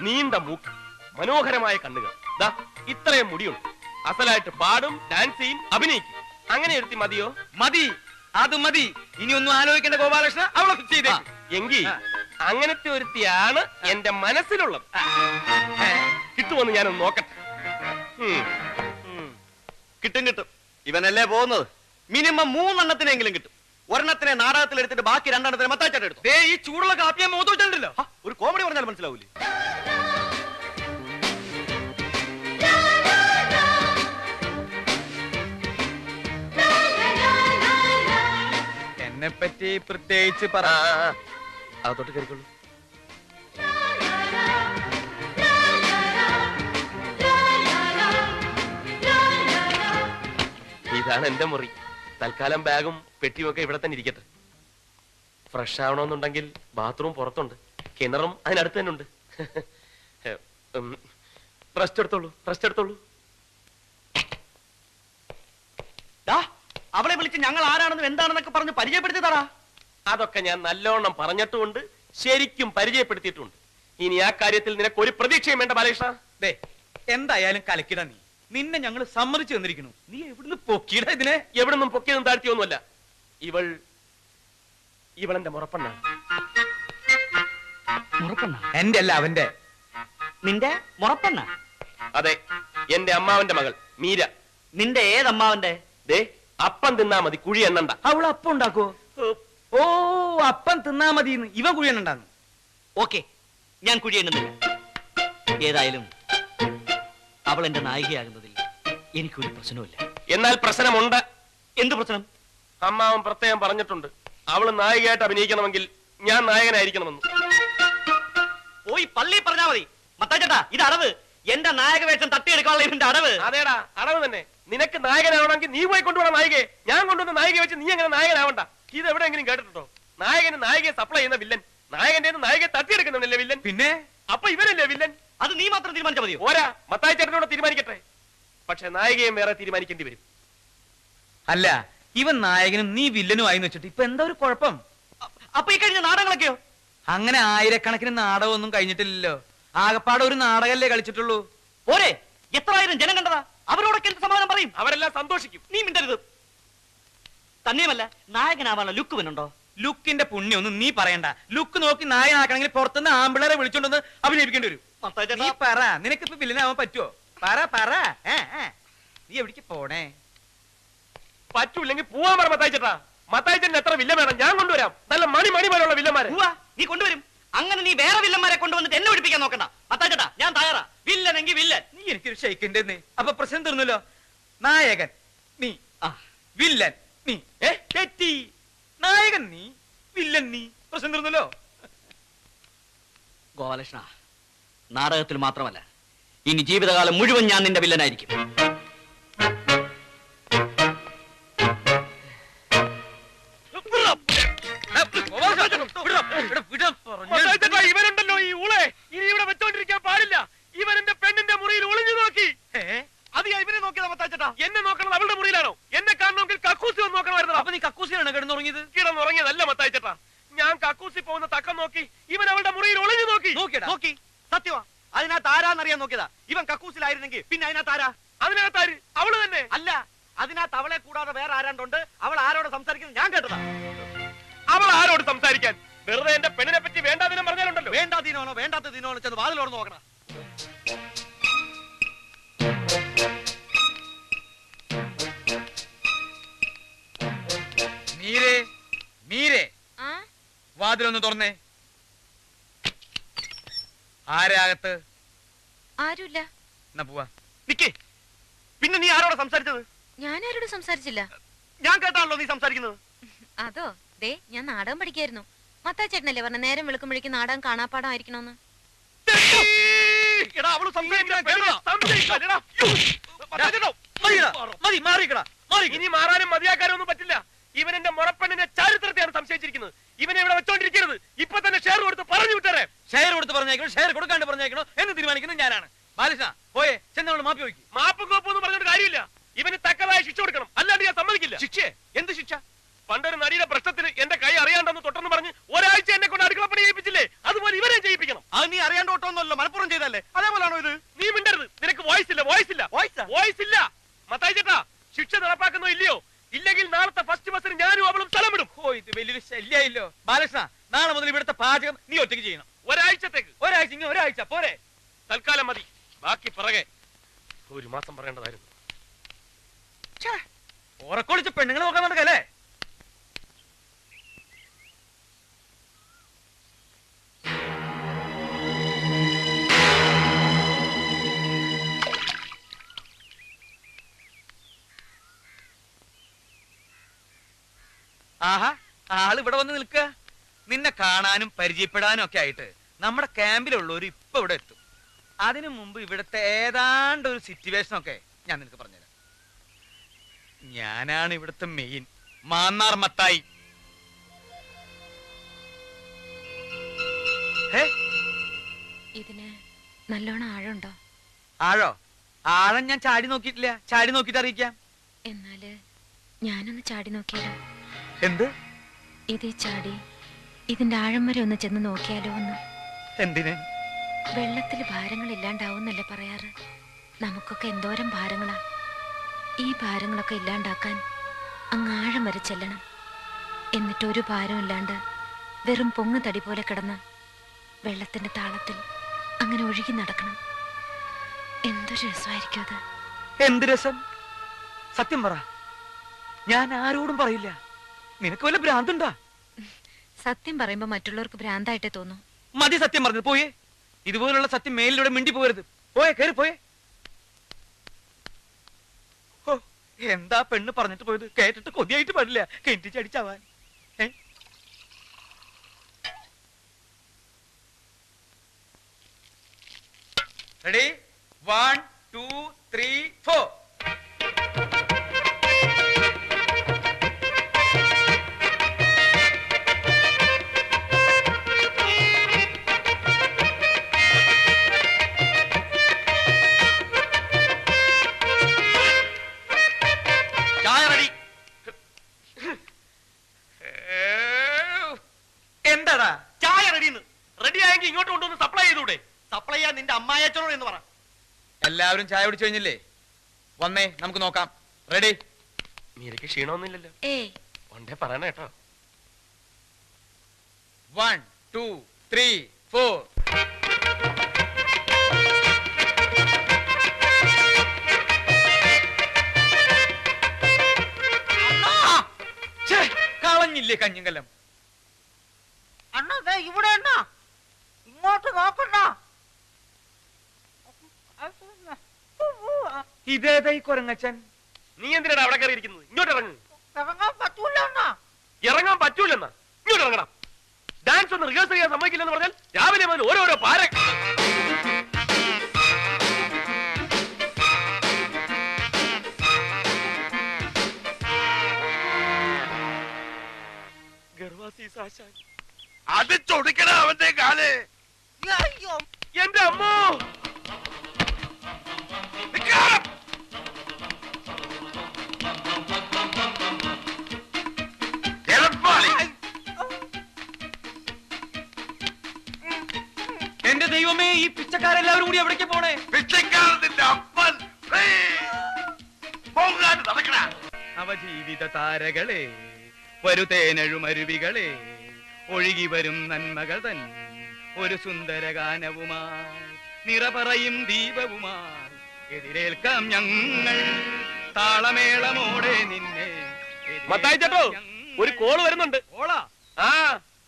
നീണ്ട മൂക്ക്, മനോഹരമായ കണ്ണുകൾ, ദാ ഇത്രയും മുടിയുണ്ട്. അസലായിട്ട് പാടും, ഡാൻസ് ചെയ്യും, അഭിനയിക്കും. അങ്ങനെ എടുത്തി മതിയോ? മതി, അത് മതി. ഇനി ഒന്നും ആലോചിക്കേണ്ട ഗോപാലകൃഷ്ണ, അവളെ ഫിക്സ് ചെയ്തേ. എങ്കിൽ അങ്ങനത്തെ ഒരുത്തിയാണ് എന്റെ മനസ്സിലുള്ളത്. കിട്ടുമെന്ന് ഞാനൊന്ന് നോക്കട്ടെ. കിട്ടും കിട്ടും. ഇവനല്ലേ പോകുന്നത്. മിനിമം 3 എണ്ണത്തിനെങ്കിലും കിട്ടും. ഒരെണ്ണത്തിനെ നാടകത്തിൽ എടുത്തിട്ട് ബാക്കി 2 എണ്ണത്തിനെ മത്താച്ചാട്ട് എടുത്തു. ഈ ചൂടുള്ള കാപ്പിയെ മോത്ത് വെച്ചിട്ടുണ്ടല്ലോ. ഒരു കോമഡി പറഞ്ഞാൽ മനസ്സിലാവൂലേ? എന്നെ പറ്റി പ്രത്യേകിച്ച് പറ. അകത്തോട്ട് കയറിക്കൊള്ളു. ഇതാണ് എന്റെ മുറി. തൽക്കാലം ബാഗും പെട്ടിയും ഒക്കെ ഇവിടെ തന്നെ ഇരിക്കട്ടെ. ഫ്രഷ് ആവണമെന്നുണ്ടെങ്കിൽ ബാത്റൂം പുറത്തുണ്ട്, കിണറും അതിനടുത്ത് തന്നെ ഉണ്ട്. റെസ്റ്റ് എടുത്തോളൂ, റെസ്റ്റ് എടുത്തോളൂ. അവളെ വിളിച്ച് ഞങ്ങൾ ആരാണെന്നും എന്താണെന്നൊക്കെ പറഞ്ഞ് പരിചയപ്പെടുത്തിയതാടാ. അതൊക്കെ ഞാൻ നല്ലോണം പറഞ്ഞിട്ടുമുണ്ട്, ശരിക്കും പരിചയപ്പെടുത്തിയിട്ടുണ്ട്. ഇനി ആ കാര്യത്തിൽ നിനക്ക് ഒരു പ്രതീക്ഷയും വേണ്ട ബാലകൃഷ്ണ. എന്തായാലും കലക്കിട നീ. നിന്നെ ഞങ്ങൾ സമ്മതിച്ചു തന്നിരിക്കുന്നു. നീ എവിടുന്ന് പൊക്കിയിട ഇതിനെ? എവിടുന്നും പൊക്കിയതും താഴ്ത്തിയൊന്നുമല്ല. ഇവളെന്റെ മുറപ്പെണ്ണ. എന്റെ അല്ല, അവന്റെ. നിന്റെ മുറപ്പെണ്ണ? അതെ, എന്റെ അമ്മാവന്റെ മകൾ മീര. നിന്റെ ഏതമ്മാവന്റെ? ദേ, അപ്പം തിന്നാ മതി, കുഴി എണ്ണണ്ട. അവൾ അപ്പം ഉണ്ടാക്കോ? ഓ, അപ്പം തിന്നാ മതി. ഇവൻ കുഴി എണ്ണണ്ടാന്ന്. ഓക്കെ, ഞാൻ കുഴി എണ്ണുന്നില്ല. ഏതായാലും അവൾ എന്റെ നായികയാകുന്നതിൽ എനിക്കൊരു പ്രശ്നവുമില്ല. എന്നാൽ പ്രശ്നമുണ്ട്. എന്ത് പ്രശ്നം? അമ്മാവൻ പ്രത്യേകം പറഞ്ഞിട്ടുണ്ട്, അവള് നായികയായിട്ട് അഭിനയിക്കണമെങ്കിൽ ഞാൻ നായകനായിരിക്കണമെന്ന്. പോയി പള്ളി പറഞ്ഞാ മതി. മത്താച്ചേട്ടാ, ഇത് അടവ്. എന്റെ നായക വേഷം തട്ടിയെടുക്കാനുള്ള ഇവന്റെ അടവ്. അതേടാ, അടവ് തന്നെ. നിനക്ക് നായകനാവണമെങ്കിൽ നീ പോയി കൊണ്ടുപോകണം നായികയെ. ഞാൻ കൊണ്ടുവന്ന നായികയെ വെച്ച് നീ എങ്ങനെ നായകനാവണ്ട? ഇത് എവിടെയെങ്കിലും കേട്ടിട്ടുണ്ടോ? നായകന് നായികയെ സപ്ലൈ ചെയ്യുന്ന വില്ലൻ, നായകന്റെ നായികയെ തട്ടിയെടുക്കുന്നല്ലേ വില്ലൻ? പിന്നെ അപ്പൊ ഇവനല്ലേ വില്ലൻ? അത് നീ മാത്രം തീരുമാനിച്ചാൽ മതിയോ? ഓരാ, മത്തായി ചേട്ടനോട് തീരുമാനിക്കട്ടെ. പക്ഷെ നായികയും വേറെ തീരുമാനിക്കേണ്ടി വരും. അല്ല, ഇവൻ നായകനും നീ വില്ലനും ആയി വെച്ചിട്ട് ഇപ്പൊ എന്താ ഒരു കുഴപ്പം? അപ്പൊ ഈ കഴിഞ്ഞ നാടകങ്ങളൊക്കെയോ? അങ്ങനെ ആയിരക്കണക്കിന് നാടകമൊന്നും കഴിഞ്ഞിട്ടില്ലല്ലോ. ആകപ്പാടെ ഒരു നാടകല്ലേ കളിച്ചിട്ടുള്ളൂ. പോരെ, എത്രായിരം ജനം കണ്ടതാ. അവരോടൊക്കെ എന്ത് സമാധാനം പറയും? അവരെല്ലാം സന്തോഷിക്കും. നീ മിണ്ടരുത്. തന്നെയുമല്ല, നായകനാവാനുള്ള ലുക്ക് വേണുണ്ടോ? ലുക്കിന്റെ പുണ്യൊന്നും നീ പറയണ്ട. ലുക്ക് നോക്കി നായകനാക്കണമെങ്കിൽ പുറത്തുനിന്ന് ആമ്പിളരെ വിളിച്ചോണ്ടൊന്ന് അഭിനയിപ്പിക്കേണ്ടി വരും. നീ പറ, നിനക്കിപ്പോ വില്ലനാവാൻ പറ്റുമോ? പറ പറ. നീ എവിടേക്ക് പോണേ? പറ്റൂല്ലെങ്കിൽ പോവാൻ പറ മത്തായി ചേട്ടാ. മത്തായി ചേട്ടൻ എത്ര വില്ലൻ വേണം? ഞാൻ കൊണ്ടുവരാം. നല്ല മണി പോലുള്ള വില്ലന്മാരെ. നീ കൊണ്ടുവരും. അങ്ങനെ നീ വേറെ വില്ലന്മാരെ കൊണ്ടുവന്നിട്ട് എന്നെ പിടിപ്പിക്കാൻ നോക്കണ്ട. മത്താച്ചേട്ടാ, ഞാൻ തയ്യാറാ. വില്ലനെങ്കിൽ വില്ലൻ. നീ എനിക്കൊരു ഷെയ്ക്കിന്റെ. അപ്പൊ പ്രശ്നം തീർന്നല്ലോ. നായകൻ നീ, വില്ലൻ നീ. തെറ്റി. നായകൻ നീ, വില്ലൻ നീ. പ്രശ്നം തീർന്നല്ലോ. ഗോപാലകൃഷ്ണ, നാടകത്തിൽ മാത്രമല്ല, ഇനി ജീവിതകാലം മുഴുവൻ ഞാൻ നിന്റെ വില്ലനായിരിക്കും. ഇവനുണ്ടല്ലോ ഈ ഊളെ, ഇനി ഇവിടെ വെച്ചോണ്ടിരിക്കാൻ പാടില്ല. ഇവൻ എന്റെ പെണ്ണിന്റെ മുറിയിൽ ഒളിഞ്ഞു നോക്കി. അത് ഇവനെ നോക്കിയതാ മത്താച്ചേട്ടാ. എന്നെ നോക്കണം അവളുടെ മുറിയിലാണോ? എന്നെ കാണണമെങ്കിൽ കക്കൂസി ഒന്ന് നോക്കണമായിരുന്നു. അപ്പൊ നീ കക്കൂസിലാണ് കിടന്നുറങ്ങിയത്? കിടന്നുറങ്ങിയതല്ല മത്തായി ചേട്ടാ, ഞാൻ കക്കൂസി പോകുന്ന തക്കം നോക്കി ഇവൻ അവളുടെ മുറിയിൽ ഒളിഞ്ഞു നോക്കി. നോക്കി? സത്യമാ? അതിനകത്ത് ആരാന്നറിയാൻ നോക്കിയതാ. ഇവൻ കക്കൂസിലായിരുന്നെങ്കിൽ പിന്നെ അതിനകത്ത് ആരാ? അതിനകത്ത് ആര്? അവള് തന്നെ. അല്ല, അതിനകത്ത് അവളെ കൂടാതെ വേറെ ആരാണ്ടുണ്ട്. അവൾ ആരോട് സംസാരിക്കുന്നത് ഞാൻ കേട്ടതാ. അവൾ ആരോട് സംസാരിക്കാൻ? വെറുതെ എന്റെ പെണ്ണിനെ പറ്റി വേണ്ടാതിനം പറഞ്ഞാലുണ്ടല്ലോ. വേണ്ടാതീനോണോ വേണ്ടാത്ത ദിനോണോ ചെന്ന് വാതിലോട് നോക്കണം. മീരേ, മീരേ, വാതിലൊന്ന് തുറന്നേ. ആരാകത്ത്? ആരുമില്ല. എന്നാ പോവാ. നിക്കേ, പിന്നെ നീ ആരോട് സംസാരിച്ചത്? ഞാൻ ആരോട് സംസാരിച്ചില്ല. ഞാൻ കേട്ടാണല്ലോ നീ സംസാരിക്കുന്നത്. അതോ, ദേ ഞാൻ നാടകം പഠിക്കായിരുന്നു. മത്താച്ചേട്ടനല്ലേ പറഞ്ഞ നേരം വെളുക്കുമ്പോഴേക്കും നാടകം കാണാപ്പാടം ആയിരിക്കണോന്ന്. എടാ അവള് ഇനി മാറാനും മതിയാക്കാനും ഒന്നും പറ്റില്ല. ഇവൻ എന്റെ മുറപ്പെണ്ണിന്റെ ചരിത്രത്തെയാണ് സംശയിച്ചിരിക്കുന്നത്. ഇവനെ ഇവിടെ വെച്ചോണ്ടിരിക്കുന്നത്. ഇപ്പൊ തന്നെ ഷെയർ കൊടുത്ത് പറഞ്ഞു വിട്ടേ. ഷെയർ കൊടുത്ത് പറഞ്ഞേക്കണോ ഷെയർ കൊടുക്കാണ്ട് പറഞ്ഞേക്കണോ എന്ന് തീരുമാനിക്കുന്നത് ഞാനാണ്. ബാലകൃഷ്ണ പോയെ ചെന്നോട് മാപ്പി വയ്ക്കും. മാപ്പും കോപ്പും ഒന്നും പറഞ്ഞിട്ട് കാര്യമില്ല. ഇവന് തക്കതായ ശിക്ഷ കൊടുക്കണം, അല്ലാണ്ട് ഞാൻ സമ്മതിക്കില്ല. ശിക്ഷ? എന്ത് ശിക്ഷ? പണ്ടൊരു നടിയുടെ പ്രശ്നത്തിന് എന്റെ കൈ അറിയാണ്ടെന്ന് തൊട്ടെന്ന് പറഞ്ഞ് ഒരാഴ്ച എന്നെ കൊണ്ട് അടുക്കളപ്പണി ചെയ്യിപ്പിച്ചില്ലേ, അതുപോലെ ഇവരെ ചെയ്യിപ്പിക്കണം. അത് നീ അറിയാണ്ട് ഓട്ടോന്നല്ലോ, മലപ്പുറം ചെയ്തല്ലേ, അതേപോലാണോ ഇത്? നീ മിണ്ടരുത്. നിനക്ക് വോയിസ് ഇല്ല, വോയിസ് ഇല്ല, വോയിസ് ഇല്ല. മത്തായി ചേട്ടാ, ശിക്ഷ നടപ്പാക്കുന്നോ ഇല്ലയോ? ഇല്ലെങ്കിൽ നാളത്തെ ഫസ്റ്റ് ബസ്സിന് ഞാനും അവളും സ്ഥലം വിടും. ഓ, ഇത് വലിയൊരു ശല്യമായില്ലോ. ബാലകൃഷ്ണ, നാളെ മുതൽ ഇവിടുത്തെ പാചകം നീ ഒറ്റയ്ക്ക് ചെയ്യണം. ഒരാഴ്ചത്തേക്ക്. ഒരാഴ്ച, ഇങ്ങനെ ഒരാഴ്ച പോരെ? തൽക്കാലം മതി, ബാക്കി പിറകെ. ഒരു മാസം പറയേണ്ടതായിരുന്നു. ഉറക്കൊളിച്ച് പെണ്ണുങ്ങളെ നോക്കാൻ നടക്കല്ലേ? ആഹാ, ആള് ഇവിടെ വന്ന് നിൽക്കുക. നിന്നെ കാണാനും പരിചയപ്പെടാനും ഒക്കെ ആയിട്ട് നമ്മുടെ ക്യാമ്പിലുള്ളവർ ഇപ്പൊ ഇവിടെ എത്തും. അതിനു മുമ്പ് ഇവിടുത്തെ ഏതാണ്ട് ഒരു സിറ്റുവേഷൻ ഒക്കെ ഞാൻ നിനക്ക് പറഞ്ഞുതരാം. ഞാനാണ് ഇവിടുത്തെ മെയിൻ മാന്നാർ മത്തായി. ഇതിന് നല്ലോണം ആഴമുണ്ടോ? ആഴോ? ആഴം ഞാൻ ചാടി നോക്കിയിട്ടില്ല. ചാടി നോക്കിട്ട് അറിയിക്കാം. എന്നാല് ഞാനൊന്ന് ചാടി നോക്കിയാലോ? എന്ത്? ഇതേ ചാടി ഇതിന്റെ ആഴം വരെ ഒന്ന് ചെന്ന് നോക്കിയാലോ ഒന്ന്? എന്തിന്? വെള്ളത്തിൽ ഭാരങ്ങൾ ഇല്ലാണ്ടാവുന്നല്ലേ പറയാറ്? നമുക്കൊക്കെ എന്തോരം ഭാരങ്ങളാ. ഈ ഭാരങ്ങളൊക്കെ ഇല്ലാണ്ടാക്കാൻ അങ്ങ് ആഴം വരെ ചെല്ലണം. എന്നിട്ടൊരു ഭാരം ഇല്ലാണ്ട് വെറും പൊങ്ങ് തടി പോലെ കിടന്ന് വെള്ളത്തിന്റെ താളത്തിൽ അങ്ങനെ ഒഴുകി നടക്കണം. എന്തൊരു രസമായിരിക്കും അത്. എന്ത് രസം? സത്യം പറ. ഞാൻ ആരോടും പറയില്ല. നിനക്ക് വല്ല ഭ്രാന്തുണ്ടാ? സത്യം പറയുമ്പോ മറ്റുള്ളവർക്ക് ഭ്രാന്തായിട്ടേ തോന്നും. മതി സത്യം പറഞ്ഞത്. പോയേ. ഇതുപോലുള്ള സത്യം മേലിലൂടെ മിണ്ടി പോകരുത്. പോയേ, കയറി പോയേ. ഓ, എന്താ പെണ്ണ് പറഞ്ഞിട്ട് പോയത്? കേട്ടിട്ട് കൊതിയായിട്ട് പാടില്ല. കെട്ടിച്ചടിച്ചാവാൻ. റെഡി? 1 2 3 4. എന്താടാ ചായ റെഡിന്ന്? റെഡി ആയെങ്കിൽ ഇങ്ങോട്ട് കൊണ്ടുവന്ന് സപ്ലൈ ചെയ്തൂടെ? സപ്ലൈ ചെയ്യാൻ നിന്റെ അമ്മായച്ചനോട് എന്ന് പറ. എല്ലാവരും ചായ കുടിച്ചു കഴിഞ്ഞില്ലേ? വന്നേ, നമുക്ക് നോക്കാം. റെഡി? മീരയ്ക്ക് ക്ഷീണമൊന്നുമില്ലല്ലോ? ഒണ്ടേ പറയണ കേട്ടോ. 1 2 3 4. കളഞ്ഞില്ലേ കഞ്ഞിങ്കലം? അണ്ണാ ഇവിടെ അണ്ണാ, ഇങ്ങോട്ട് നോക്കണ്ട. ഇതേതാ ഈ കൊരങ്ങച്ചൻ? നീ എന്തിനാണ് അവിടെ കയറിയിരിക്കുന്നത്? ഇങ്ങോട്ട് ഇറങ്ങ്. ഇറങ്ങാൻ പറ്റൂല അണ്ണാ. ഇറങ്ങാൻ പറ്റൂലെന്നാ? ഇങ്ങോട്ട് ഇറങ്ങണം. ഡാൻസ് ഒന്ന് റിഹേഴ്സൽ ചെയ്യാൻ സമ്മതിക്കില്ലെന്ന് പറഞ്ഞാൽ രാവിലെ മുതൽ ഓരോരോ പാര. അത് ചൊടിക്കണ അവന്റെ കാല്. എന്റെ അമ്മോ! എന്റെ ദൈവമേ, ഈ പിച്ചക്കാരെല്ലാവരും കൂടി എവിടേക്ക് പോണേ? പിച്ചക്കാരന്റെ അപ്പൻ നടക്കണ. അവജീവിത താരകളെ, വരുതേനഴുമരുവികളെ, ഒഴുകി വരും നന്മകൾ തൻ ഒരു സുന്ദര ഗാനവുമായി, നിറപറയും ദീപവുമായി എതിരേൽക്കാം ഞങ്ങൾ താളമേളമോടെ നിന്നെ. മത്തായി ചേട്ടോ, ഒരു കോള് വരുന്നുണ്ട്. ഓളാ? ആ,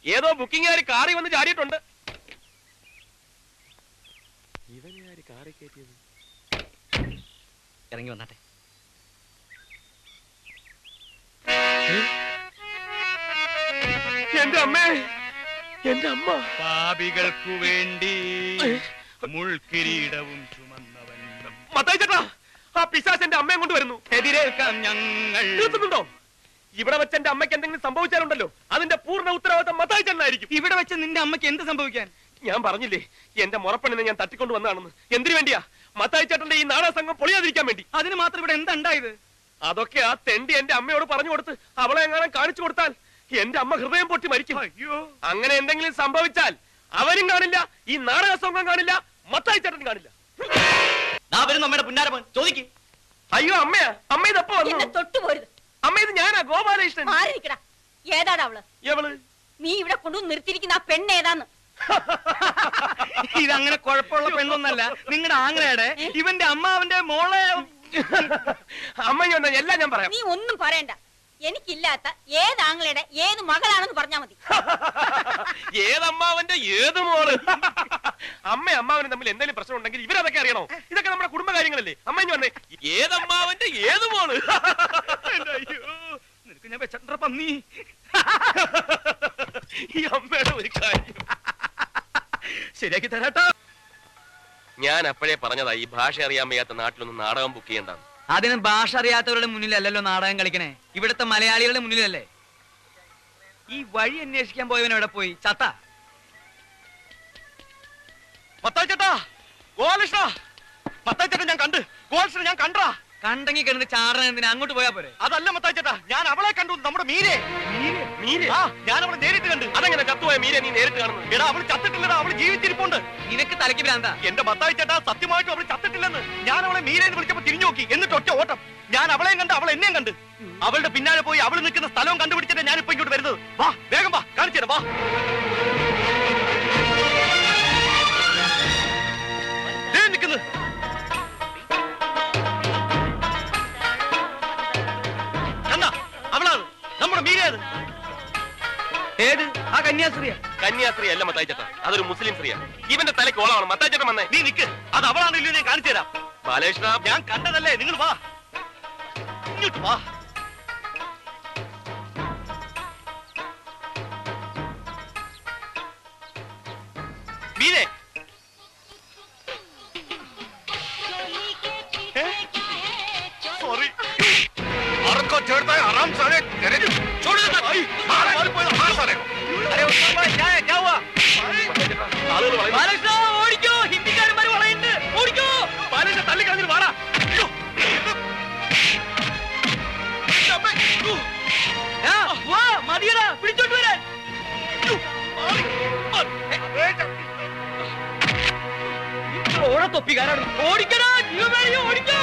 ഏതോ ബുക്കിംഗ് കാറി വന്ന് ചാടിയിട്ടുണ്ട്. ഇവനെ ആര് കാറി കയറ്റിയത്? ഇറങ്ങി വന്നാട്ടെ. എന്റെ അമ്മേ, എന്റെ അമ്മ. പാപികൾക്കു വേണ്ടി മുൾക്കിരീടവും ചുമന്നവൻ. മത്തായി ചേട്ടാ, ആ പിശാചെന്റെ അമ്മയും കൊണ്ട് വരുന്നു. എതിരേൽക്കാം ഞങ്ങൾ. നിർത്തുന്നുണ്ടോ? ഇവിടെ വെച്ച് എന്റെ അമ്മയ്ക്ക് എന്തെങ്കിലും സംഭവിച്ചാലുണ്ടല്ലോ അതിന്റെ പൂർണ്ണ ഉത്തരവാദിത്തം മത്തായി ചേട്ടനായിരിക്കും. ഇവിടെ വെച്ച് നിന്റെ അമ്മയ്ക്ക് എന്ത് സംഭവിക്കാൻ? ഞാൻ പറഞ്ഞില്ലേ എന്റെ മുറപ്പെണ്ണിനെ ഞാൻ തട്ടിക്കൊണ്ട് വന്നതാണെന്ന്. എന്തിനു വേണ്ടിയാ? മത്തായി ചേട്ടന്റെ ഈ നാടക സംഘം പൊളിയാതിരിക്കാൻ വേണ്ടി. അതിന് മാത്രം ഇവിടെ എന്താ ഉണ്ടായത്? അതൊക്കെ ആ തെണ്ടി എന്റെ അമ്മയോട് പറഞ്ഞു കൊടുത്ത് അവളെ എങ്ങനെ കാണിച്ചു കൊടുത്താൽ എന്റെ അമ്മ ഹൃദയം പൊട്ടി മരിക്കും. അയ്യോ, അങ്ങനെ എന്തെങ്കിലും സംഭവിച്ചാൽ അവനും കാണില്ല, ഈ നാടക സംഘം കാണില്ല, മത്തായി ചേട്ടൻ കാണില്ല. അമ്മയുടെ പുന്നാരപ്പൻ ചോദിക്കും. അയ്യോ അമ്മയാ, അമ്മ ഇതപ്പോ വന്നു. തൊട്ടുപോരുത്. അമ്മ ഇത് ഞാനാ, ഗോപാലകൃഷ്ണൻ. മാറിയിരിക്കടാ. ഏതാടാ അവള്? എവള്? നീ ഇവിടെ കൊണ്ടുവന്ന് നിർത്തിയിരിക്കുന്ന ആ പെണ്ണ് ഏതാന്ന്? ഇതങ്ങനെ കുഴപ്പമുള്ള പെണ്ണൊന്നല്ല, നിങ്ങളുടെ ആങ്ങളയുടെ ഇവന്റെ അമ്മാവന്റെ മോളെ. അമ്മ എല്ലാം ഞാൻ പറയാം. നീ ഒന്നും പറയണ്ട. എനിക്കില്ലാത്ത ഏത് ആങ്ങളയുടെ ഏത് മകളാണെന്ന് പറഞ്ഞാ മതി. ഏതമ്മാവന്റെ ഏത് മോള്? അമ്മ അമ്മാവനും തമ്മിൽ എന്തെങ്കിലും പ്രശ്നം ഉണ്ടെങ്കിൽ ഇവരതൊക്കെ അറിയണോ? ഇതൊക്കെ നമ്മുടെ കുടുംബകാര്യങ്ങളല്ലേ. അമ്മ ഇനി വന്നേ, ഏതമ്മാവന്റെ ഏത് മോള്? അയ്യോ, നിനക്ക് ഞാൻ വെച്ചണ്ട പന്നി. ഈ അമ്മയുടെ ഒരു കാര്യം ശരിയാക്കി തരാട്ടോ. ഞാൻ അപ്പോഴേ പറഞ്ഞതാ ഈ ഭാഷ അറിയാൻ വയ്യാത്ത നാട്ടിലൊന്നും നാടകം ബുക്ക് ചെയ്യണ്ടാണ്. അതിന് ഭാഷ അറിയാത്തവരുടെ മുന്നിലല്ലല്ലോ നാടകം കളിക്കണേ, ഇവിടുത്തെ മലയാളികളുടെ മുന്നിലല്ലേ. ഈ വഴി അന്വേഷിക്കാൻ പോയവൻ എവിടെ പോയി? ചത്ത. മത്തായി ചേട്ടാ, ഗോപാലകൃഷ്ണ, മത്തായി ചേട്ടൻ ഞാൻ കണ്ട്. ഗോപാലകൃഷ്ണൻ ഞാൻ കണ്ടാ. കണ്ടെങ്കിൽ കിടന്ന് ചാടന എന്തിനാ? അങ്ങോട്ട് പോയാ പോരെ? അതല്ല മത്തായി ചേട്ടാ, ഞാൻ അവളെ കണ്ടു. നമ്മുടെ മീരെ. മീരെ? ആ, ഞാൻ അവളെ നേരിട്ട് കണ്ട്. അതെങ്ങനെ ചത്തുപോയ മീരെ നീ നേരിട്ട് കാണുന്നു? എടാ, അവള് ചത്തിട്ടില്ലടാ, അവള് ജീവിച്ചിരിപ്പുണ്ട്. നിനക്ക് തലയ്ക്ക് ഭ്രാന്താ? എന്റെ മത്തായി ചേട്ടാ, സത്യമായിട്ടും അവള് ചത്തിട്ടില്ലെന്ന്. ഞാൻ അവളെ മീരേന്ന് വിളിച്ചപ്പോ തിരിഞ്ഞു നോക്കി, എന്നിട്ട് ഒറ്റ ഓട്ടം. ഞാൻ അവളെയും കണ്ട്, അവൾ എന്നെയും കണ്ട്. അവളുടെ പിന്നാലെ പോയി അവള് നിൽക്കുന്ന സ്ഥലവും കണ്ടുപിടിച്ചിട്ട് ഞാൻ ഇപ്പൊ ഇങ്ങോട്ട് വരുന്നത്. വാ, വേഗം വാ, കാണിച്ചു തരാം, വാ. നിൽക്കുന്നു. കണ്ടാ, അവളാണ് നമ്മുടെ മീരേത്. ഏത്? ആ കന്യാസ്ത്രീയാ? കന്യാസ്ത്രീ അല്ല മത്തായി ചേട്ടാ, അതൊരു മുസ്ലിം സ്ത്രീയാ. ഇവന്റെ തലയ്ക്ക് ഓളമാണ്. മത്തായി ചേട്ടൻ വന്നേ. നീ നിക്ക്, അത് അവളാണല്ലോ, ഞാൻ കാണിച്ചു തരാം. ബാലകൃഷ്ണ, ഞാൻ കണ്ടതല്ലേ, നിങ്ങൾ വാ, ഇങ്ങോട്ട് വാ. മീനെ, सॉरी औरत को छेड़ता है हराम साले तेरे छोड़ दे भाई मार साले को अरे उस्मान भाई क्या है क्या हुआ ബാലകൃഷ്ണ ഓടിക്കോ, ഹിന്ദിക്കാരന്മാർ വളയുണ്ട്, ഓടിക്കോ. ബാലകൃഷ്ണ തള്ളി കളഞ്ഞിട്ട് വാടാ. മതിയടാ, പിടിച്ചോണ്ട് വരാൻ. ഓടത്തൊപ്പിക്കാരാണ്. ഓടിക്കടാ, ജീവൻ വേണോ? ഓടിക്കോ.